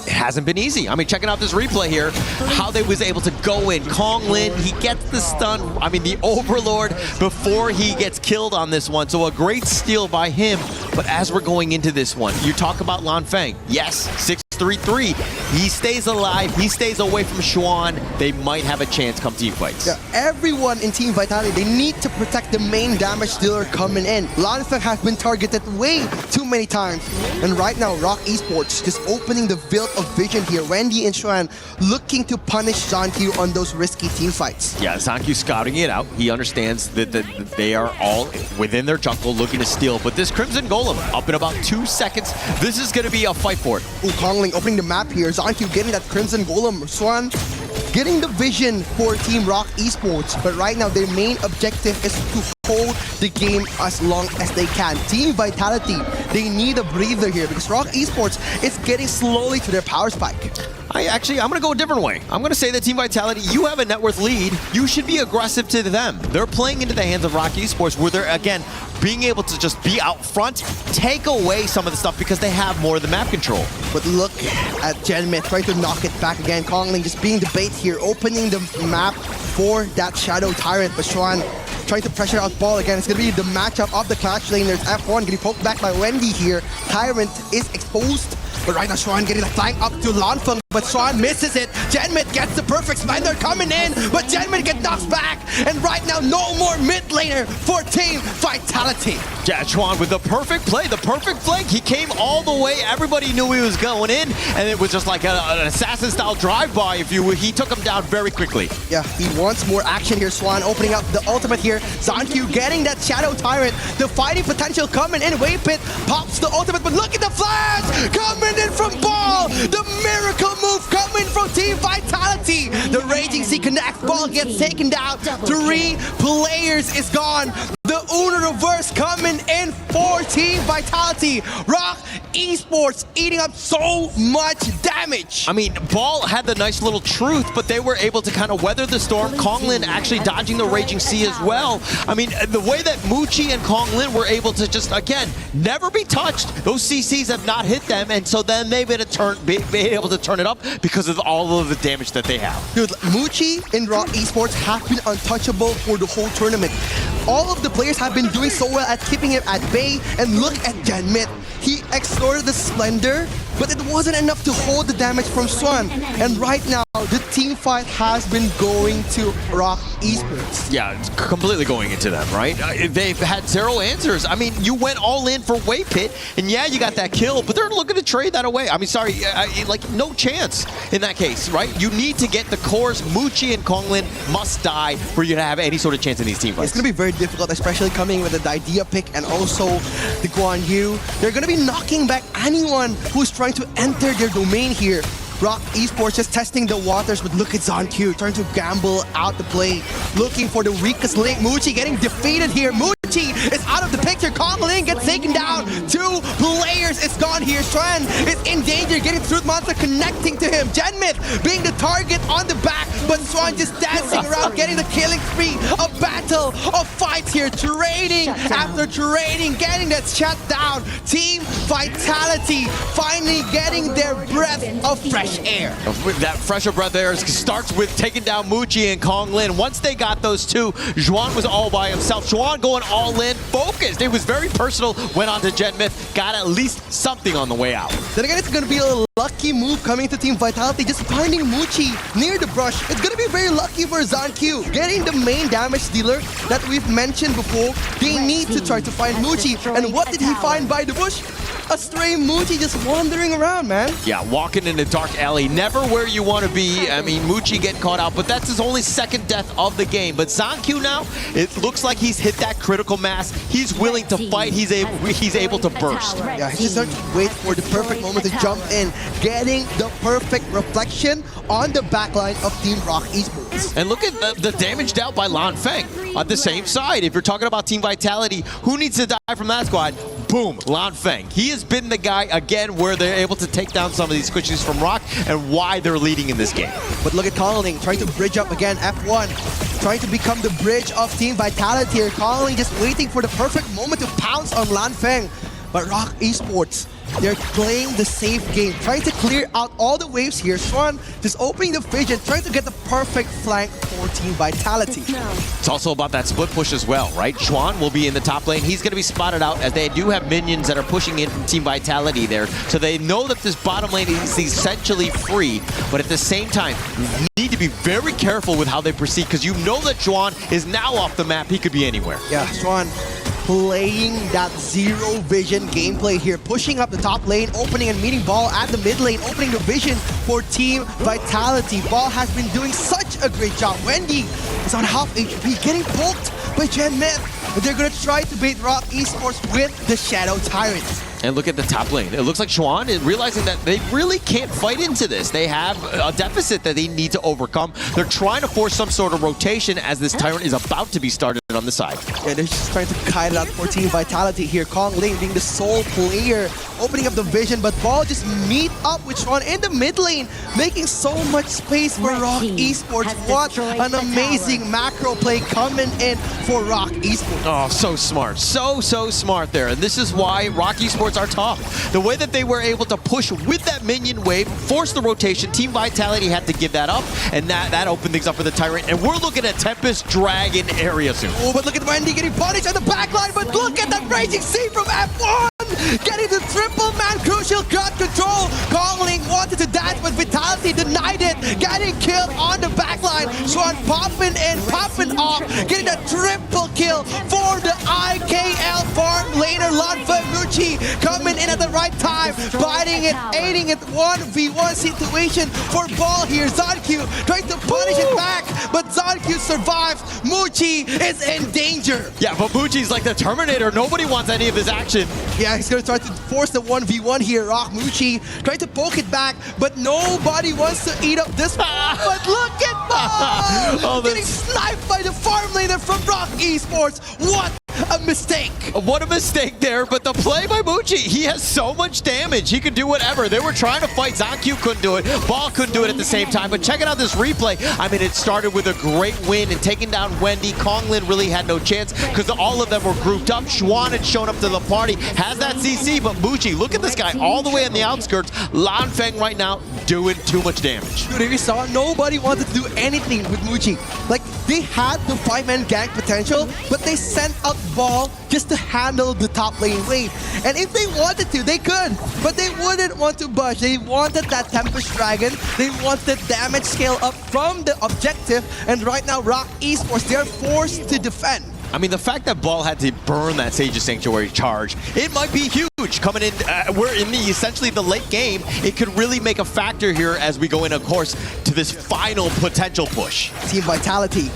It hasn't been easy. I mean, checking out this replay here, how they was able to go in. Konglin, he gets the stun, I mean, the Overlord before he gets killed on this one. So a great steal by him. But as we're going into this one, you talk about Lanfeng. Yes, 6-3-3. He stays alive. He stays away from Xuan. They might have a chance come team fights. Yeah, everyone in Team Vitality, they need to protect the main damage dealer coming in. Lanfeng has been targeted way too many times. And right now, ROC Esports just opening the field of vision here. Wendy and Xuan looking to punish ZonQ on those risky team fights. Yeah, ZonQ scouting it out. He understands that they are all within their jungle looking to steal. But this Crimson Golem, up in about 2 seconds, this is going to be a fight for it. Ooh, Konglin opening the map here. ZonQ getting that Crimson Golem. Xuan getting the vision for Team ROC Esports. But right now, their main objective is to hold the game as long as they can. Team Vitality, they need a breather here because ROC Esports is getting slowly to their power spike. I'm going to go a different way. I'm going to say that Team Vitality, you have a net worth lead. You should be aggressive to them. They're playing into the hands of ROC Esports where they're, again, being able to just be out front, take away some of the stuff because they have more of the map control. But look at Genmith trying to knock it back again. Konglin just being the bait here, opening the map for that Shadow Tyrant. But Xuan trying to pressure out ball again. It's going to be the matchup of the Clash lane. There's F1 getting poked back by Wendy here. Tyrant is exposed. But right now, Xuan getting the flank up to Lanfeng, but Xuan misses it. Genmith gets the perfect Spender coming in, but Genmith gets knocked back. And right now, no more mid laner for Team Vitality. Yeah, Xuan with the perfect play, the perfect flank. He came all the way. Everybody knew he was going in, and it was just like an assassin-style drive-by, if you will. He took him down very quickly. Yeah, he wants more action here. Xuan opening up the ultimate here. ZonQ getting that Shadow Tyrant. The fighting potential coming in. Wave Pit pops the ultimate, but look at the flash coming in from Ball. The miracle move coming from Team Vitality. The Raging Sea connects. Ball gets taken down. 3 players is gone. The Uno reverse coming in for Team Vitality. ROC Esports eating up so much damage. I mean, Ball had the nice little truth, but they were able to kind of weather the storm. Konglin actually dodging the Raging Sea as well. I mean, the way that Muchi and Konglin were able to just, again, never be touched. Those CCs have not hit them, and so then they've been able to turn it up because of all of the damage that they have. Dude, Muchi and ROC Esports have been untouchable for the whole tournament. All of the players have been doing so well at keeping him at bay, and look at Genmith. He extorted the Splendor, but it wasn't enough to hold the damage from Xuan. And right now, the team fight has been going to ROC Esports. Yeah, it's completely going into them, right? They've had 0 answers. I mean, you went all in for Wave Pit, and yeah, you got that kill, but they're looking to trade that away. I mean, sorry, like, no chance in that case, right? You need to get the cores. Muchi and Konglin must die for you to have any sort of chance in these team fights. It's going to be very difficult, especially coming with the idea pick and also the Guan Yu. They're going to be knocking back anyone who's trying to enter their domain here. ROC Esports just testing the waters, but look at ZonQ trying to gamble out the play, looking for the weakest link. Muchi getting defeated here. Muchi is out of the picture. Konglin gets taken down. 2 players players is gone here. Shuan is in danger, getting Truth Monster connecting to him. Genmith being the target on the back, but Shuan just dancing around, getting the killing spree. A battle of fights here, trading after trading, getting that shut down. Team Vitality finally getting their breath of fresh air. That fresher breath there starts with taking down Muchi and Kong Lin. Once they got those two, Juan was all by himself. Juan going all in, focused. It was very personal, went on to Genmith, got at least something on the way out. Then again, it's going to be a lucky move coming to Team Vitality, just finding Muchi near the brush. It's going to be very lucky for ZonQ, getting the main damage dealer that we've mentioned before. They need to try to find Muchi. And what did he find by the bush? A stray Muchi just wandering around, man. Yeah, walking in a dark alley, never where you want to be. I mean, Muchi getting caught out, but that's his only second death of the game. But ZonQ now, it looks like he's hit that critical mass. He's willing to fight. He's able to burst. Yeah, he's just starting to wait for the perfect moment to jump in, getting the perfect reflection on the backline of Team ROC Esports. And look at the damage dealt by Lan Feng on the same side. If you're talking about Team Vitality, who needs to die from that squad? Boom, Lan Feng. He has been the guy, again, where they're able to take down some of these squishies from ROC and why they're leading in this game. But look at Kongling trying to bridge up again, F1. Trying to become the bridge of Team Vitality here. Kongling just waiting for the perfect moment to pounce on Lan Feng. But ROC Esports, they're playing the safe game, trying to clear out all the waves here. Shuan just opening the vision, trying to get the perfect flank for Team Vitality. It's also about that split push as well, right? Xuan will be in the top lane. He's going to be spotted out as they do have minions that are pushing in from Team Vitality there. So they know that this bottom lane is essentially free, but at the same time, you need to be very careful with how they proceed because you know that Xuan is now off the map. He could be anywhere. Yeah, Shuan playing that zero vision gameplay here, pushing up the top lane, opening and meeting Ball at the mid lane, opening the vision for Team Vitality. Ball has been doing such a great job. Wendy is on half HP, getting poked by Genmith. But they're going to try to bait ROC Esports with the Shadow Tyrant. And look at the top lane. It looks like Xuan is realizing that they really can't fight into this. They have a deficit that they need to overcome. They're trying to force some sort of rotation as this Tyrant is about to be started on the side. Yeah, they're just trying to kite it out for Team Vitality here. Kong Ling being the sole player, opening up the vision, but Ball just meet up with Xuan in the mid lane, making so much space for ROC Esports. What an amazing macro play coming in for ROC Esports. Oh, so smart. So smart there. And this is why ROC Esports are tough. The way that they were able to push with that minion wave, force the rotation, Team Vitality had to give that up, and that opened things up for the Tyrant. And we're looking at Tempest Dragon area soon. Oh, but look at Wendy getting punished on the back line, but look at that Raging Sea from F1! Getting the triple man crucial cut control. Kongling wanted to dance, but Vitality denied it. Getting killed on the back line. Shuan popping in, popping off, getting that triple kill for the IKL farm laner. Lan Feng Muchi coming in at the right time, biting it, aiding it. 1v1 situation for Ball here. ZonQ trying to punish it back, but ZonQ survives. Muchi is in danger. Yeah, but Muchi's like the Terminator. Nobody wants any of his action. Yeah, he's going to try to force the 1v1 here. ROC Muchi trying to poke it back, but nobody wants to eat up this one. But look at Ball! Getting sniped by the farm laner from ROC Esports. What a mistake. What a mistake there, but the play by Muchi, he has so much damage. He could do whatever. They were trying to fight. ZonQ couldn't do it. Ball couldn't do it at the same time, but checking out this replay, I mean, it started with a great win and taking down Wendy. Konglin really had no chance because all of them were grouped up. Xuan had shown up to the party, has that CC, but Muchi, look at this guy all the way on the outskirts. Lan Feng right now doing too much damage. Dude, if you saw, nobody wanted to do anything with Muchi. Like, they had the 5-man gank potential, but they sent out Ball just to handle the top lane wave. And if they wanted to, they could, but they wouldn't want to budge. They wanted that Tempest Dragon. They wanted damage scale up from the objective, and right now ROC Esports, they're forced to defend. I mean, the fact that Ball had to burn that Sage's Sanctuary charge, it might be huge coming in. We're in the essentially the late game. It could really make a factor here as we go in, of course, to this final potential push. Team Vitality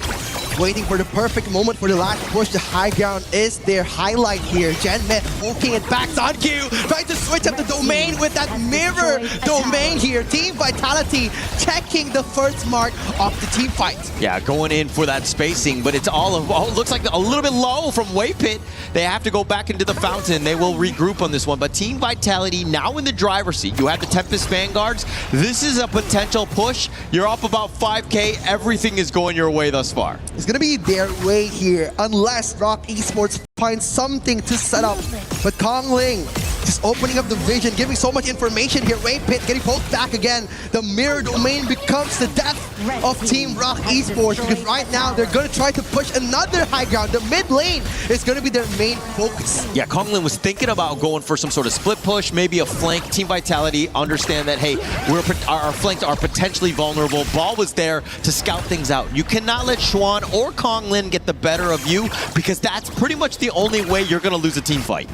waiting for the perfect moment for the last push. The high ground is their highlight here. Genmet poking it back. Sunq trying to switch up the domain with that mirror domain here. Team Vitality checking the first mark of the team fight. Yeah, going in for that spacing, but it's all looks like a little bit low from Waypit. They have to go back into the fountain. They will regroup on this one, but Team Vitality now in the driver's seat. You have the Tempest Vanguards. This is a potential push. You're up about 5K. Everything is going your way thus far. It's gonna be their way here unless ROC Esports finds something to set up. But Kongling just opening up the vision, giving so much information here. Waypit getting poked back again. The mirror domain becomes the death of Team ROC Esports because right now they're gonna try to push another high ground. The mid lane is gonna be their main focus. Yeah, Kongling was thinking about going for some sort of split push, maybe a flank. Team Vitality understand that, hey, our flanks are potentially vulnerable. Ball was there to scout things out. You cannot let Xuan or Kongling get the better of you because that's pretty much the only way you're gonna lose a team fight.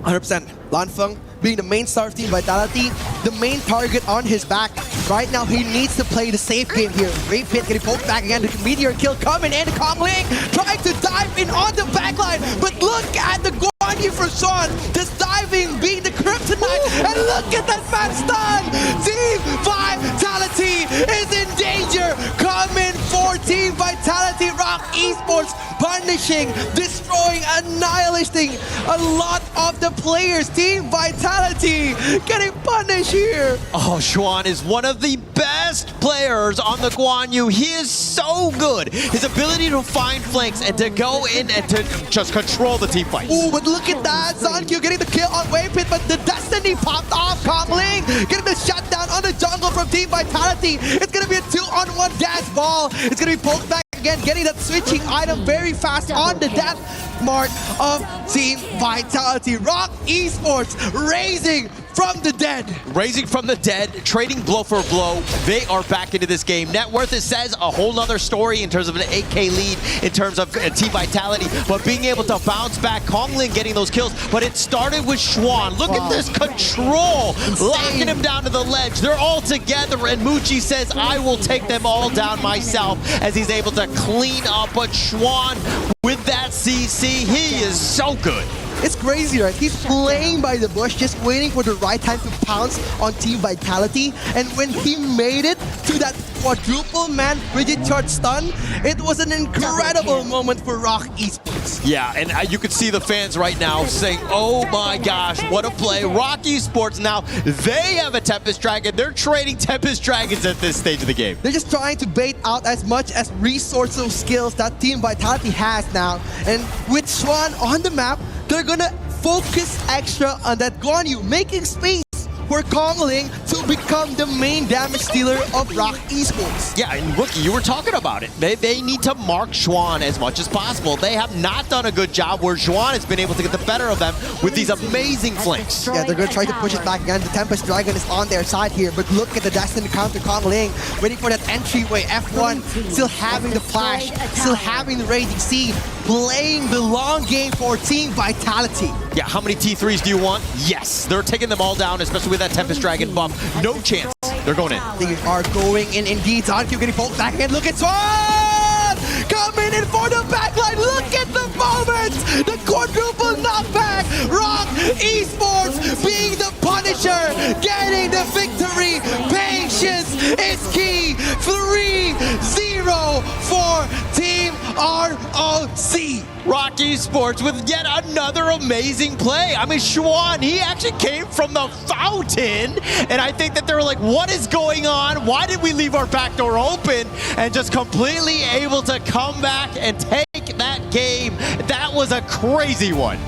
100%. Lanfeng being the main star of Team Vitality, the main target on his back. Right now, he needs to play the safe game here. Waypit getting poked back again. The meteor kill coming in. Kongling trying to dive in on the backline. But look at the Guan Yu for Sean. Just diving, being the kryptonite. And look at that man stun. Team Vitality is in danger. Coming for Team Vitality. ROC Esports punishing, destroying, annihilating a lot of the players. Team Vitality getting punished here. Oh, Xuan is one of the best players on the Guan Yu. He is so good. His ability to find flanks and to go in and to just control the team fights. Ooh, but look at that. Sunq getting the kill on Waypit, but the Destiny popped off. Kongling getting the shutdown on the jungle from Team Vitality. It's going to be a 2-on-1 dash ball. It's going to be poked back again, getting that switching item very fast on the death mark of Team Vitality. ROC Esports raising from the dead. Raising from the dead, trading blow for blow. They are back into this game. Net worth, it says, a whole nother story in terms of an 8K lead, in terms of Team Vitality, but being able to bounce back, Kongling getting those kills, but it started with Xuan. Look at this control, locking him down to the ledge. They're all together, and Muchi says, I will take them all down myself, as he's able to clean up, but Xuan with that CC, he is so good. It's crazy, right? He's playing by the bush, just waiting for the right time to pounce on Team Vitality. And when he made it to that quadruple man rigid charge stun, it was an incredible moment for ROC Esports. Yeah, and you can see the fans right now saying, oh my gosh, what a play. ROC Esports now, they have a Tempest Dragon. They're trading Tempest Dragons at this stage of the game. They're just trying to bait out as much as resource skills that Team Vitality has now. And with Xuan on the map, they're gonna focus extra on that Guan Yu, making space for Kongling to become the main damage dealer of ROC Esports. Yeah, and Rookie, you were talking about it. They need to mark Xuan as much as possible. They have not done a good job where Xuan has been able to get the better of them with these amazing flanks. Yeah, they're gonna try to push it back again. The Tempest Dragon is on their side here, but look at the Destiny counter Kongling, waiting for that entryway. F1, still having the flash, still having the Raging Sea, playing the long game for Team Vitality. Yeah, how many T3s do you want? Yes, they're taking them all down, especially with that Tempest Dragon buff. No chance. They're going in. They are going in indeed. Sunq getting poked back again. Look at Swan! Coming in for the backline. Look at the moment! The quadruple knockback. ROC Esports being the punisher, getting the victory. Patience is key. 3-0 for Team ROC. ROC Esports with yet another amazing play. I mean, Xuan, he actually came from the fountain, and I think that they were like, what is going on? Why did we leave our back door open? And just completely able to come back and take that game. That was a crazy one.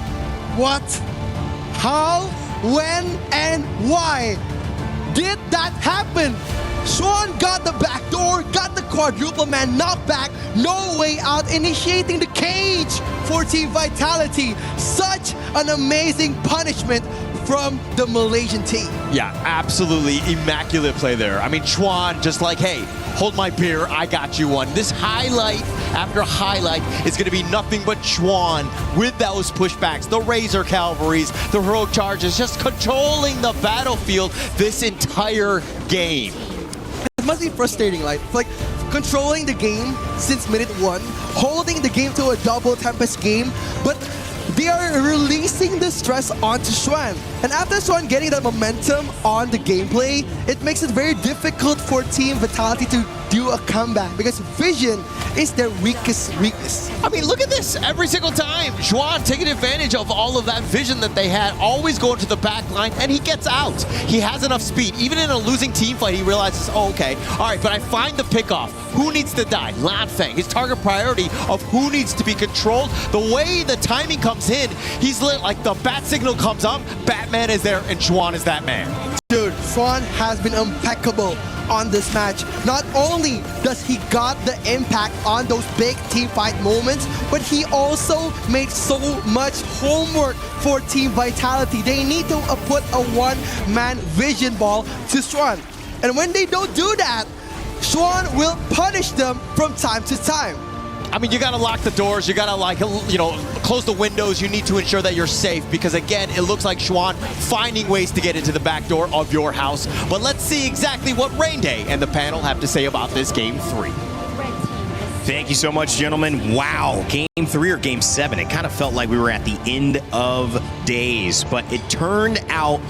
What? How? When? And why did that happen? Xuan got the back door, got the quadruple man knockback, no way out, initiating the cage for Team Vitality. Such an amazing punishment from the Malaysian team. Yeah, absolutely immaculate play there. I mean, Xuan just like, hey, hold my beer, I got you one. This highlight after highlight is going to be nothing but Xuan with those pushbacks, the Razor Cavalries, the heroic charges, just controlling the battlefield this entire game. It must be frustrating, like controlling the game since minute 1, holding the game to a double Tempest game, but they are releasing the stress onto Xuan. And after Xuan getting that momentum on the gameplay, it makes it very difficult for Team Vitality to do a comeback because vision is their weakest weakness. I mean, look at this. Every single time, Xuan taking advantage of all of that vision that they had, always going to the back line, and he gets out. He has enough speed. Even in a losing team fight, he realizes, oh, okay, all right, but I find the pickoff. Who needs to die? Lanfeng, his target priority of who needs to be controlled. The way the timing comes in, he's lit like the bat signal comes up, Batman is there, and Xuan is that man. Dude, Xuan has been impeccable on this match. Not only does he got the impact on those big team fight moments, but he also made so much homework for Team Vitality. They need to put a one-man vision ball to Xuan. And when they don't do that, Xuan will punish them from time to time. I mean, you gotta lock the doors, you gotta close the windows, you need to ensure that you're safe because again, it looks like Xuan finding ways to get into the back door of your house. But let's see exactly what Rain Day and the panel have to say about this Game 3. Thank you so much, gentlemen. Wow, Game 3 or Game 7, it kind of felt like we were at the end of days, but it turned out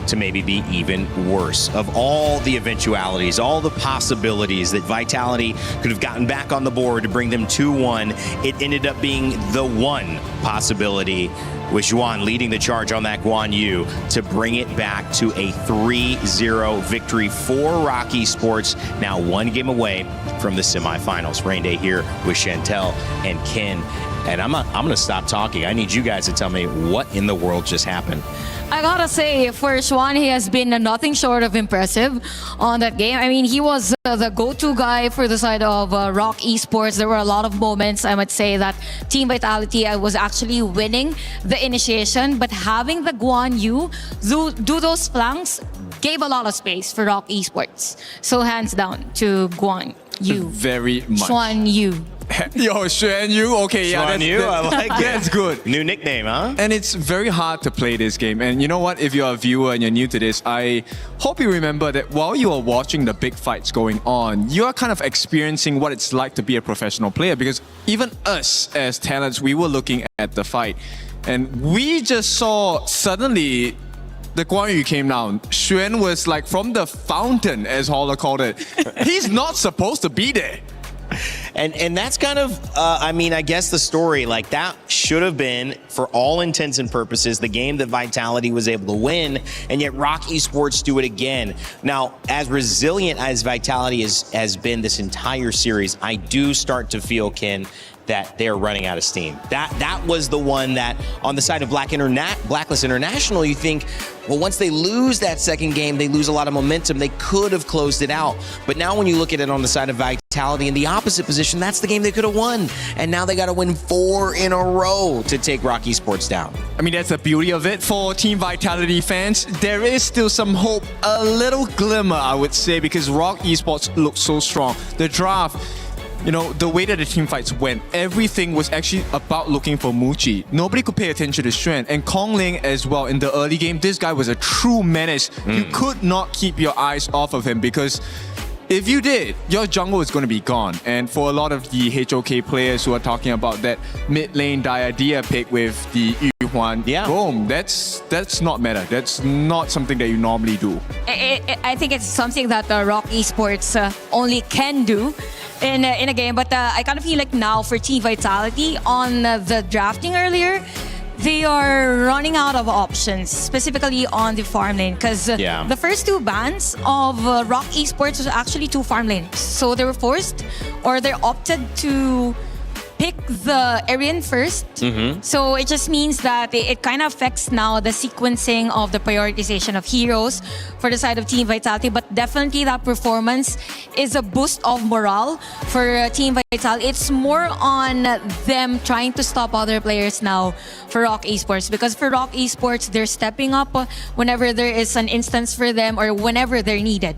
to maybe be even worse. Of all the eventualities, all the possibilities that Vitality could have gotten back on the board to bring them 2-1, it ended up being the one possibility with Xuan leading the charge on that Guan Yu to bring it back to a 3-0 victory for ROC Esports, now one game away from the semifinals. Rain Day here with Chantel and Ken. And I'm gonna stop talking. I need you guys to tell me what in the world just happened. I gotta say, for Xuan, he has been nothing short of impressive on that game. I mean, he was the go-to guy for the side of ROC Esports. There were a lot of moments, I might say, that Team Vitality was actually winning the initiation, but having the Guan Yu do those flanks gave a lot of space for ROC Esports. So hands down to Guan Yu. Very much. Xuan Yu. Yo, Xuan Yu. Okay, yeah, Xuan Yu, I like it. That's good. New nickname, huh? And it's very hard to play this game. And you know what? If you're a viewer and you're new to this, I hope you remember that while you are watching the big fights going on, you are kind of experiencing what it's like to be a professional player. Because even us as talents, we were looking at the fight. And we just saw suddenly the Guan Yu came down. Xuan was like from the fountain, as Holler called it. He's not supposed to be there. And that's kind of, I mean, I guess the story, like that should have been, for all intents and purposes, the game that Vitality was able to win, and yet ROC Esports do it again. Now, as resilient as Vitality has been this entire series, I do start to feel, Ken, that they're running out of steam. That was the one that, on the side of Blacklist International, you think, well, once they lose that second game, they lose a lot of momentum. They could have closed it out. But now when you look at it on the side of Vitality in the opposite position, that's the game they could have won. And now they got to win 4 in a row to take ROC Esports down. I mean, that's the beauty of it for Team Vitality fans. There is still some hope, a little glimmer, I would say, because ROC Esports looks so strong. The draft, you know, the way that the team fights went, everything was actually about looking for Muchi. Nobody could pay attention to Xuan. And Kong Ling as well, in the early game, this guy was a true menace. You could not keep your eyes off of him because if you did, your jungle is going to be gone. And for a lot of the HOK players who are talking about that mid lane Diadea pick with the Yuhuan, boom, that's not meta. That's not something that you normally do. I think it's something that ROC Esports only can do in a game, but I kind of feel like now for Team Vitality on the drafting earlier, they are running out of options, specifically on the farm lane, because the first 2 bans of ROC Esports was actually 2 farm lanes. So they were forced, or they opted to pick the Aryan first. So it just means that it kind of affects now the sequencing of the prioritization of heroes for the side of Team Vitality. But definitely that performance is a boost of morale for Team Vitality. It's more on them trying to stop other players now for ROC Esports. Because for ROC Esports, they're stepping up whenever there is an instance for them or whenever they're needed.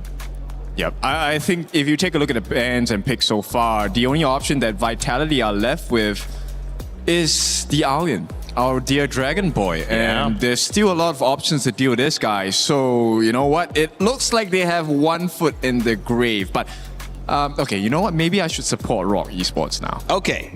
Yep. I think if you take a look at the bans and picks so far, the only option that Vitality are left with is the Alien, our dear Dragon Boy. And there's still a lot of options to deal with this guy. So, you know what? It looks like they have one foot in the grave. But Okay, you know what? Maybe I should support ROC Esports now. Okay,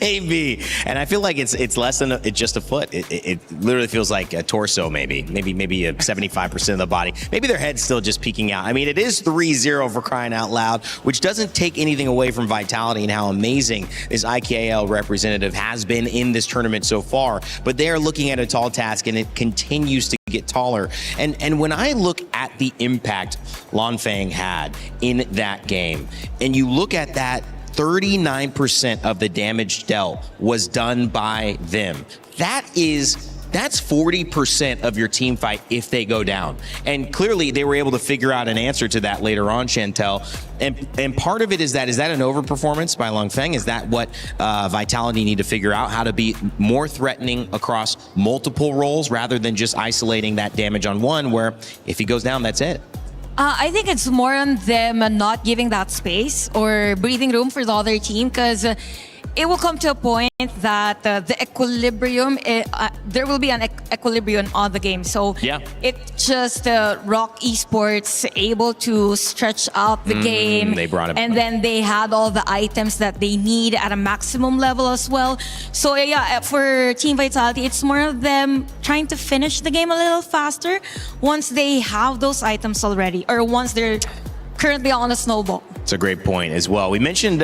maybe. And I feel like it's less than it's just a foot. It literally feels like a torso, maybe a 75% of the body. Maybe their head's still just peeking out. I mean, it is 3-0 for crying out loud, which doesn't take anything away from Vitality and how amazing this IKL representative has been in this tournament so far. But they are looking at a tall task, and it continues to get taller. And when I look at the impact Lanfang had in that game, and you look at that, 39% of the damage dealt was done by them. That's 40% of your team fight if they go down. And clearly they were able to figure out an answer to that later on, Chantel. And part of it is that an overperformance by Lanfang? Is that what Vitality need to figure out? How to be more threatening across multiple roles rather than just isolating that damage on one, where if he goes down, that's it. I think it's more on them not giving that space or breathing room for the other team, because it will come to a point that the equilibrium, there will be an equilibrium on the game. So yeah, it's just ROC Esports able to stretch out the game. They brought it, and then they had all the items that they need at a maximum level as well. So yeah, for Team Vitality, it's more of them trying to finish the game a little faster once they have those items already, or once they're currently on a snowball. It's a great point as well. We mentioned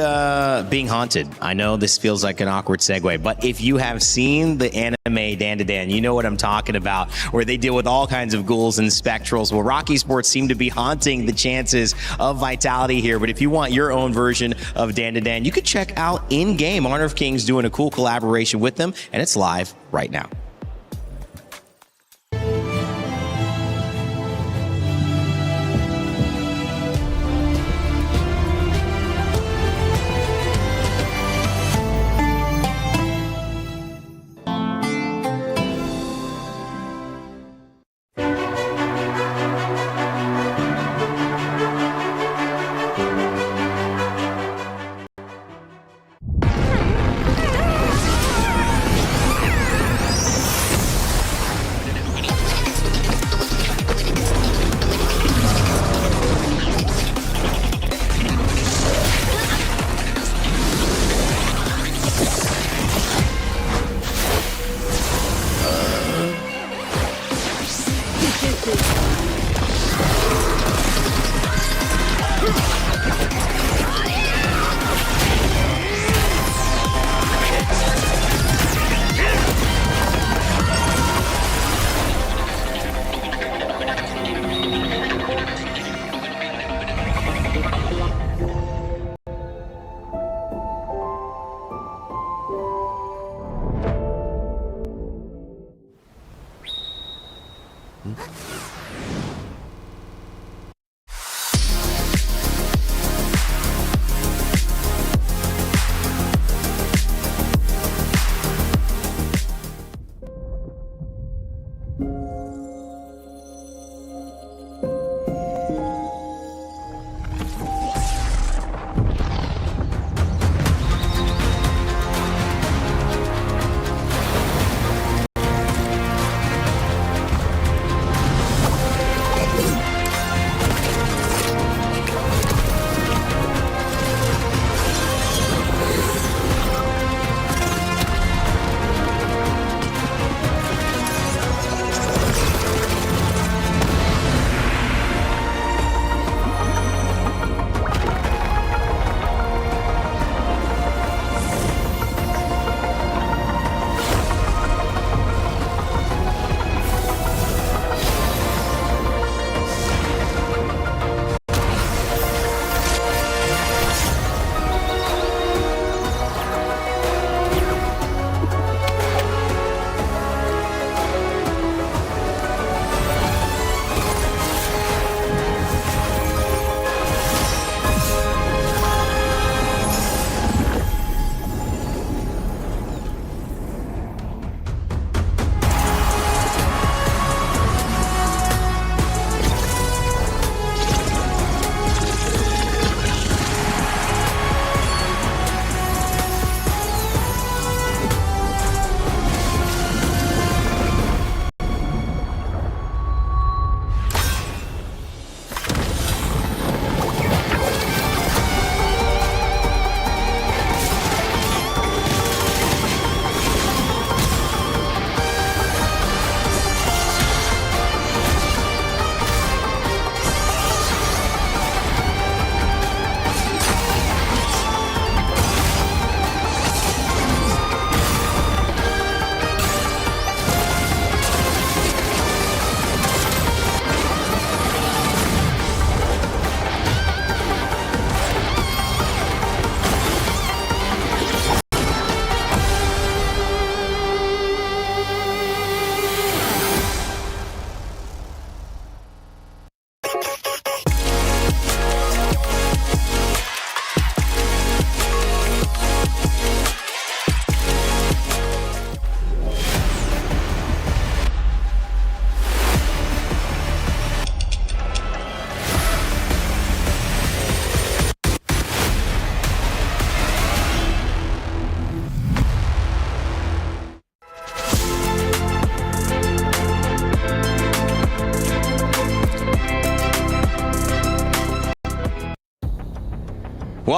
being haunted. I know this feels like an awkward segue, but if you have seen the anime Dan to Dan, you know what I'm talking about, where they deal with all kinds of ghouls and spectrals. Well, ROC Esports seem to be haunting the chances of Vitality here, but if you want your own version of Dan to Dan, you could check out in-game. Honor of Kings doing a cool collaboration with them, and it's live right now.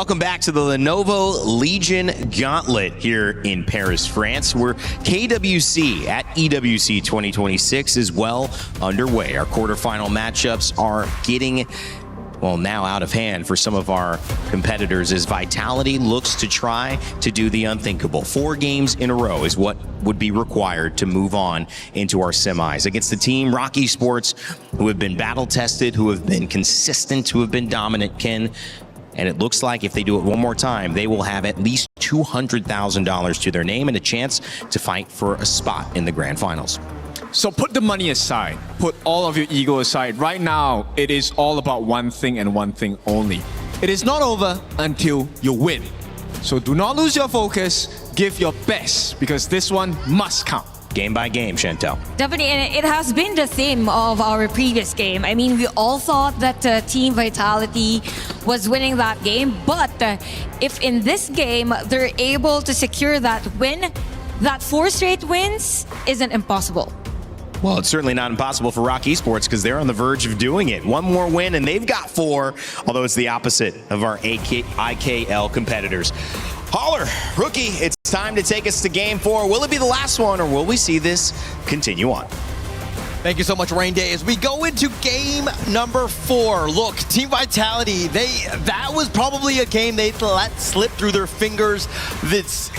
Welcome back to the Lenovo Legion Gauntlet here in Paris, France, where KWC at EWC 2026 is well underway. Our quarterfinal matchups are getting, well, now out of hand for some of our competitors as Vitality looks to try to do the unthinkable. 4 games in a row is what would be required to move on into our semis against the team ROC Esports, who have been battle tested, who have been consistent, who have been dominant, Ken. And it looks like if they do it one more time, they will have at least $200,000 to their name and a chance to fight for a spot in the grand finals. So put the money aside, put all of your ego aside. Right now, it is all about one thing and one thing only. It is not over until you win. So do not lose your focus, give your best, because this one must count. Game by game, Chantel. Definitely, and it has been the theme of our previous game. I mean, we all thought that Team Vitality was winning that game, but if in this game they're able to secure that win, that 4 straight wins isn't impossible. Well, it's certainly not impossible for ROC Esports because they're on the verge of doing it. One more win and they've got 4, although it's the opposite of our IKL competitors. Holler, rookie, it's time to take us to game 4. Will it be the last one or will we see this continue on? Thank you so much, Rain Day. As we go into game number 4, look, Team Vitality, that was probably a game they let slip through their fingers. That's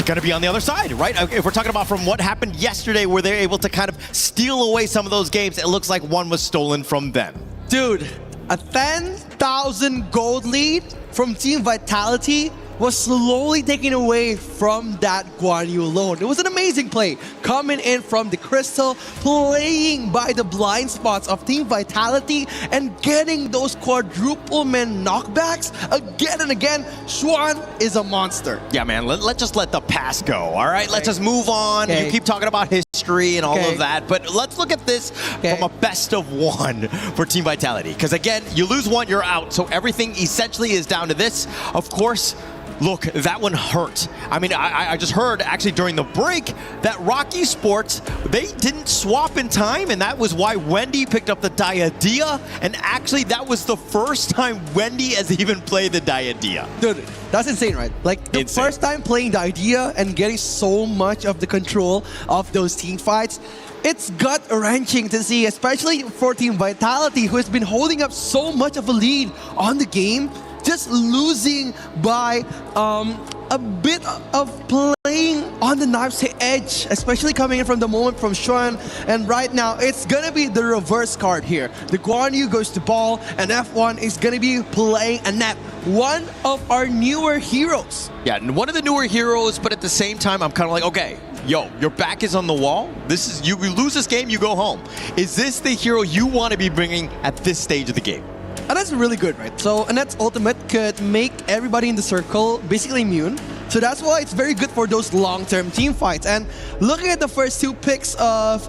going to be on the other side, right? If we're talking about from what happened yesterday where they're able to kind of steal away some of those games, it looks like one was stolen from them. Dude, a 10,000 gold lead from Team Vitality was slowly taken away from that Guan Yu alone. It was an amazing play coming in from the Crystal, playing by the blind spots of Team Vitality and getting those quadruple men knockbacks again and again. Xuan is a monster. Yeah, man, let's just let the past go, all right? Let's just move on. Okay. You keep talking about history and all of that, but let's look at this from a best of 1 for Team Vitality. Because again, you lose 1, you're out. So everything essentially is down to this. Of course, look, that one hurt. I mean, I just heard actually during the break that ROC Esports, they didn't swap in time, and that was why Wendy picked up the Diadea, and actually that was the first time Wendy has even played the Diadea. Dude, that's insane, right? Like, the first time playing the idea and getting so much of the control of those team fights, it's gut-wrenching to see, especially for Team Vitality, who has been holding up so much of a lead on the game, just losing by a bit of playing on the knife's edge, especially coming in from the moment from Xuan. And right now, it's gonna be the reverse card here. The Guan Yu goes to ball, and F1 is gonna be playing Annette, one of our newer heroes. Yeah, and one of the newer heroes, but at the same time, I'm kind of like, okay, yo, your back is on the wall. This is, you lose this game, you go home. Is this the hero you want to be bringing at this stage of the game? And that's really good, right? So Annette's ultimate could make everybody in the circle basically immune. So that's why it's very good for those long-term team fights. And looking at the first 2 picks of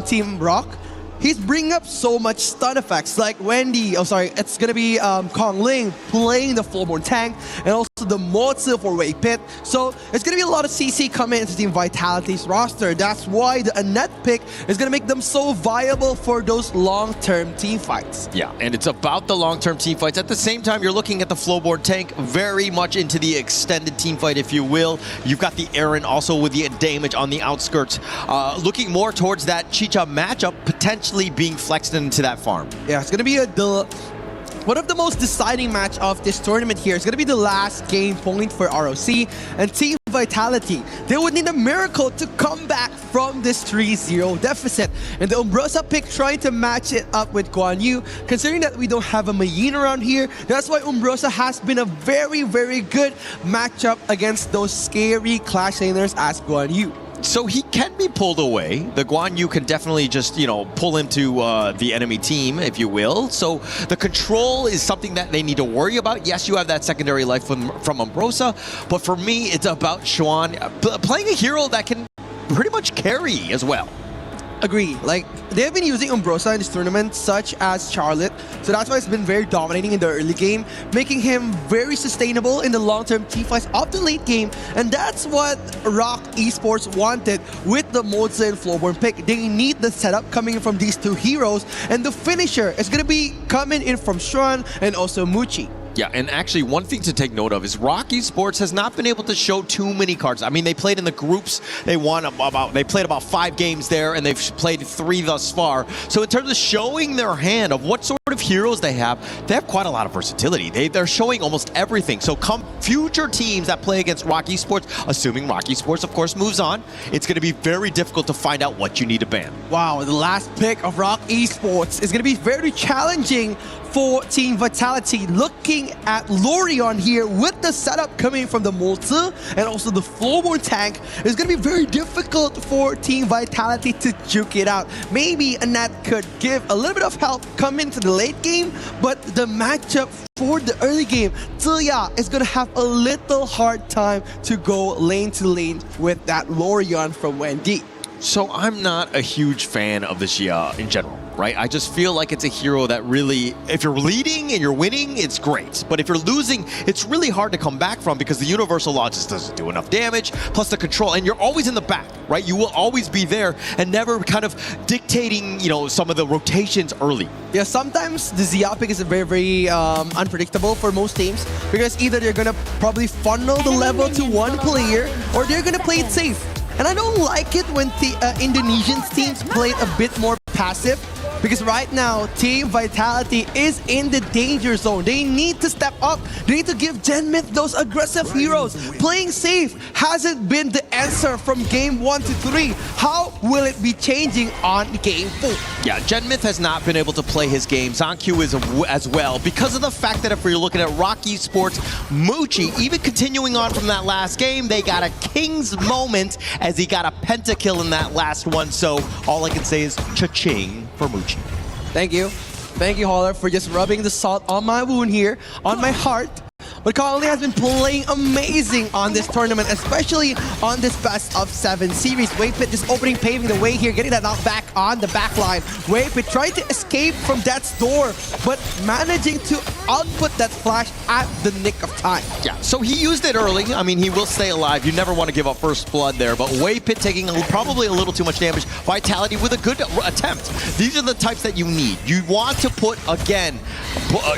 Team ROC, he's bringing up so much stun effects, like Wendy, it's gonna be Kong Ling playing the full-born tank, and also the Motsu for Wei Pit. So it's gonna be a lot of CC coming into Team Vitality's roster. That's why the Annette pick is gonna make them so viable for those long-term team fights. Yeah, and it's about the long-term team fights. At the same time, you're looking at the flowboard tank very much into the extended team fight, if you will. You've got the Aaron also with the damage on the outskirts. Looking more towards that Chicha matchup, potentially being flexed into that farm. Yeah, it's gonna be one of the most deciding match of this tournament here. It's gonna be the last game point for ROC and Team Vitality. They would need a miracle to come back from this 3-0 deficit. And the Umbrosa pick trying to match it up with Guan Yu. Considering that we don't have a Mayin around here, that's why Umbrosa has been a very, very good matchup against those scary Clash laners as Guan Yu. So he can be pulled away. The Guan Yu can definitely just, pull into the enemy team, if you will. So the control is something that they need to worry about. Yes, you have that secondary life from Umbrosa, but for me, it's about Xuan playing a hero that can pretty much carry as well. Agree. Like, they've been using Umbrosa in this tournament, such as Charlotte. So that's why it's been very dominating in the early game, making him very sustainable in the long-term teamfights of the late game. And that's what ROC Esports wanted with the Moza and Flowborn pick. They need the setup coming in from these 2 heroes. And the finisher is going to be coming in from Xuan and also Muchi. Yeah, and actually one thing to take note of is ROC Esports has not been able to show too many cards. I mean, they played in the groups, they played about 5 games there, and they've played 3 thus far. So in terms of showing their hand of what sort of heroes they have quite a lot of versatility. They're showing almost everything. So come future teams that play against ROC Esports, assuming ROC Esports of course moves on, it's going to be very difficult to find out what you need to ban. Wow, the last pick of ROC Esports is going to be very challenging for Team Vitality. Looking at Lorion here with the setup coming from the Molter and also the Floorborn tank, it's going to be very difficult for Team Vitality to juke it out. Maybe Annette could give a little bit of help come into the late game, but the matchup for the early game, Ziya is going to have a little hard time to go lane to lane with that Lorion from Wendy. So I'm not a huge fan of the Xia in general, right? I just feel like it's a hero that really, if you're leading and you're winning, it's great. But if you're losing, it's really hard to come back from because the Universal Law just doesn't do enough damage, plus the control, and you're always in the back, right? You will always be there and never kind of dictating, you know, some of the rotations early. Yeah, sometimes the Ziya pick is very, very unpredictable for most teams because either they're going to probably funnel the level to one player or they're going to play it safe. And I don't like it when the Indonesian teams play a bit more passive because right now, Team Vitality is in the danger zone. They need to step up. They need to give Genmyth those aggressive heroes. Playing safe hasn't been the answer from game 1 to 3. How will it be changing on game 4? Yeah, Genmyth has not been able to play his game. Zankyu is as well because of the fact that if we're looking at ROC Esports, Muchi, even continuing on from that last game, they got a king's moment as he got a pentakill in that last one. So all I can say is cha-ching for Muchi. Thank you. Thank you, Holler, for just rubbing the salt on my wound here, on my heart. But Conley has been playing amazing on this tournament, especially on this best of 7 series. Waypit just paving the way here, getting that knock back on the back line. Waypit trying to escape from Death's door, but managing to output that flash at the nick of time. Yeah, so he used it early. I mean, he will stay alive. You never want to give up first blood there, but Waypit taking probably a little too much damage. Vitality with a good attempt. These are the types that you need. You want to put, again,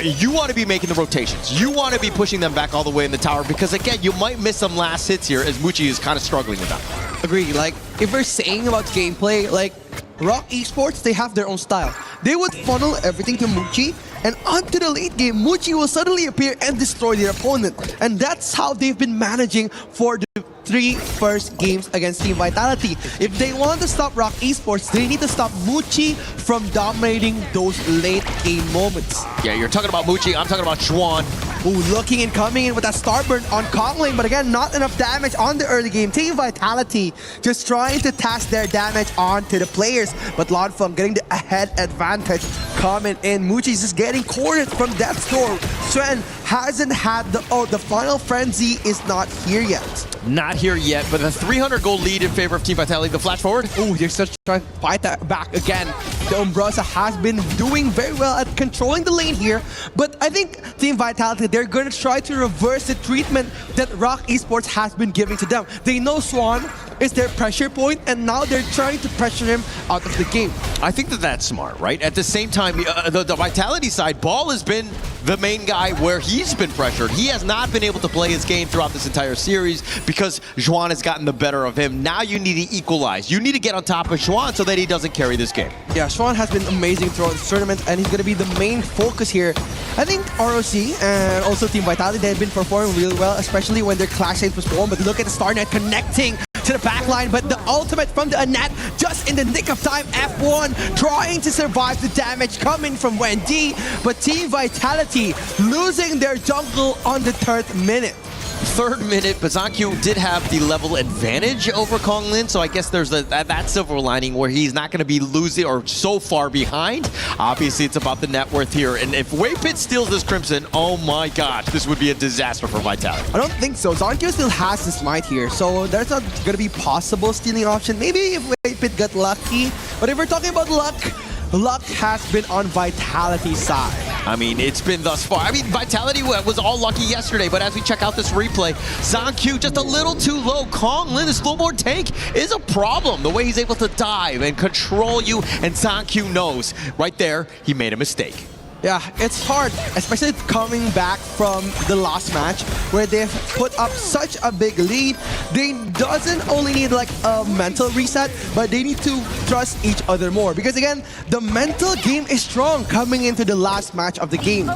you want to be making the rotations. You want to be pushing them back all the way in the tower because, again, you might miss some last hits here as Muchi is kind of struggling with that. Agree. Like, if we're saying about gameplay, like, ROC Esports, they have their own style. They would funnel everything to Muchi, and onto the late game, Muchi will suddenly appear and destroy their opponent. And that's how they've been managing for the 3 first games against Team Vitality. If they want to stop ROC Esports, they need to stop Muchi from dominating those late game moments. Yeah, you're talking about Muchi, I'm talking about Xuan. Ooh, looking and coming in with that Starburn on Kongling, but again, not enough damage on the early game. Team Vitality just trying to task their damage onto the players, but Lonfeng getting the ahead advantage coming in. Muchi's just getting cornered from Death's Door. Sven hasn't had the final frenzy is not here yet. Not here yet, but a 300 gold lead in favor of Team Vitality. The flash forward. Ooh, they're just trying to fight that back again. The Umbrosa has been doing very well at controlling the lane here, but I think Team Vitality, they're going to try to reverse the treatment that ROC Esports has been giving to them. They know Swan is their pressure point, and now they're trying to pressure him out of the game. I think that that's smart, right? At the same time, the Vitality side, Ball has been the main guy where he's been pressured. He has not been able to play his game throughout this entire series because Xuan has gotten the better of him. Now you need to equalize. You need to get on top of Xuan so that he doesn't carry this game. Yeah, Xuan has been amazing throughout this tournament, and he's going to be the main focus here. I think ROC and also Team Vitality, they've been performing really well, especially when their Clash Shades was formed. But look at the StarNet connecting to the backline, but the ultimate from the Annette just in the nick of time. F1 trying to survive the damage coming from Wendy, but Team Vitality losing their jungle on the 3rd minute. 3rd minute, but Zankyu did have the level advantage over Konglin, so I guess there's that silver lining where he's not going to be losing or so far behind. Obviously, it's about the net worth here, and if Waypit steals this Crimson, oh my gosh, this would be a disaster for Vitality. I don't think so. Zankyu still has his might here, so there's not going to be possible stealing option. Maybe if Waypit got lucky, but if we're talking about luck has been on Vitality's side. I mean, it's been thus far. I mean, Vitality was all lucky yesterday, but as we check out this replay, Zankyu just a little too low. Konglin, the slowboard tank, is a problem. The way he's able to dive and control you, and Zankyu knows right there he made a mistake. Yeah, it's hard, especially coming back from the last match where they've put up such a big lead. They doesn't only need like a mental reset, but they need to trust each other more. Because again, the mental game is strong coming into the last match of the game.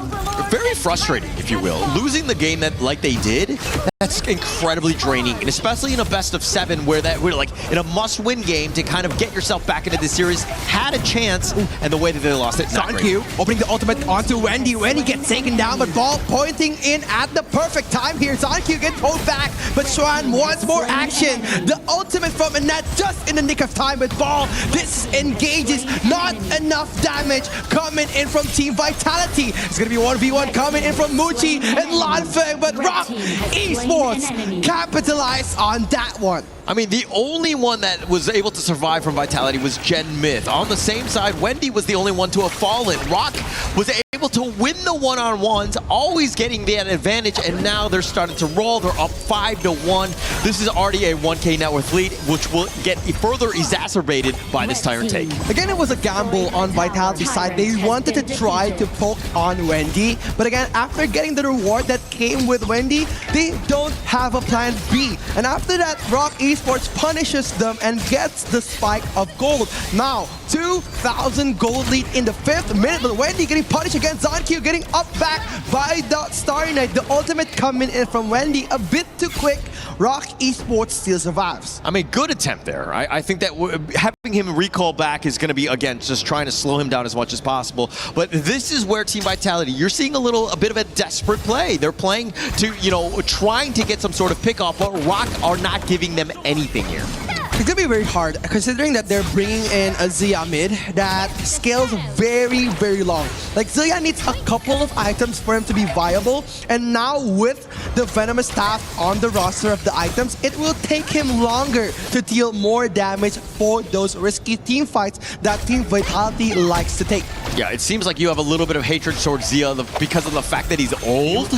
Very frustrating, if you will. Losing the game that like they did, that's incredibly draining, and especially in a best of 7 where we're like in a must-win game to kind of get yourself back into the series, had a chance, and the way that they lost it, not great. Opening the ultimate onto Wendy. Wendy gets taken down, but Ball pointing in at the perfect time here. ZonQ gets pulled back, but Xuan wants more action. The ultimate from Annette just in the nick of time, but Ball disengages. Not enough damage coming in from Team Vitality. It's going to be 1v1 coming in from Muchi and Lanfeng, but ROC Esports capitalized on that one. I mean, the only one that was able to survive from Vitality was Gen Myth. On the same side, Wendy was the only one to have fallen. ROC was able to win the one-on-ones, always getting that advantage, and now they're starting to roll. They're up 5-1. This is already a 1K net worth lead, which will get further exacerbated by this tire take. Again, it was a gamble on Vitality's side. They wanted to try to poke on Wendy, but again, after getting the reward that came with Wendy, they don't have a plan B. And after that, ROC Esports punishes them and gets the spike of gold. Now, 2,000 gold lead in the 5th minute, but Wendy getting punished against ZonQ, getting up back by the Starry Knight. The ultimate coming in from Wendy a bit too quick. ROC Esports still survives. I mean, good attempt there. I think that having him recall back is going to be, again, just trying to slow him down as much as possible. But this is where Team Vitality, you're seeing a bit of a desperate play. They're playing to, trying to get some sort of pick off, but ROC are not giving them anything here. It's going to be very hard considering that they're bringing in a Xia mid that scales very, very long. Like, Xia needs a couple of items for him to be viable, and now with the Venomous Staff on the roster of the items, it will take him longer to deal more damage for those risky team fights that Team Vitality likes to take. Yeah, it seems like you have a little bit of hatred towards Xia because of the fact that he's old.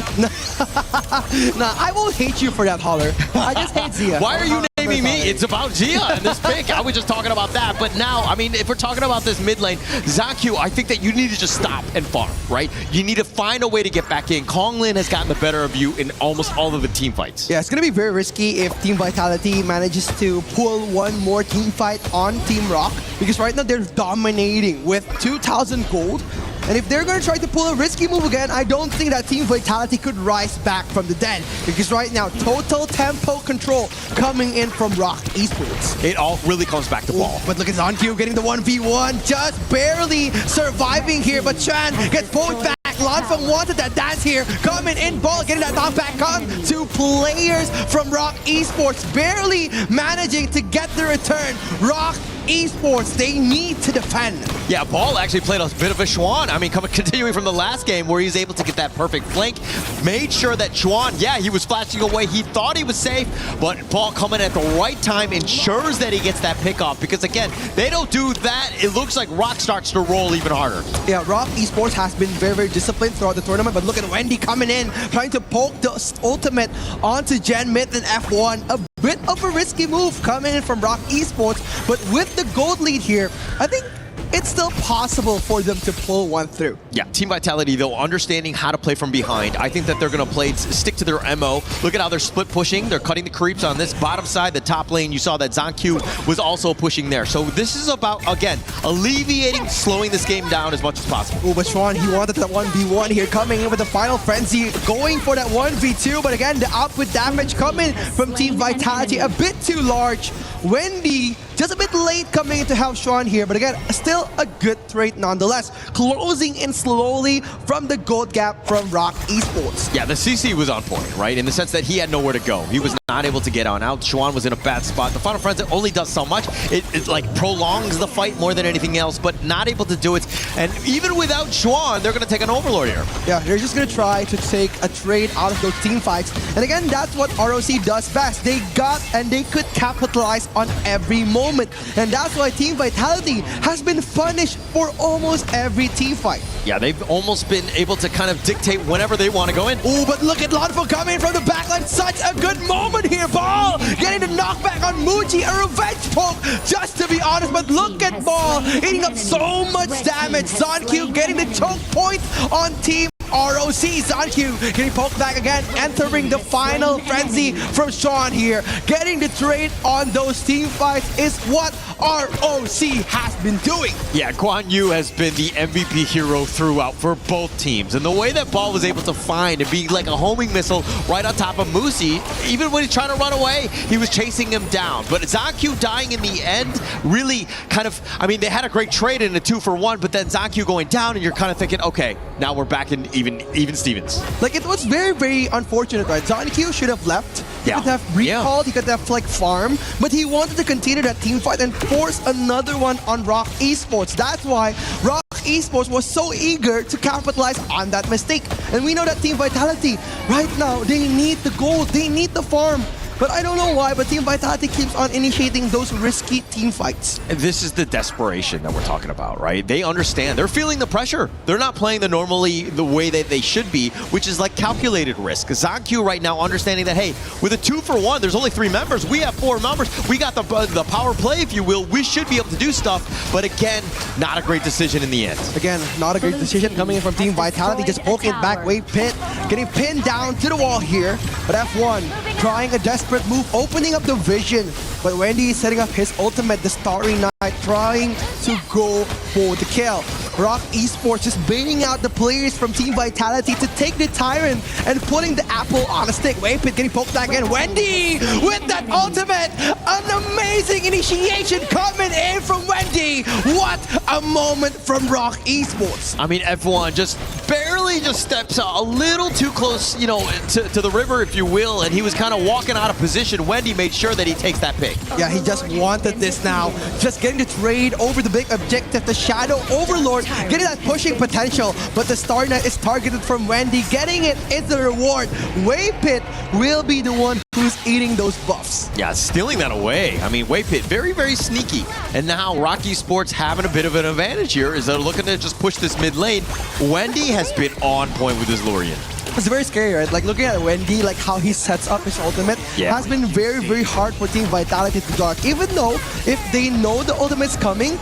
Nah, I won't hate you for that, Holler. I just hate Xia. Why are you naming me? It's about Xia and this pick. I was just talking about that. But now, I mean, if we're talking about this mid lane, ZonQ, I think that you need to just stop and farm, right? You need to find a way to get back in. Konglin has gotten the better of you in almost all of the team fights. Yeah, it's going to be very risky if Team Vitality manages to pull one more team fight on Team ROC, because right now they're dominating with 2,000 gold. And if they're going to try to pull a risky move again, I don't think that Team Vitality could rise back from the dead. Because right now, total tempo control coming in from ROC Esports. It all really comes back to Ball. But look at ZonQ getting the 1v1, just barely surviving here. But Chan gets pulled back. Lanfeng wanted that dance here. Coming in, Ball getting that knockback on. 2 players from ROC Esports barely managing to get the return. ROC Esports, they need to defend. Yeah, Ball actually played a bit of a Xuan. I mean, continuing from the last game where he's able to get that perfect flank, made sure that Xuan, yeah, he was flashing away. He thought he was safe, but Ball coming at the right time ensures that he gets that pick off, because again, they don't do that. It looks like ROC starts to roll even harder. Yeah, ROC Esports has been very, very disciplined throughout the tournament, but look at Wendy coming in, trying to poke the ultimate onto Gen Myth and F1. A bit of a risky move coming in from ROC Esports, but with the gold lead here, I think it's still possible for them to pull one through. Yeah, Team Vitality, though, understanding how to play from behind. I think that they're going to stick to their MO. Look at how they're split pushing. They're cutting the creeps on this bottom side, the top lane. You saw that ZonQ was also pushing there. So this is about, again, alleviating, slowing this game down as much as possible. Oh, but Xuan, he wanted that 1v1 here, coming in with the final frenzy, going for that 1v2, but again, the output damage coming from Team Vitality, a bit too large. Wendy, just a bit late coming in to help Xuan here, but again, still a good trade nonetheless. Closing in slowly from the gold gap from ROC Esports. Yeah, the CC was on point, right? In the sense that he had nowhere to go. He was not able to get on out. Xuan was in a bad spot. The Final Frenzy only does so much. It like prolongs the fight more than anything else, but not able to do it. And even without Xuan, they're going to take an Overlord here. Yeah, they're just going to try to take a trade out of those team fights. And again, that's what ROC does best. They got and they could capitalize on every moment. And that's why Team Vitality has been punished for almost every team fight. Yeah, they've almost been able to kind of dictate whenever they want to go in. Oh, but look at Lanfeng coming from the backline. Such a good moment moment here. Ball getting the knockback on Muji, a revenge poke, just to be honest. But look at Ball eating up so much damage. ZonQ getting the choke point on Team ROC. ZonQ getting poked back again, entering the final frenzy from Sean here. Getting the trade on those team fights is what ROC has been doing. Yeah, Guan Yu has been the MVP hero throughout for both teams. And the way that Ball was able to find and be like a homing missile right on top of Musi, even when he's trying to run away, he was chasing him down. But ZonQ dying in the end really kind of, I mean, they had a great trade in a 2-for-1, but then ZonQ going down and you're kind of thinking, okay, now we're back in even Stevens. Like, it was very, very unfortunate, right? ZonQ should have left. He could have recalled, he could have like farm, but he wanted to continue that team fight and force another one on ROC Esports. That's why ROC Esports was so eager to capitalize on that mistake. And we know that Team Vitality, right now, they need the gold, they need the farm. But I don't know why, but Team Vitality keeps on initiating those risky team fights. And this is the desperation that we're talking about, right? They understand. They're feeling the pressure. They're not playing the way that they should be, which is like calculated risk. ZonQ right now understanding that, hey, with a 2-for-1, there's only 3 members. We have 4 members. We got the power play, if you will. We should be able to do stuff. But again, not a great decision in the end. Again, not a great decision coming in from Team Vitality. Just poking it back. Wave Pit getting pinned down to the wall here. But F1 trying a desperate move, opening up the vision. But Wendy is setting up his ultimate, the Starry Night, trying to go for the kill. ROC Esports just baiting out the players from Team Vitality to take the Tyrant and putting the apple on a stick. Wave Pit getting poked back again. Wendy with that ultimate. An amazing initiation coming in from Wendy. What a moment from ROC Esports. I mean, F1 just barely just steps a little too close, you know, to the river, if you will, and he was kind of walking out of position. Wendy made sure that he takes that pick. Yeah, he just wanted this now. Just getting the trade over the big objective, the Shadow Overlord, getting that pushing potential. But the Star Knight is targeted from Wendy. Getting it is the reward. Wave Pit will be the one who's eating those buffs. Yeah, stealing that away. I mean, Wave Pit, very, very sneaky. And now ROC Esports having a bit of an advantage here as they're looking to just push this mid lane. Wendy has been on point with his Lurian. It's very scary, right? Like, looking at Wendy, like how he sets up his ultimate has been very, very hard for Team Vitality to dodge. Even though, if they know the ultimate's coming,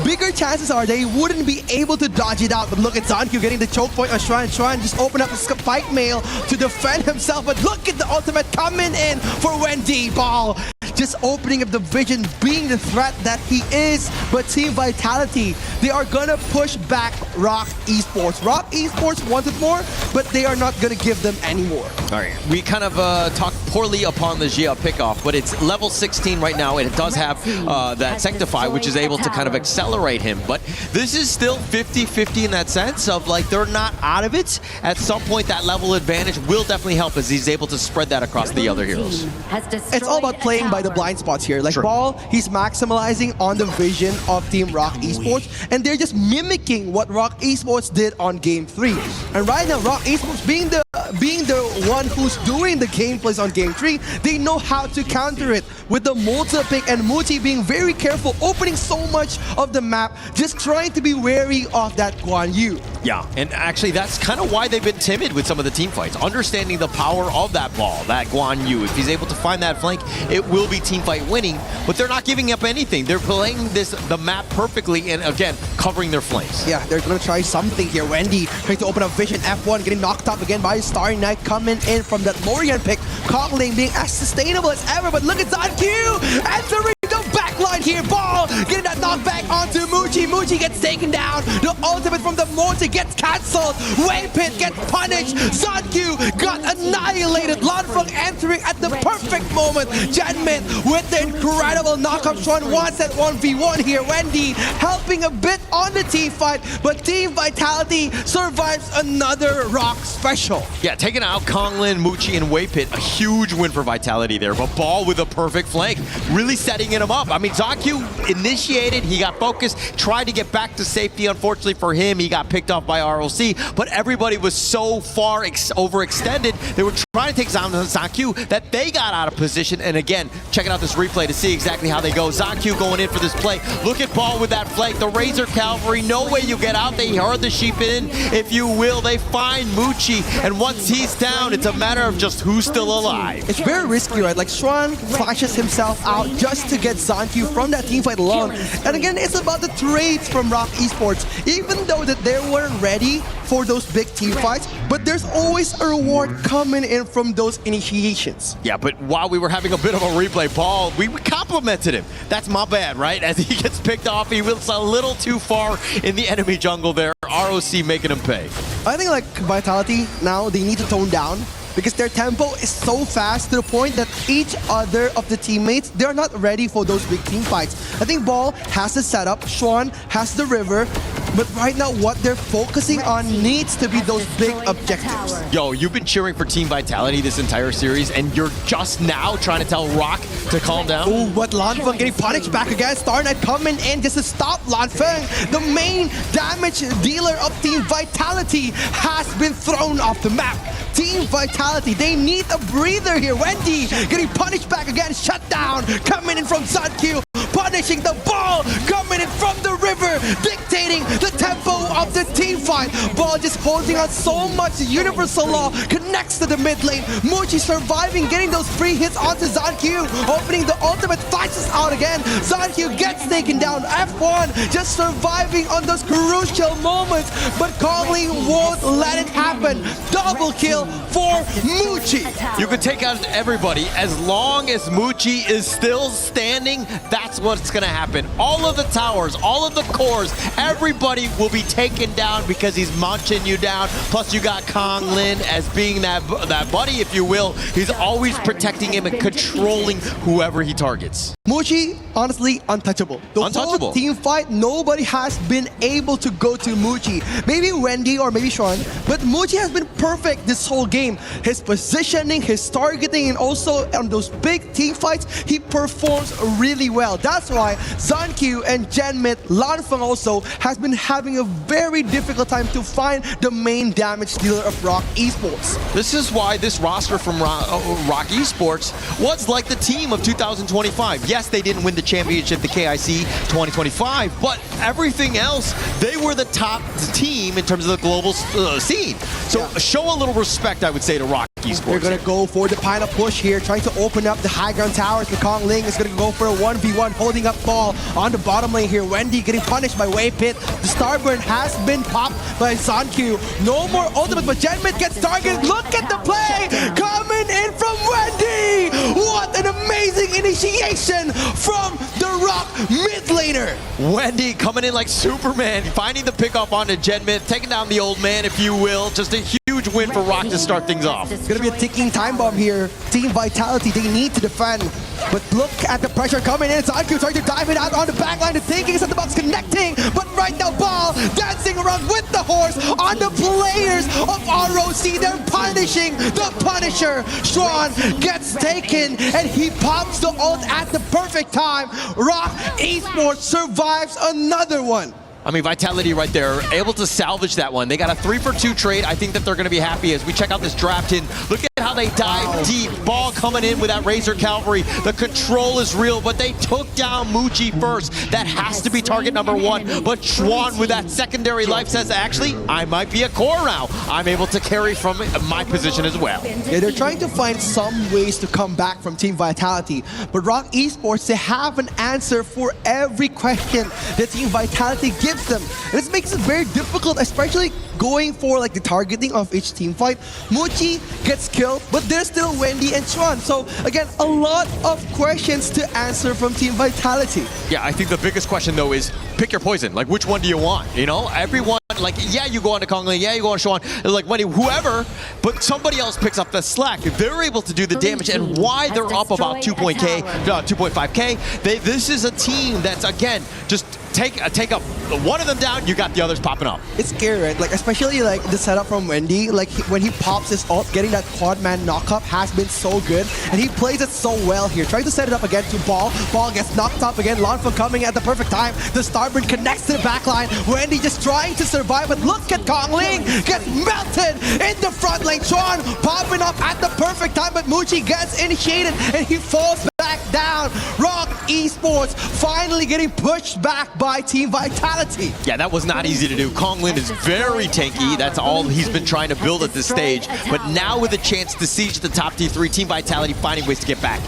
bigger chances are they wouldn't be able to dodge it out. But look at ZonQ getting the choke point on Shrine. Shrine just open up a spike mail to defend himself. But look at the ultimate coming in for Wendy. Ball just opening up the vision, being the threat that he is. But Team Vitality, they are gonna push back ROC Esports. ROC Esports wanted more, but they are not gonna give them any more. All right, we kind of talked poorly upon the Jia pickoff, but it's level 16 right now, and it does have that Sanctify, which is able to kind of accelerate him. But this is still 50-50 in that sense of, like, they're not out of it. At some point, that level advantage will definitely help as he's able to spread that across the other heroes. It's all about playing by the blind spots here. Like, Ball, he's maximizing on the vision of Team ROC Esports, and they're just mimicking what ROC Esports did on Game 3. And right now, ROC Esports being the one who's doing the gameplays on Game 3, they know how to counter it with the multi-pick, and Muti being very careful, opening so much of the map, just trying to be wary of that Guan Yu. Yeah, and actually that's kind of why they've been timid with some of the team fights, understanding the power of that Ball, that Guan Yu. If he's able to find that flank, it will be team fight winning, but they're not giving up anything. They're playing the map perfectly and, again, covering their flanks. Yeah, they're going to try something here. Wendy trying to open up vision. F1 getting knocked up again by Starry Night coming in from that Lorian pick. Conkling being as sustainable as ever, but look at ZonQ entering the backline here. Ball getting that knockback onto Muji. Muji gets taken down. The ultimate from the Morty gets cancelled. Wave Pit gets punished. ZonQ got annihilated. Lanfeng entering at the perfect moment. Janmin with the incredible knockup. Sean wants that 1v1 here. Wendy helping a bit on the team fight, but Team Vitality survives another ROC special. Yeah, taking out Konglin, Muchi, and Wave Pit. A huge win for Vitality there, but Ball with a perfect flank, really setting him up. I mean, ZonQ initiating excited, he got focused, tried to get back to safety. Unfortunately for him, he got picked off by ROC, but everybody was so far overextended, they were trying to take Zankyu that they got out of position. And again, checking out this replay to see exactly how they go. Zankyu going in for this play. Look at Ball with that flank. The Razor Cavalry, no way you get out. They herd the sheep in, if you will. They find Muchi, and once he's down, it's a matter of just who's still alive. It's very risky, right? Like, Schwan flashes himself out just to get Zankyu from that teamfight alone. And again, it's about the trades from ROC Esports. Even though that they weren't ready for those big team fights, but there's always a reward coming in from those initiations. Yeah, but while we were having a bit of a replay, Ball, we complimented him. That's my bad, right? As he gets picked off, he was a little too far in the enemy jungle there. ROC making him pay. I think like Vitality now, they need to tone down because their tempo is so fast to the point that each other of the teammates, they're not ready for those big team fights. I think Ball has the setup, Schwan has the river, but right now what they're focusing on needs to be those big objectives. Yo, you've been cheering for Team Vitality this entire series, and you're just now trying to tell ROC to calm down? Ooh, but Lanfeng getting punished back again. Star Knight coming in just to stop Lanfeng. The main damage dealer of Team Vitality has been thrown off the map. Team Vitality, they need a breather here. Wendy getting punished back again. Shut down. Coming in from Zankyu. Punishing the Ball. Coming in from the river. Dictating the tempo of the team fight. Ball just holding on so much. Universal Law connects to the mid lane. Muchi surviving, getting those free hits onto Zankyu. Opening the ultimate, flashes out again. Zankyu gets taken down. F1 just surviving on those crucial moments. But Kongli won't let it happen. Double kill for Muchi. You can take out everybody as long as Muchi is still standing. That's what's going to happen. All of the towers, all of the cores, everybody will be taken down because he's munching you down. Plus you got Kong Lin as being that buddy, if you will. He's always protecting him and controlling whoever he targets. Muchi, honestly, untouchable. The whole team fight, nobody has been able to go to Muchi. Maybe Wendy or maybe Sean, but Muchi has been perfect this whole game. His positioning, his targeting, and also on those big team fights, he performs really well. That's why Zankyu and Genmit, Lanfeng also, has been having a very difficult time to find the main damage dealer of ROC Esports. This is why this roster from ROC Esports was like the team of 2025. Yes, they didn't win the championship, the KIC 2025, but everything else, they were the top team in terms of the global scene. So show a little respect, I would say, to ROC Esports. They're going to go for the final push here, trying to open up the high ground towers. The Kong Ling is going to go for a 1v1, holding up Ball on the bottom lane here. Wendy getting punished by Wave Pit. The Starburn has been popped by Zankyu. No more ultimate, but Genmit gets targeted. Look at the play coming in from Wendy. What an amazing initiation from the ROC mid laner. Wendy coming in like Superman, finding the pickoff onto Genmit, taking down the old man, if you will. Just a huge win for ROC to start things off. It's going to be a ticking time bomb here. Team Vitality, they need to defend. But look at the pressure coming in. Zankyu trying to dive it out on the backline. The thinking is at the box connecting. But right now, Ball dancing around with the horse on the players of ROC. They're punishing the Punisher. Schwan gets taken and he pops the ult at the perfect time. ROC Esports survives another one. I mean, Vitality right there, able to salvage that one. They got a 3-for-2 trade. I think that they're going to be happy as we check out this draft in. Look at how they dive deep. Ball coming in with that Razor Cavalry. The control is real, but they took down Muchi first. That has to be target number one. But Schwan with that secondary life says, actually, I might be a core now. I'm able to carry from my position as well. Yeah, they're trying to find some ways to come back from Team Vitality. But ROC Esports, they have an answer for every question that Team Vitality gives them. And this makes it very difficult, especially going for like the targeting of each team fight. Muchi gets killed, but there's still Wendy and Schwan. So again, a lot of questions to answer from Team Vitality. Yeah, I think the biggest question though is pick your poison. Like, which one do you want? You know, everyone, like, yeah, you go on to Kongli, yeah, you go on to Schwan, like Wendy, whoever, but somebody else picks up the slack. They're able to do the damage, and why they're up about 2.5K, this is a team that's, again, just take up one of them down, you got the others popping up. It's scary, right? Like, especially like the setup from Wendy, like when he pops his ult, getting that quad man knockup has been so good, and he plays it so well here. Trying to set it up again to Ball. Ball gets knocked up again. Lanfeng coming at the perfect time. The Starburn connects to the backline. Wendy just trying to survive, but look at Kong Ling gets melted in the front lane. Chuan popping up at the perfect time, but Muchi gets initiated and he falls back down. ROC Esports finally getting pushed back by Team Vitality. Yeah, that was not easy to do. Kong Lin is very tanky. That's all he's been trying to build at this stage. But now with a chance to siege the top T3, Team Vitality finding ways to get back.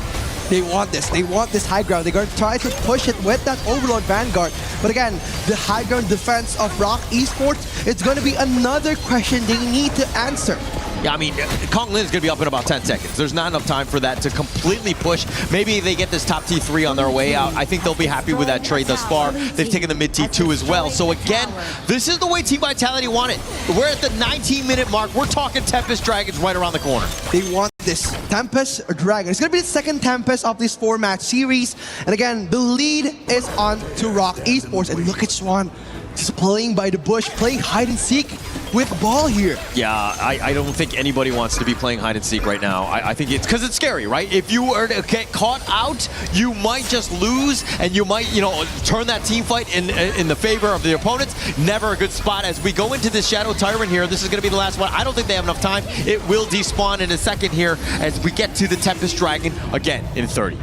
They want this. They want this high ground. They're going to try to push it with that Overlord Vanguard. But again, the high ground defense of ROC Esports, it's going to be another question they need to answer. Yeah, I mean, Kong Lin is going to be up in about 10 seconds. There's not enough time for that to completely push. Maybe they get this top T3 on their way out. I think they'll be happy with that trade thus far. They've taken the mid T2 as well. So again, this is the way Team Vitality want it. We're at the 19-minute mark. We're talking Tempest Dragons right around the corner. They want this Tempest Dragon. It's going to be the second Tempest of this 4-match series. And again, the lead is on to ROC Esports. And look at Swan just playing by the bush, playing hide and seek with Ball here. Yeah, I don't think anybody wants to be playing hide and seek right now. I think it's because it's scary, right? If you were to get caught out, you might just lose, and you might, you know, turn that team fight in the favor of the opponents. Never a good spot. As we go into this Shadow Tyrant here, this is going to be the last one. I don't think they have enough time. It will despawn in a second here as we get to the Tempest Dragon again in 30.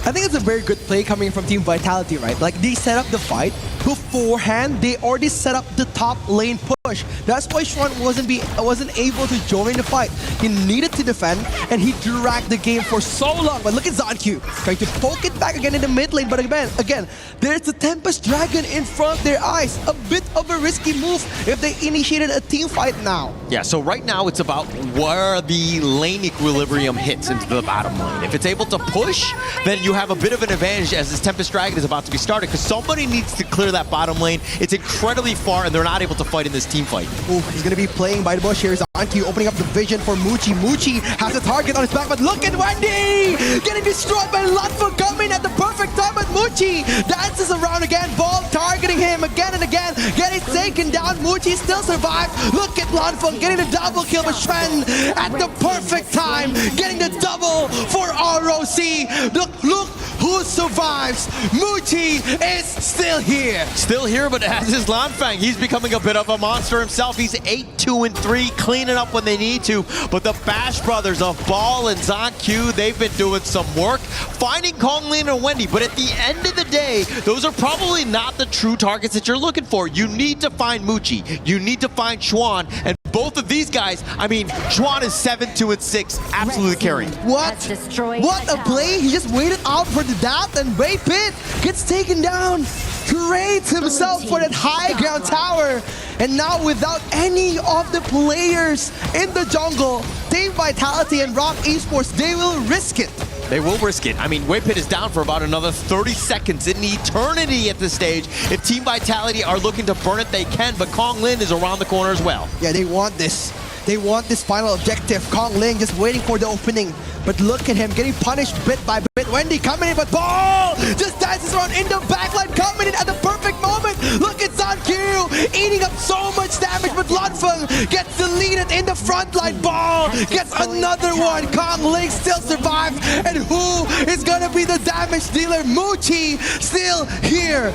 I think it's a very good play coming from Team Vitality, right? Like, they set up the fight beforehand. They already set up the top lane push. That's why Swan wasn't able to join the fight. He needed to defend, and he dragged the game for so long. But look at ZonQ trying to poke it back again in the mid lane. But again, there's the Tempest Dragon in front of their eyes. A bit of a risky move if they initiated a team fight now. Yeah, so right now it's about where the lane equilibrium hits into the bottom lane. If it's able to push, then you have a bit of an advantage as this Tempest Dragon is about to be started, because somebody needs to clear that bottom lane. It's incredibly far, and they're not able to fight in this team fight. Ooh, he's going to be playing by the bush here. ZonQ opening up the vision for Muchi. Muchi has a target on his back, but look at Wendy getting destroyed by Lanfeng coming at the perfect time, but Muchi dances around again. Ball targeting him again and again, getting taken down. Muchi still survives. Look at Lanfeng getting the double kill, but Shen at the perfect time getting the double for ROC. Look who survives. Muchi is still here. Still here, but as is Lanfeng, he's becoming a bit of a monster himself. He's 8-2-3, cleaning up when they need to. But the Bash brothers of Ball and ZonQ, they've been doing some work, finding Kong Lin and Wendy. But at the end of the day, those are probably not the true targets that you're looking for. You need to find Muchi. You need to find Chuan. And both of these guys, I mean, Chuan is 7-2-6, absolutely carrying. What a play. He just waited out for the dash, and Waypit gets taken down. Trades himself for that high ground tower. And now without any of the players in the jungle, Team Vitality and ROC Esports, they will risk it. They will risk it. I mean, Waypit is down for about another 30 seconds, in eternity at this stage. If Team Vitality are looking to burn it, they can, but Kong Lin is around the corner as well. Yeah, they want this. They want this final objective. Kong Ling just waiting for the opening. But look at him getting punished bit by bit. Wendy coming in, but Ball just dances around in the backline, coming in at the perfect moment. Look at ZonQ eating up so much damage, but Lanfeng gets deleted in the front line. Ball gets another one. Kong Ling still survives. And who is going to be the damage dealer? Muchi still here.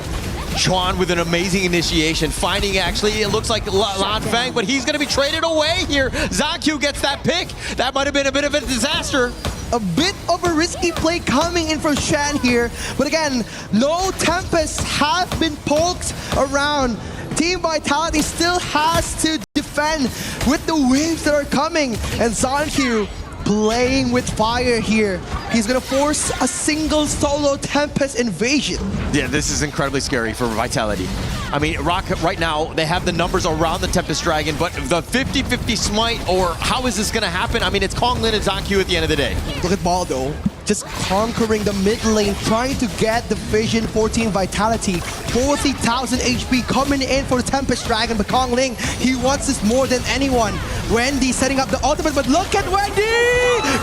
Chuan with an amazing initiation, finding actually, it looks like Lanfeng, but he's going to be traded away here. ZonQ gets that pick. That might have been a bit of a disaster. A bit of a risky play coming in from Shan here. But again, no Tempests have been poked around. Team Vitality still has to defend with the waves that are coming. And ZonQ playing with fire here. He's gonna force a single solo Tempest invasion. Yeah, this is incredibly scary for Vitality. I mean, ROC right now, they have the numbers around the Tempest Dragon, but the 50-50 smite, or how is this gonna happen? I mean, it's Kong Lin and ZonQ at the end of the day. Look at Ball though, just conquering the mid lane, trying to get the vision for Team Vitality. 40,000 HP coming in for the Tempest Dragon, but Kong Ling, he wants this more than anyone. Wendy setting up the ultimate, but look at Wendy!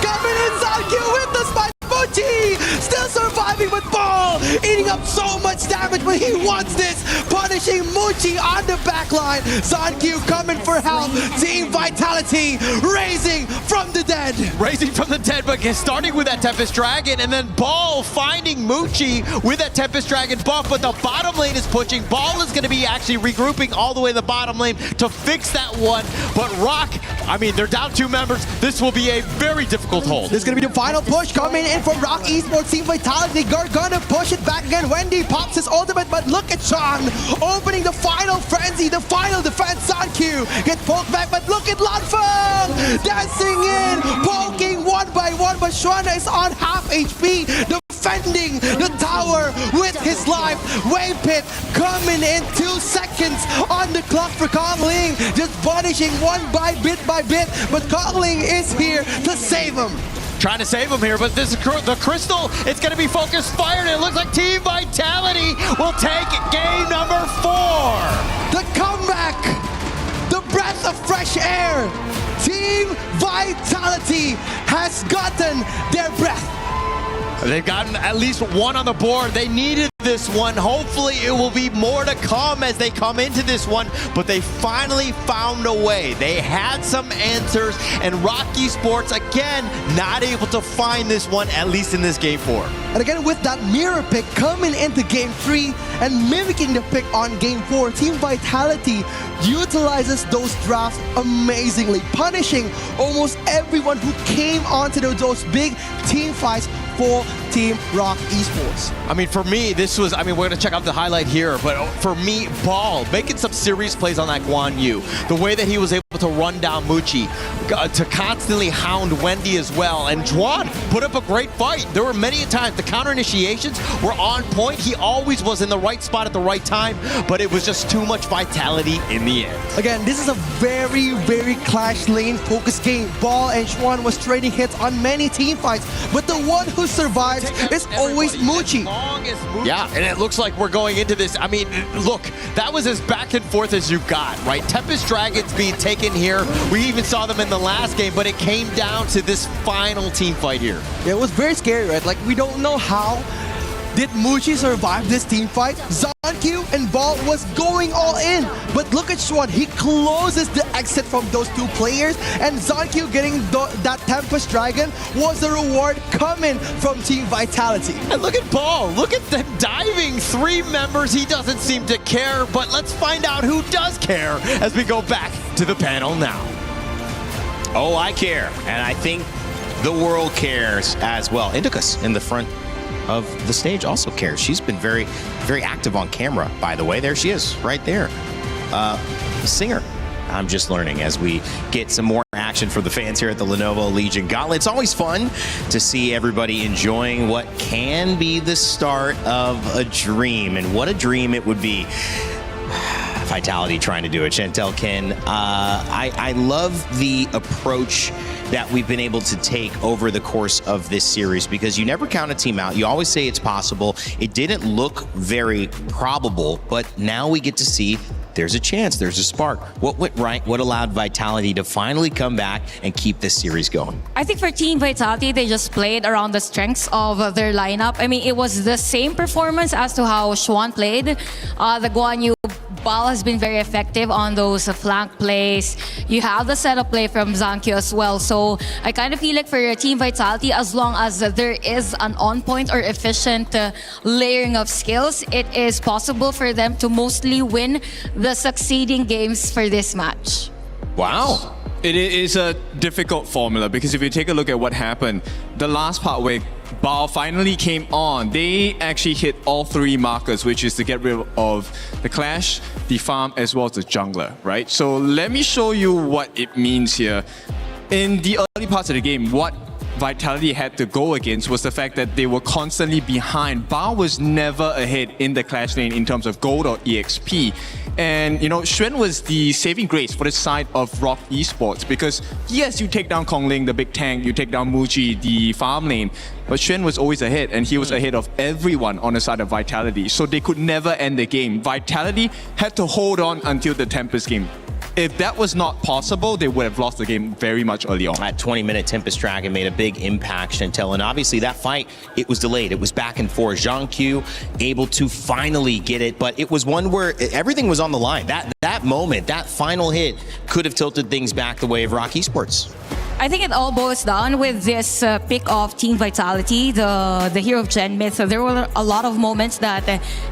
Coming in, ZonQ with the spike! Muji still surviving with Ball, eating up so much damage, but he wants this, punishing Muji on the back line. Zonkyu coming for help. Team Vitality raising from the dead. Raising from the dead, but starting with that Tempest Dragon, and then Ball finding Muji with that Tempest Dragon buff, but the bottom lane is pushing. Ball is going to be actually regrouping all the way to the bottom lane to fix that one, but ROC, I mean, they're down 2 members. This will be a very difficult hold. This is going to be the final push coming in from ROC Esports. Team Vitality are going to push it back again. Wendy pops his ultimate, but look at Sean opening the final frenzy, the final defense. Zonkyu gets poked back, but look at Lanfeng dancing in, poking one by one, but Xuan is on half HP, defending the tower with his life. Wave Pit coming in 2 seconds on the clock for Kongling, just punishing one by bit, but Kongling is here to save him. Trying to save him here, but this is the Crystal. It's going to be focused fire, and it looks like Team Vitality will take game number 4. The comeback, the breath of fresh air. Team Vitality has gotten their breath. They've gotten at least one on the board. They needed this one. Hopefully it will be more to come as they come into this one, but they finally found a way. They had some answers, and ROC Esports, again, not able to find this one, at least in this game 4. And again, with that mirror pick coming into game 3 and mimicking the pick on game 4, Team Vitality utilizes those drafts amazingly, punishing almost everyone who came onto those big team fights for Team ROC Esports. I mean, for me, this was, I mean, we're going to check out the highlight here, but for me, Ball making some serious plays on that Guan Yu. The way that he was able to run down Muji, to constantly hound Wendy as well, and Juan put up a great fight. There were many times the counter initiations were on point. He always was in the right spot at the right time, but it was just too much vitality in the end. Again, this is a very, very clash lane focused game. Ball and Xuan was trading hits on many team fights, but the one who survives is always Muji. Yeah, and it looks like we're going into this. I mean, look, that was as back and forth as you got, right? Tempest Dragons being taken here. We even saw them in the last game, but it came down to this final team fight here. Yeah, it was very scary, right? Like, we don't know how did Muji survive this team fight. Zonkyu and Ball was going all in, but look at Xuan. He closes the exit from those 2 players, and Zonkyu getting that Tempest Dragon was the reward coming from Team Vitality. And look at Ball. Look at them diving 3 members. He doesn't seem to care, but let's find out who does care as we go back to the panel now. Oh, I care, and I think the world cares as well. Indicus in the front of the stage also cares. She's been very, very active on camera, by the way. There she is, right there. Singer. I'm just learning as we get some more action for the fans here at the Lenovo Legion Gauntlet. It's always fun to see everybody enjoying what can be the start of a dream, and what a dream it would be. Vitality trying to do it. Chantel, Ken, I love the approach that we've been able to take over the course of this series, because you never count a team out. You always say it's possible. It didn't look very probable, but now we get to see there's a chance, there's a spark. What went right? What allowed Vitality to finally come back and keep this series going? I think for Team Vitality, they just played around the strengths of their lineup. I mean, it was the same performance as to how Xuan played. The Guan Yu Ball has been very effective on those flank plays. You have the setup play from Zonkyu as well. So I kind of feel like for Team Vitality, as long as there is an on-point or efficient layering of skills, it is possible for them to mostly win the succeeding games for this match. Wow. It is a difficult formula, because if you take a look at what happened, the last part where Bao finally came on, they actually hit all 3 markers, which is to get rid of the Clash, the farm, as well as the jungler, right? So let me show you what it means here. In the early parts of the game, what Vitality had to go against was the fact that they were constantly behind. Bao was never ahead in the Clash lane in terms of gold or EXP. And, you know, Xuan was the saving grace for the side of ROC Esports, because yes, you take down Kongling, the big tank, you take down Muji, the farm lane, but Xuan was always ahead, and he was ahead of everyone on the side of Vitality. So they could never end the game. Vitality had to hold on until the Tempest game. If that was not possible, they would have lost the game very much early on. That 20-minute Tempest Dragon made a big impact, Chantel, and obviously that fight, it was delayed. It was back and forth. Zhang Q able to finally get it, but it was one where everything was on the line. That moment, that final hit could have tilted things back the way of ROC Esports. I think it all boils down with this pick of Team Vitality, the hero of Gen Myth. There were a lot of moments that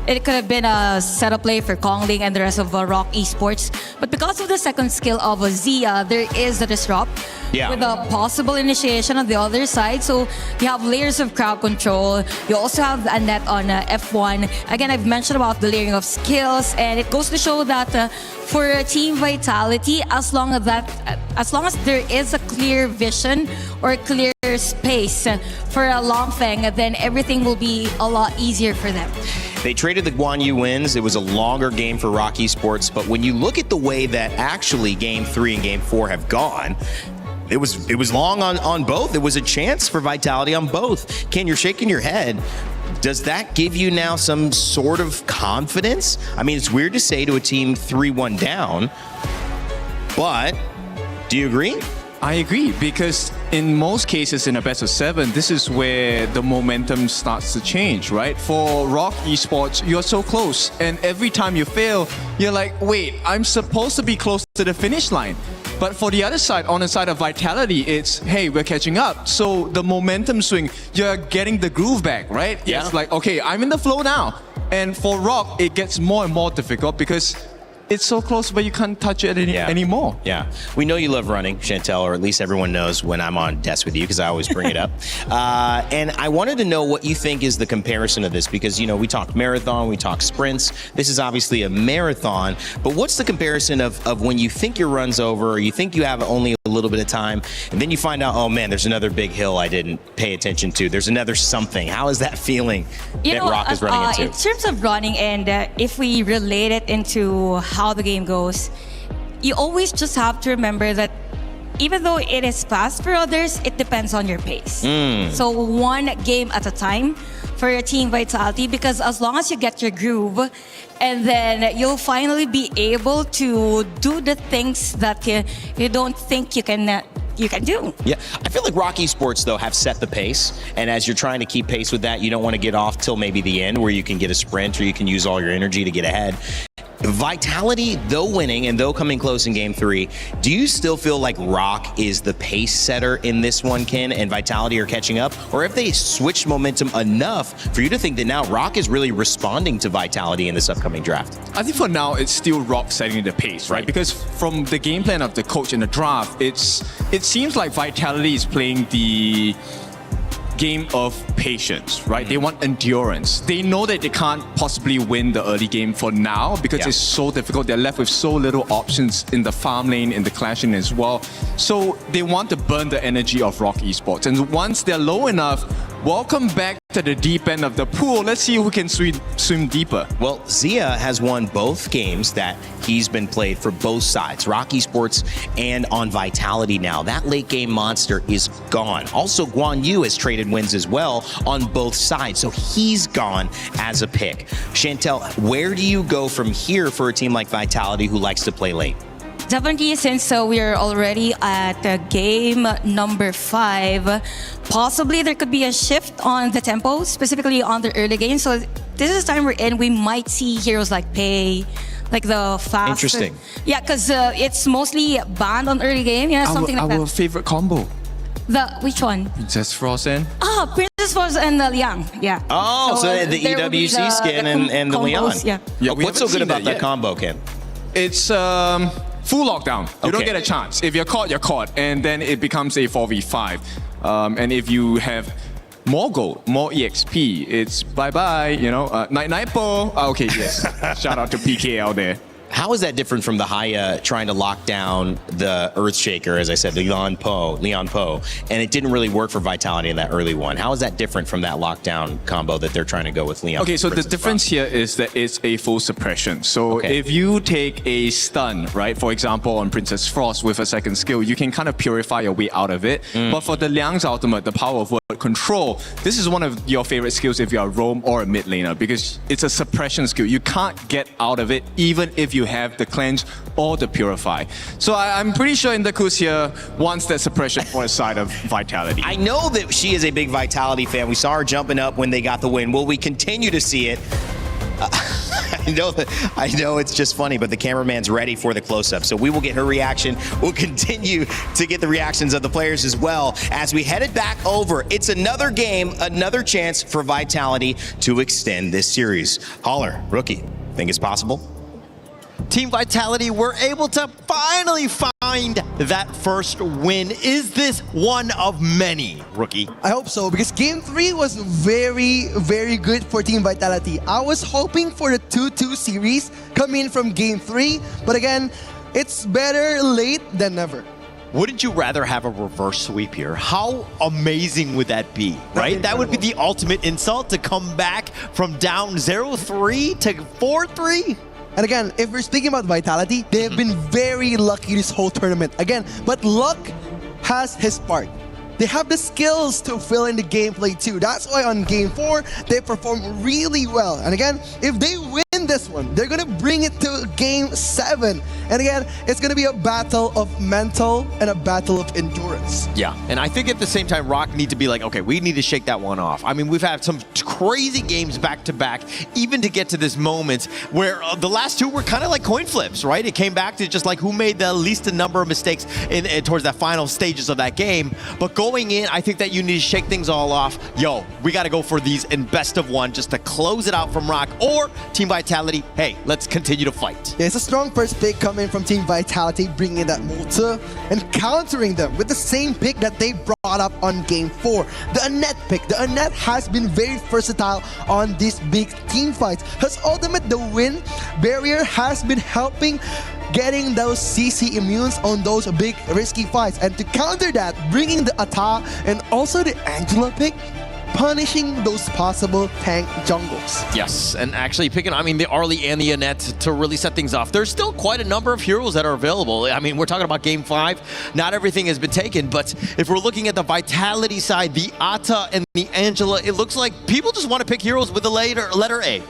it could have been a setup play for Kongling and the rest of ROC Esports. But because of the second skill of Zia, there is the disrupt with a possible initiation on the other side. So you have layers of crowd control. You also have Annette on F1. Again, I've mentioned about the layering of skills, and it goes to show that for Team Vitality, as long as there is a clear vision or a clear space for a Long Feng, then everything will be a lot easier for them. They traded the Guan Yu wins. It was a longer game for ROC Esports, but when you look at the way that actually Game 3 and Game 4 have gone, it was long on both. It was a chance for Vitality on both. Ken, you're shaking your head. Does that give you now some sort of confidence? I mean, it's weird to say to a team 3-1 down, but do you agree? I agree, because in most cases in a best of 7, this is where the momentum starts to change, right? For ROC Esports, you're so close, and every time you fail, you're like, wait, I'm supposed to be close to the finish line. But for the other side, on the side of Vitality, it's, hey, we're catching up. So the momentum swing, you're getting the groove back, right? Yeah. It's like, okay, I'm in the flow now. And for ROC, it gets more and more difficult because it's so close, but you can't touch it anymore. Yeah. We know you love running, Chantel, or at least everyone knows when I'm on desk with you because I always bring it up. And I wanted to know what you think is the comparison of this because, you know, we talk marathon, we talk sprints. This is obviously a marathon, but what's the comparison of when you think your run's over or you think you have only a little bit of time and then you find out, oh man, there's another big hill I didn't pay attention to. There's another something. How is that feeling that ROC is running into? In terms of running, and if we relate it into how the game goes, you always just have to remember that even though it is fast for others, it depends on your pace. So one game at a time for your Team Vitality, because as long as you get your groove, and then you'll finally be able to do the things that you don't think you can do. Yeah, I feel like ROC Esports, though, have set the pace. And as you're trying to keep pace with that, you don't want to get off till maybe the end where you can get a sprint or you can use all your energy to get ahead. Vitality, though winning and though coming close in Game 3, do you still feel like ROC is the pace setter in this one, Ken, and Vitality are catching up? Or have they switched momentum enough for you to think that now ROC is really responding to Vitality in this upcoming draft? I think for now, it's still ROC setting the pace, right? Because from the game plan of the coach in the draft, it seems like Vitality is playing the game of patience, right? They want endurance. They know that they can't possibly win the early game for now because it's so difficult. They're left with so little options in the farm lane, in the clash lane as well. So they want to burn the energy of ROC Esports. And once they're low enough, welcome back to the deep end of the pool. Let's see who can swim deeper. Well, Zia has won both games that he's been played for both sides, ROC Esports and on Vitality now. That late game monster is gone. Also, Guan Yu has traded wins as well on both sides, so he's gone as a pick. Chantel, where do you go from here for a team like Vitality who likes to play late? Definitely, since we're already at game number 5, possibly there could be a shift on the tempo, specifically on the early game. So this is the time we're in. We might see heroes like Pei, like the fast. Interesting. Yeah, because it's mostly banned on early game. Yeah, something like that. Our favorite combo. Which one? Princess Frost and? Princess Frost and Liang. Yeah. Oh, so the EWC skin and the Leon. Yeah. What's so good about that combo, Ken? It's full lockdown. You don't get a chance. If you're caught, you're caught. And then it becomes a 4v5. And if you have more gold, more EXP, it's bye-bye, you know. Night po. Okay, yes. Shout out to PK out there. How is that different from the Haya trying to lock down the Earthshaker, as I said, Leon Poe, and it didn't really work for Vitality in that early one? How is that different from that lockdown combo that they're trying to go with Leon? Okay, so the difference here is that it's a full suppression. So if you take a stun, right, for example, on Princess Frost with a second skill, you can kind of purify your way out of it. But for the Liang's ultimate, the power of word control, this is one of your favorite skills if you're a roam or a mid laner, because it's a suppression skill. You can't get out of it even if you have the cleanse or the purify. So I'm pretty sure Indacus here wants that suppression for the side of Vitality. I know that she is a big Vitality fan. We saw her jumping up when they got the win. Will we continue to see it? I know it's just funny, but the cameraman's ready for the close-up. So we will get her reaction. We'll continue to get the reactions of the players as well as we head it back over. It's another game, another chance for Vitality to extend this series. Holler, rookie, think it's possible? Team Vitality were able to finally find that first win. Is this one of many, rookie? I hope so, because Game 3 was very, very good for Team Vitality. I was hoping for the 2-2 series coming from Game 3, but again, it's better late than never. Wouldn't you rather have a reverse sweep here? How amazing would that be, right? That would be the ultimate insult, to come back from down 0-3 to 4-3. And again, if we're speaking about Vitality, they have been very lucky this whole tournament. Again, but luck has his part. They have the skills to fill in the gameplay too. That's why on Game 4, they perform really well. And again, if they win this one, they're gonna bring it to Game 7. And again, it's gonna be a battle of mental and a battle of endurance. Yeah, and I think at the same time, ROC need to be like, okay, we need to shake that one off. I mean, we've had some crazy games back to back, even to get to this moment where the last two were kind of like coin flips, right? It came back to just like who made the least number of mistakes in towards that final stages of that game. But going in, I think that you need to shake things all off. Yo, we got to go for these in best of one just to close it out from ROC or Team Vitality. Hey, let's continue to fight. Yeah, it's a strong first pick coming from Team Vitality, bringing in that Porte and countering them with the same pick that they brought up on Game 4. The Annette pick. The Annette has been very versatile on these big team fights. Her ultimate, the win barrier, has been helping getting those CC immunes on those big risky fights. And to counter that, bringing the Ata and also the Angela pick, punishing those possible tank jungles. Yes, and actually picking, I mean, the Arlie and the Annette to really set things off. There's still quite a number of heroes that are available. I mean, we're talking about Game 5. Not everything has been taken, but if we're looking at the Vitality side, the Ata and the Angela, it looks like people just want to pick heroes with the letter A.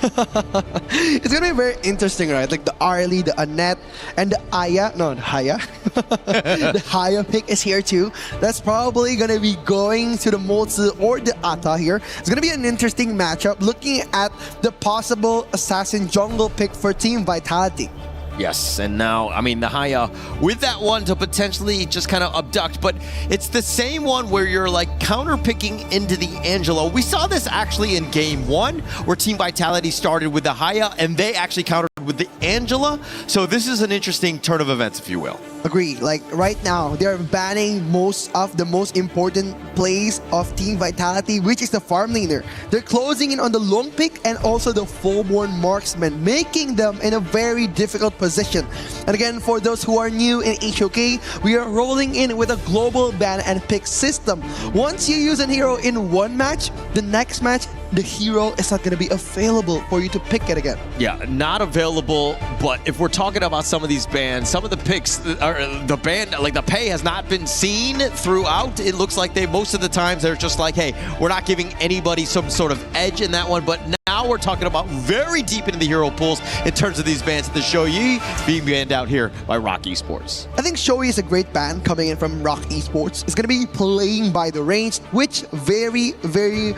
It's gonna be very interesting, right? Like the Arlie, the Annette, and the Aya. No, the Haya. The Haya pick is here too. That's probably gonna be going to the Motsu or the Ata here. It's gonna be an interesting matchup looking at the possible assassin jungle pick for Team Vitality. Yes, and now, I mean, the Haya with that one to potentially just kind of abduct, but it's the same one where you're like counter-picking into the Angela. We saw this actually in Game 1, where Team Vitality started with the Haya, and they actually countered with the Angela. So this is an interesting turn of events, if you will. Agree. Like right now, they're banning most of the most important plays of Team Vitality, which is the farm laner. They're closing in on the long pick and also the full-born marksman, making them in a very difficult position. And again, for those who are new in HOK, we are rolling in with a global ban and pick system. Once you use a hero in one match, the next match, the hero is not going to be available for you to pick it again. Yeah, not available, but if we're talking about some of these bans, some of the picks, the ban, like the pay has not been seen throughout. It looks like most of the times they're just like, hey, we're not giving anybody some sort of edge in that one, but now we're talking about very deep into the hero pools in terms of these bans. The Shoyi being banned out here by ROC Esports. I think Shoei is a great ban coming in from ROC Esports. It's going to be playing by the range, which very, very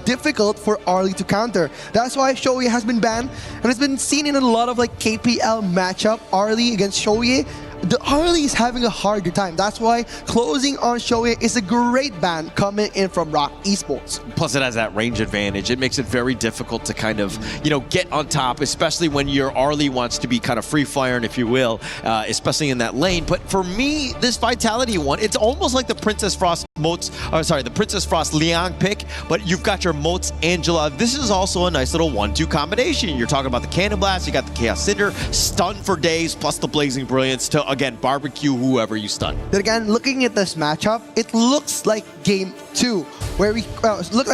difficult for Arlie to counter. That's why Shoei has been banned, and it's been seen in a lot of like KPL matchup. Arlie against Shoei, the early is having a harder time. That's why closing on Shoei is a great ban coming in from ROC Esports. Plus, it has that range advantage. It makes it very difficult to kind of, get on top, especially when your Arlie wants to be kind of free firing, if you will, especially in that lane. But for me, this Vitality one, it's almost like the Princess Frost the Princess Frost Liang pick, but you've got your Motes Angela. This is also a nice little 1-2 combination. You're talking about the Cannon Blast, you got the Chaos Cinder, stun for days, plus the Blazing Brilliance to, again, barbecue whoever you stun. But again, looking at this matchup, it looks like Game 2, where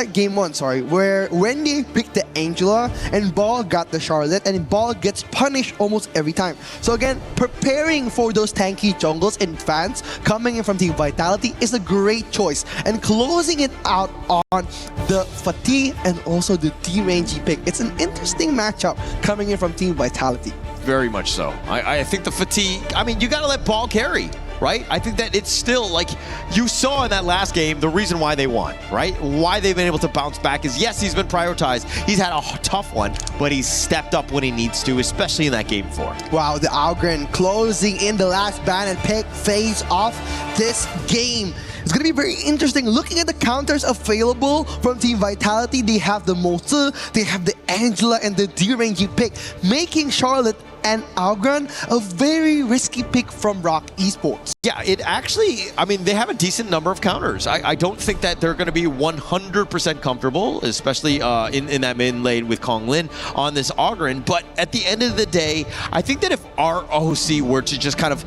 Game 1, where Wendy picked the Angela and Ball got the Charlotte, and Ball gets punished almost every time. So again, preparing for those tanky jungles and fans coming in from Team Vitality is a great choice, and closing it out on the Fatigue and also the D-Range pick. It's an interesting matchup coming in from Team Vitality. Very much so. I think the Fatigue, you got to let Ball carry, right? I think that it's still, like you saw in that last game, the reason why they won, right? Why they've been able to bounce back is, yes, he's been prioritized. He's had a tough one, but he's stepped up when he needs to, especially in that Game 4. Wow, the Algren closing in the last ban and pick phase off this game. It's going to be very interesting. Looking at the counters available from Team Vitality, they have the Mozu, they have the Angela, and the D-Range pick, making Charlotte and Algren a very risky pick from ROC Esports. Yeah, it actually, they have a decent number of counters. I don't think that they're going to be 100% comfortable, especially in that mid lane with Kong Lin on this Algren. But at the end of the day, I think that if ROC were to just kind of,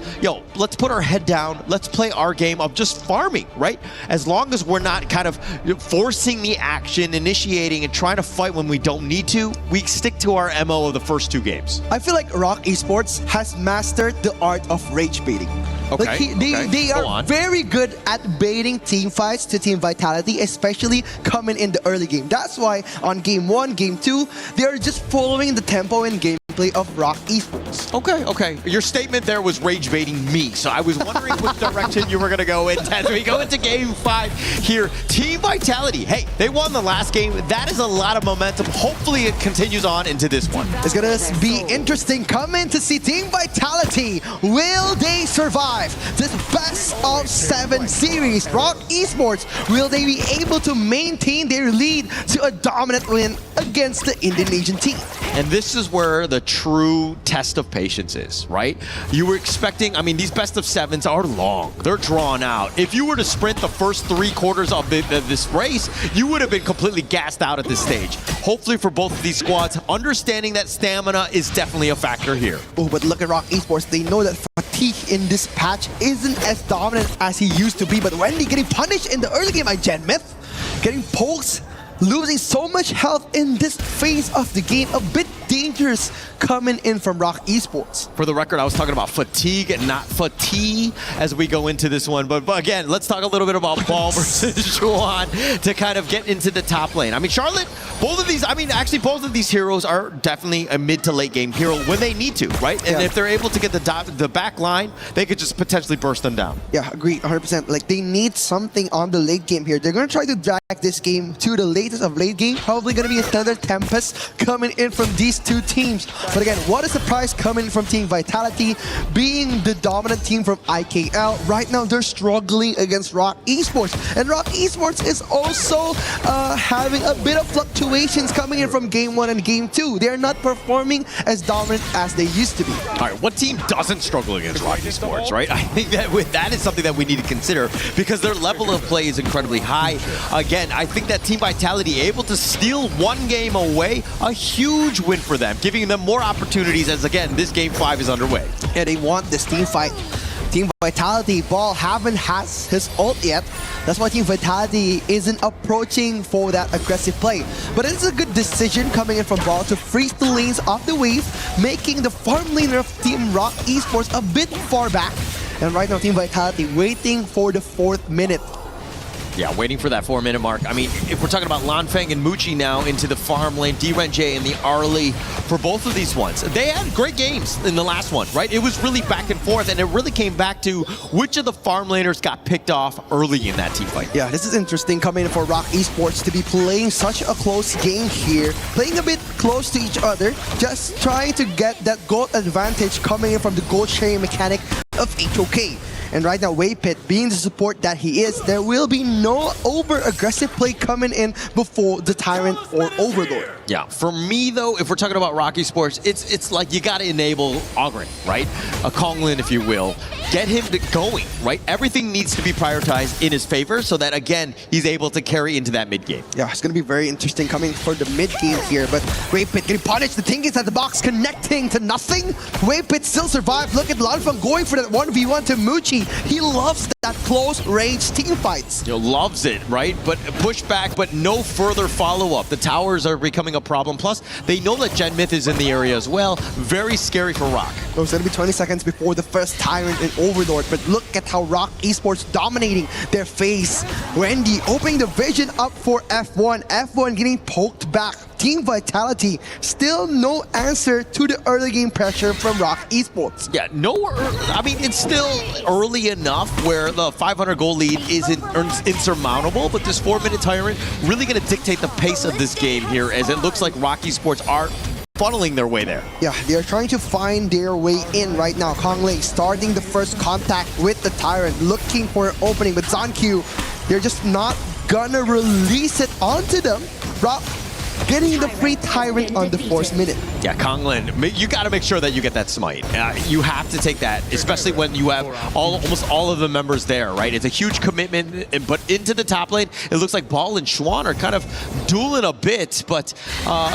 let's put our head down, let's play our game of just farming, right? As long as we're not kind of forcing the action, initiating, and trying to fight when we don't need to, we stick to our MO of the first 2 games. I feel like ROC Esports has mastered the art of rage baiting. Okay, They are very good at baiting team fights to Team Vitality, especially coming in the early game. That's why on Game 1, Game 2, they are just following the tempo and gameplay of ROC Esports. Okay. Your statement there was rage baiting me, so I was wondering which direction you were going to go in as we go into Game 5 here. Team Vitality, hey, they won the last game. That is a lot of momentum. Hopefully it continues on into this one. It's going to be interesting coming to see Team Vitality. Will they survive this best of 7 series? ROC Esports, will they be able to maintain their lead to a dominant win against the Indonesian team? And this is where the true test of patience is, right? You were expecting, these best of 7s are long. They're drawn out. If you were to sprint the first 3 quarters of this race, you would have been completely gassed out at this stage. Hopefully for both of these squads, understanding that stamina is definitely a factor here. Oh, but look at ROC Esports. They know that Fatigue in this patch isn't as dominant as he used to be. But Wendy getting punished in the early game by Genmyth, getting poked, losing so much health in this phase of the game. A bit dangerous coming in from ROC Esports. For the record, I was talking about Fatigue and not Fatigue as we go into this one. But again, let's talk a little bit about Ball versus Juan to kind of get into the top lane. Charlotte, both of these heroes are definitely a mid to late game hero when they need to, right? And if they're able to get the back line, they could just potentially burst them down. Yeah, agree 100%. Like, they need something on the late game here. They're going to try to drag this game to the latest of late game. Probably going to be another Tempest coming in from these 2 teams. But again, what a surprise coming from Team Vitality, being the dominant team from IKL. Right now, they're struggling against ROC Esports. And ROC Esports is also having a bit of fluctuations coming in from Game 1 and Game 2. They're not performing as dominant as they used to be. All right, what team doesn't struggle against ROC Esports, right? I think that is something that we need to consider because their level of play is incredibly high. Again, I think that Team Vitality able to steal 1 game away, a huge win for them, giving them more opportunities as, again, this Game 5 is underway. Yeah, they want this team fight. Team Vitality, Ball haven't has his ult yet. That's why Team Vitality isn't approaching for that aggressive play. But it's a good decision coming in from Ball to freeze the lanes of the wave, making the farm laner of Team ROC Esports a bit far back. And right now, Team Vitality waiting for the 4th minute. Yeah, waiting for that 4-minute mark. If we're talking about Lanfeng and Muchi now into the farm lane, D-Ren-J and the Arlie for both of these ones. They had great games in the last one, right? It was really back and forth, and it really came back to which of the farm laners got picked off early in that team fight. Yeah, this is interesting coming in for ROC Esports to be playing such a close game here. Playing a bit close to each other, just trying to get that gold advantage coming in from the gold sharing mechanic of HOK. And right now, Waypit, being the support that he is, there will be no over-aggressive play coming in before the Tyrant or Overlord. Yeah, for me though, if we're talking about Rocky Sports, it's like you got to enable Ogren, right? A Konglin, if you will. Get him going, right? Everything needs to be prioritized in his favor so that, again, he's able to carry into that mid game. Yeah, it's going to be very interesting coming for the mid game here, but Waypit getting punished. The thing is that the box connecting to nothing. Waypit still survived. Look at Lanfang going for that 1v1 to Muchi. He loves that close range team fights. Loves it, right? But push back, but no further follow-up. The towers are becoming a problem. Plus, they know that Gen Myth is in the area as well. Very scary for ROC. It was going to be 20 seconds before the first Tyrant and Overlord, but look at how ROC Esports dominating their phase. Wendy opening the vision up for F1. F1 getting poked back. Team Vitality, still no answer to the early game pressure from ROC Esports. Yeah, I mean, it's still early enough where the 500 goal lead isn't insurmountable, but this 4-minute Tyrant really going to dictate the pace of this game here, as it looks like ROC Esports are funneling their way there. Yeah, they're trying to find their way in right now. Konglin starting the first contact with the Tyrant, looking for an opening, but ZonQ, they're just not gonna release it onto them. ROC getting the free Tyrant on the 4th minute. Yeah, Konglin, you got to make sure that you get that smite. You have to take that, especially when you have almost all of the members there, right? It's a huge commitment, but into the top lane, it looks like Ball and Schwan are kind of dueling a bit, but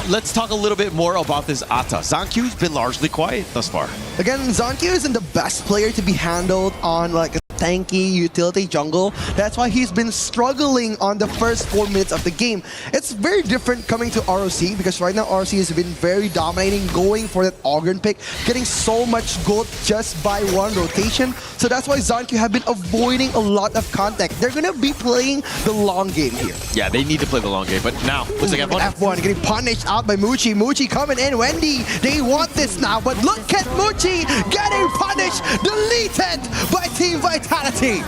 let's talk a little bit more about this Ata. ZonQ's been largely quiet thus far. Again, ZonQ isn't the best player to be handled on like a tanky utility jungle. That's why he's been struggling on the first 4 minutes of the game. It's very different coming to ROC, because right now ROC has been very dominating, going for that Ogren pick, getting so much gold just by one rotation. So that's why ZonQ have been avoiding a lot of contact. They're gonna be playing the long game here. Yeah, they need to play the long game, but now, looks like F1 getting punished out by Muchi. Muchi coming in. Wendy, they want this now, but look at Muchi getting punished, deleted by Team Vitality.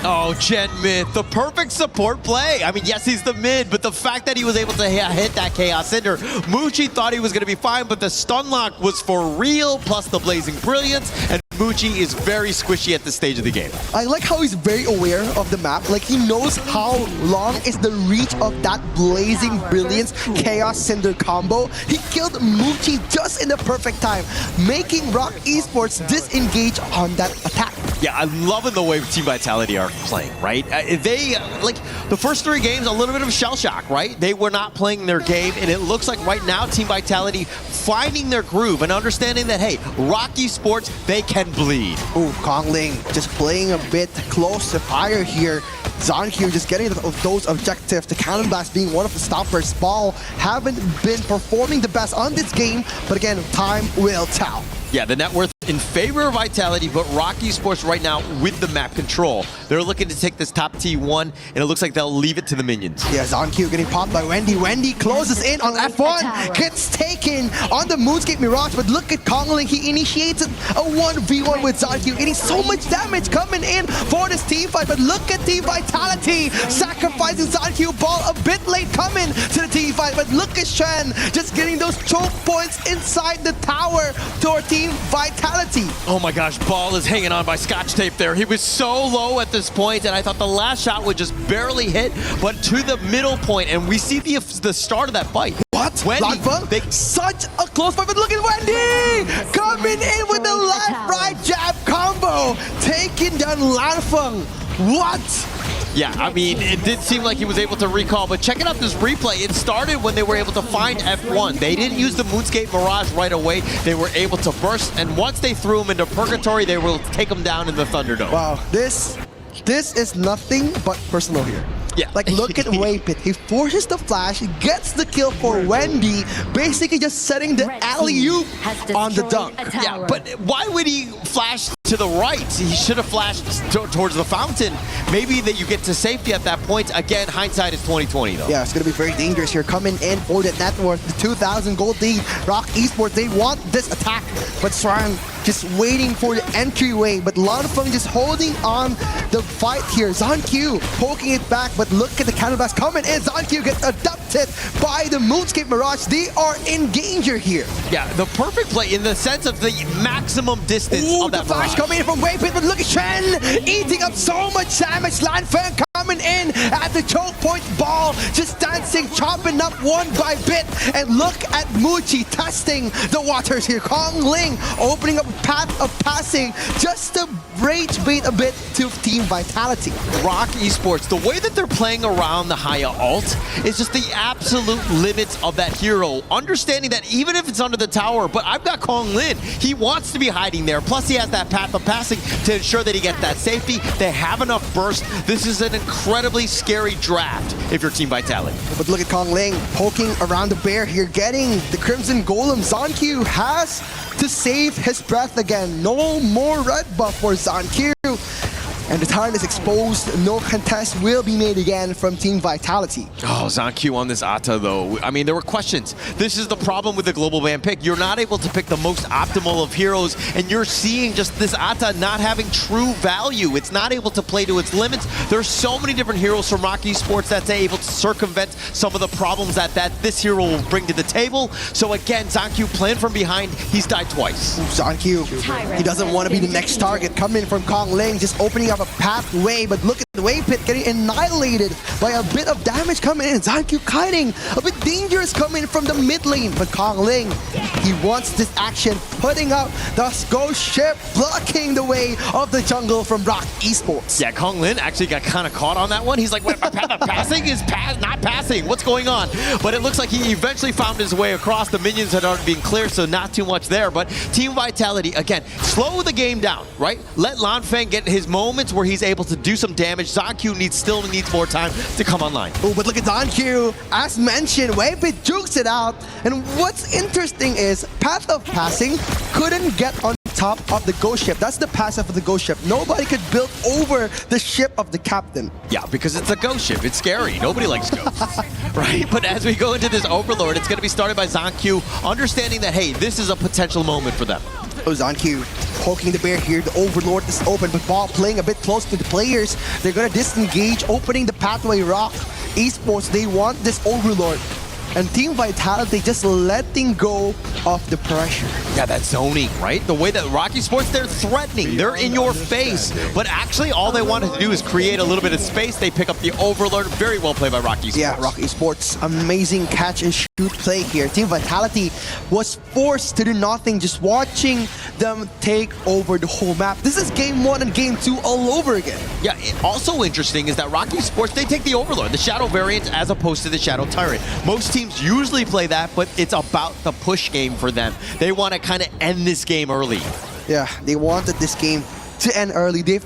Oh, Gen Myth, the perfect support play. I mean, yes, he's the mid, but the fact that he was able to hit that Chaos Cinder, Muchi thought he was going to be fine, but the stun lock was for real, plus the Blazing Brilliance, and Muchi is very squishy at this stage of the game. I like how he's very aware of the map. Like, he knows how long is the reach of that Blazing Brilliance Chaos Cinder combo. He killed Muchi just in the perfect time, making ROC Esports disengage on that attack. Yeah, I'm loving the way Team Vitality are playing, right? They, like, the first 3 games, a little bit of shell shock, right? They were not playing their game, and it looks like right now Team Vitality finding their groove and understanding that, hey, ROC Esports, they can bleed. Ooh, Konglin just playing a bit close to fire here. ZonQ just getting those objectives. The Cannon Blast being one of the stoppers. Ball haven't been performing the best on this game, but again, time will tell. Yeah, the net worth in favor of Vitality, but ROC Esports right now with the map control. They're looking to take this top T1, and it looks like they'll leave it to the minions. Yeah, ZonQ getting popped by Wendy. Wendy closes in on F1, gets taken on the Moonscape Mirage, but look at Konglin. He initiates a 1v1 with ZonQ, getting so much damage coming in for this team fight, but look at Team Vitality sacrificing ZonQ. Ball a bit late coming to the team fight, but look at Shen just getting those choke points inside the tower to our Team Vitality. Oh my gosh, Ball is hanging on by scotch tape there. He was so low at this point, and I thought the last shot would just barely hit, but to the middle point, and we see the start of that fight. What? Wendy, such a close fight, but look at Wendy! Coming in with the left-right jab combo, taking down Lanfang. What? Yeah, I mean, it did seem like he was able to recall, but checking out this replay, it started when they were able to find F1. They didn't use the Moonscape Mirage right away. They were able to burst, and once they threw him into Purgatory, they will take him down in the Thunderdome. Wow, this is nothing but personal here. Yeah. Like, look at Waypit. He forces the flash, gets the kill for Wendy, basically just setting the alley-oop on the dunk. Yeah, but why would he flash to the right? He should have flashed towards the fountain. Maybe that you get to safety at that point. Again, hindsight is 2020 though. Yeah, it's going to be very dangerous here. Coming in for the net worth, the 2,000 gold lead. ROC Esports, they want this attack, but Sran just waiting for the entryway, but Lanfeng just holding on the fight here. ZonQ poking it back, but look at the counterblast coming in. ZonQ gets adopted by the Moonscape Mirage. They are in danger here. Yeah, the perfect play in the sense of the maximum distance Ooh, of that the flash Mirage. coming in from Waypit, but look at Shen eating up so much damage. Lanfeng coming in at the choke point. Ball just dancing, chopping up one by bit. And look at Muchi testing the waters here. Kong Ling opening up a path of passing just to rage bait a bit to Team Vitality. ROC Esports, the way that they're playing around the Haya ult is just the absolute limits of that hero. Understanding that even if it's under the tower, but I've got Kong Lin. He wants to be hiding there. Plus he has that path of passing to ensure that he gets that safety. They have enough burst. This is an incredibly scary draft if you're Team Vitality. But look at Kong Ling poking around the bear here, getting the Crimson Golem. ZonQ has to save his breath again. No more red buff for ZonQ. And the turn is exposed. No contest will be made again from Team Vitality. Oh, ZonQ on this Ata though. I mean, there were questions. This is the problem with the global ban pick. You're not able to pick the most optimal of heroes, and you're seeing just this Ata not having true value. It's not able to play to its limits. There's so many different heroes from ROC Esports that's able to circumvent some of the problems that this hero will bring to the table. So again, ZonQ playing from behind. He's died twice. ZonQ, he doesn't want to be the next target. Coming in from Kong Ling, just opening up a pathway, but look at the way Pit getting annihilated by a bit of damage coming in. ZonQ kiting, a bit dangerous coming from the mid lane, but Kong Ling, he wants this action, putting up the ghost ship, blocking the way of the jungle from ROC Esports. Yeah, Kong Lin actually got kind of caught on that one. He's like, wait, my path of passing is not passing. What's going on? But it looks like he eventually found his way across. The minions had already been cleared, so not too much there. But Team Vitality, again, slow the game down, right? Let Lanfeng get his moments where he's able to do some damage. ZonQ still needs more time to come online. Oh, but look at ZonQ. As mentioned, Waypit jukes it out. And what's interesting is Path of Passing couldn't get on top of the ghost ship. That's the passive of the ghost ship. Nobody could build over the ship of the captain. Yeah, because it's a ghost ship. It's scary. Nobody likes ghosts, right? But as we go into this Overlord, it's going to be started by ZonQ, understanding that, hey, this is a potential moment for them. Oh, ZonQ poking the bear here. The Overlord is open, but Ball playing a bit close to the players. They're going to disengage, opening the pathway. ROC Esports, they want this Overlord. And Team Vitality just letting go of the pressure. Yeah, that zoning, right? The way that ROC Esports, they're threatening. They're in your face. But actually, all they wanted to do is create a little bit of space. They pick up the Overlord. Very well played by ROC Esports. Yeah, ROC Esports, amazing catch and shoot play here. Team Vitality was forced to do nothing, just watching them take over the whole map. This is game 1 and game 2 all over again. Yeah, also interesting is that ROC Esports, they take the Overlord, the Shadow variant, as opposed to the Shadow Tyrant. Most teams usually play that, but it's about the push game for them. They want to kind of end this game early. Yeah, they wanted this game to end early. They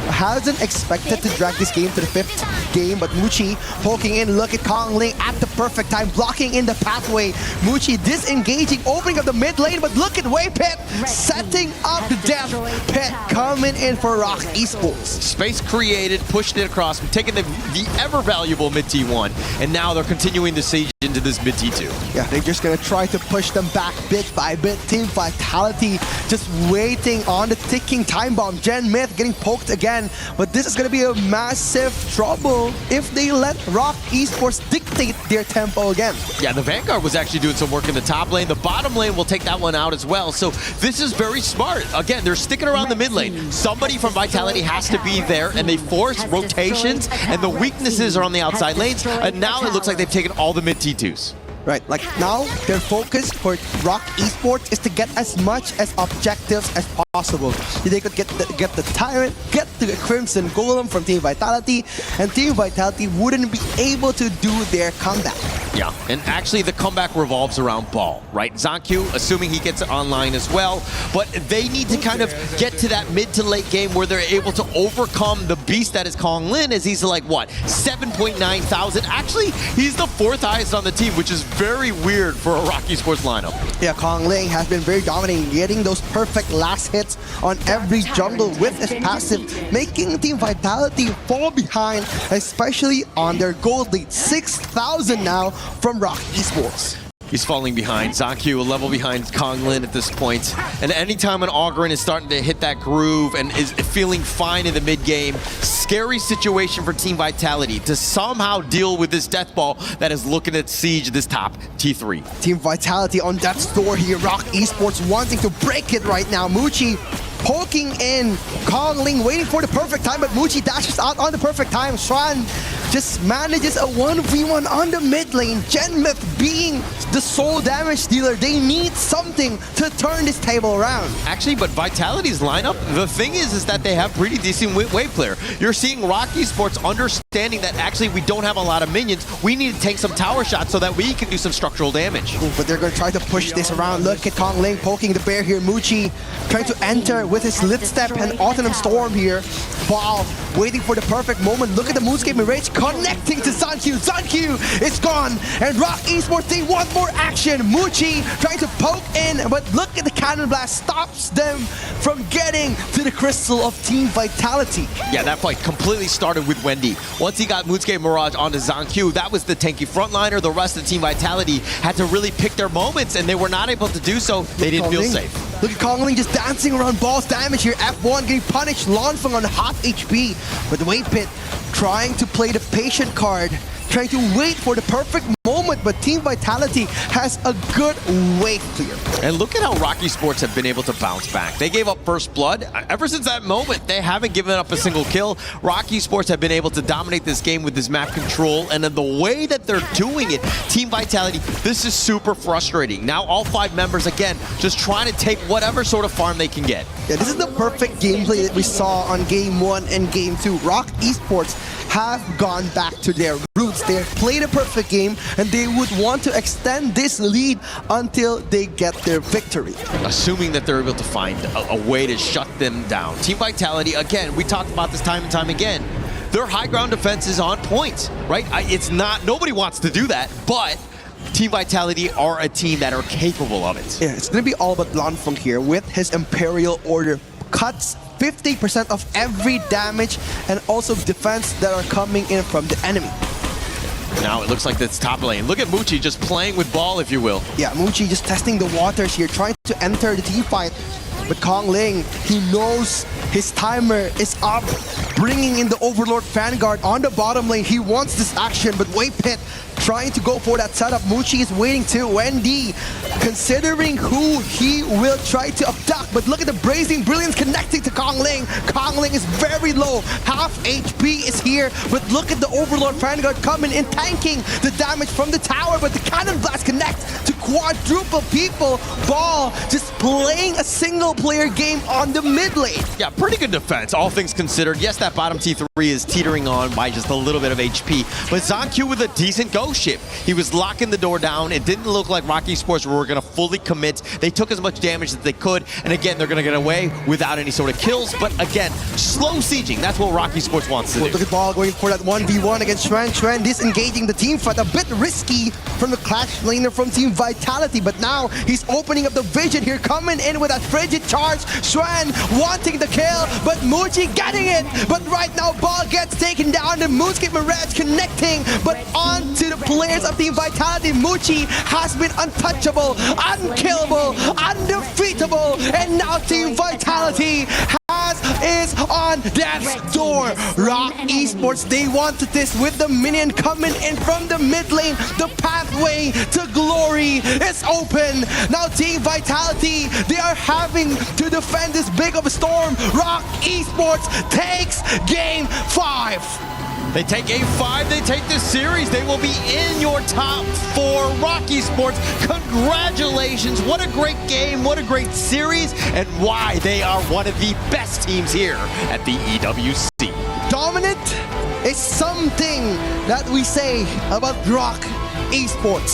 hasn't expected to drag this game to the 5th game, but Muchi poking in. Look at Kong Ling at the perfect time, blocking in the pathway. Muchi disengaging, opening up the mid lane, but look at Waypit setting up the death pit coming in for ROC Esports. Space created, pushed it across, taking the ever valuable mid T1, and now they're continuing the siege into this mid T2. Yeah, they're just gonna try to push them back bit by bit. Team Vitality just waiting on the ticking time bomb. Gen Myth getting poked again, but this is gonna be a massive trouble if they let ROC Esports dictate their tempo again. Yeah, the Vanguard was actually doing some work in the top lane. The bottom lane will take that one out as well. So this is very smart. Again, they're sticking around the mid lane. Somebody from Vitality has to be there, and they force rotations, and the weaknesses are on the outside lanes. And now it looks like they've taken all the mid T2s. Right, like now, their focus for ROC Esports is to get as much as objectives as possible. They could get the Tyrant, get the Crimson Golem from Team Vitality, and Team Vitality wouldn't be able to do their comeback. Yeah, and actually the comeback revolves around Ball, right? ZonQ, assuming he gets it online as well, but they need to kind of get to that mid to late game where they're able to overcome the beast that is Kong Lin, as he's like, what, 7.9 thousand? Actually, he's the 4th highest on the team, which is very weird for a ROC Esports lineup. Yeah, Kong Ling has been very dominating, getting those perfect last hits on every jungle with his passive, making Team Vitality fall behind, especially on their gold lead. 6,000 now from ROC Esports. He's falling behind. Zankyu a level behind Konglin at this point. And anytime an Ogren is starting to hit that groove and is feeling fine in the mid-game, scary situation for Team Vitality to somehow deal with this death ball that is looking at siege this top T3. Team Vitality on death's door here. ROC Esports wanting to break it right now. Muchi poking in. Kongling waiting for the perfect time, but Muchi dashes out on the perfect time. Swan just manages a 1v1 on the mid lane. Genmith being the sole damage dealer. They need something to turn this table around. Actually, but Vitality's lineup, the thing is that they have pretty decent wave player. You're seeing ROC Esports understanding that actually we don't have a lot of minions. We need to take some tower shots so that we can do some structural damage. Ooh, but they're going to try to push this around. Look at Kongling poking the bear here. Muchi trying to enter with his Lit Step and Autumn Storm here. Ball waiting for the perfect moment. Look at the Moonscape Mirage connecting to Zankyu. Zankyu is gone. And ROC Esports, they want more action. Muchi trying to poke in, but look at the Cannon Blast. Stops them from getting to the crystal of Team Vitality. Yeah, that fight completely started with Wendy. Once he got Moonscape Mirage onto Zankyu, that was the tanky frontliner. The rest of Team Vitality had to really pick their moments, and they were not able to do so. They didn't feel safe. Look at Kongling just dancing around Ball's damage here. F1 getting punished. Lanfeng on half HP. But the Wave Pit trying to play the patient card. Trying to wait for the perfect moment, but Team Vitality has a good wave clear. And look at how ROC Esports have been able to bounce back. They gave up first blood. Ever since that moment, they haven't given up a single kill. ROC Esports have been able to dominate this game with this map control, and then the way that they're doing it, Team Vitality, this is super frustrating. Now all 5 members, again, just trying to take whatever sort of farm they can get. Yeah, this is the perfect gameplay that we saw on Game 1 and Game 2. ROC Esports have gone back to their roots. They have played a perfect game, and they would want to extend this lead until they get their victory. Assuming that they're able to find a way to shut them down. Team Vitality, again, we talked about this time and time again. Their high ground defense is on point, right? It's not, nobody wants to do that, but Team Vitality are a team that are capable of it. Yeah, it's going to be all about Lanfeng here with his Imperial Order. Cuts 50% of every damage and also defense that are coming in from the enemy. Now it looks like that's top lane. Look at Muchi just playing with ball, if you will. Yeah, Muchi just testing the waters here, trying to enter the team fight. But Kongling, he knows his timer is up, bringing in the Overlord Vanguard on the bottom lane. He wants this action, but Wave Pit trying to go for that setup. Muchi is waiting too. Wendy considering who he will try to abduct, but look at the Blazing Brilliance connecting to Kongling. Kongling is very low. Half HP is here, but look at the Overlord Vanguard coming in, tanking the damage from the tower, but the Cannon Blast connects to quadruple people. Ball just playing a single player game on the mid lane. Yeah, pretty good defense, all things considered. Yes, that bottom T3 is teetering on by just a little bit of HP, but Zankyu with a decent ghost ship. He was locking the door down. It didn't look like ROC Esports were going to fully commit. They took as much damage as they could, and again, they're going to get away without any sort of kills, but again, slow sieging. That's what ROC Esports wants to do. Look at Ball going for that 1v1 against Xuan. Xuan disengaging the team fight. A bit risky from the Clash laner from Team Vitality, but now he's opening up the vision here, coming in with that frigid charge. Xuan wanting the kill, but Muchi getting it. But right now, Ball gets taken down. The Moonscape Mirage connecting, but onto the players of Team Vitality. Muchi has been untouchable, unkillable, undefeatable, and now Team Vitality is on death's door. ROC Esports, they wanted this with the minion coming in from the mid lane. The pathway to glory is open. Now Team Vitality, they are having to defend this big of a storm. ROC Esports takes Game 5. They take Game 5, they take this series. They will be in your top 4. ROC Esports, congratulations. What a great game, what a great series, and why they are one of the best teams here at the EWC. Dominant is something that we say about ROC Esports.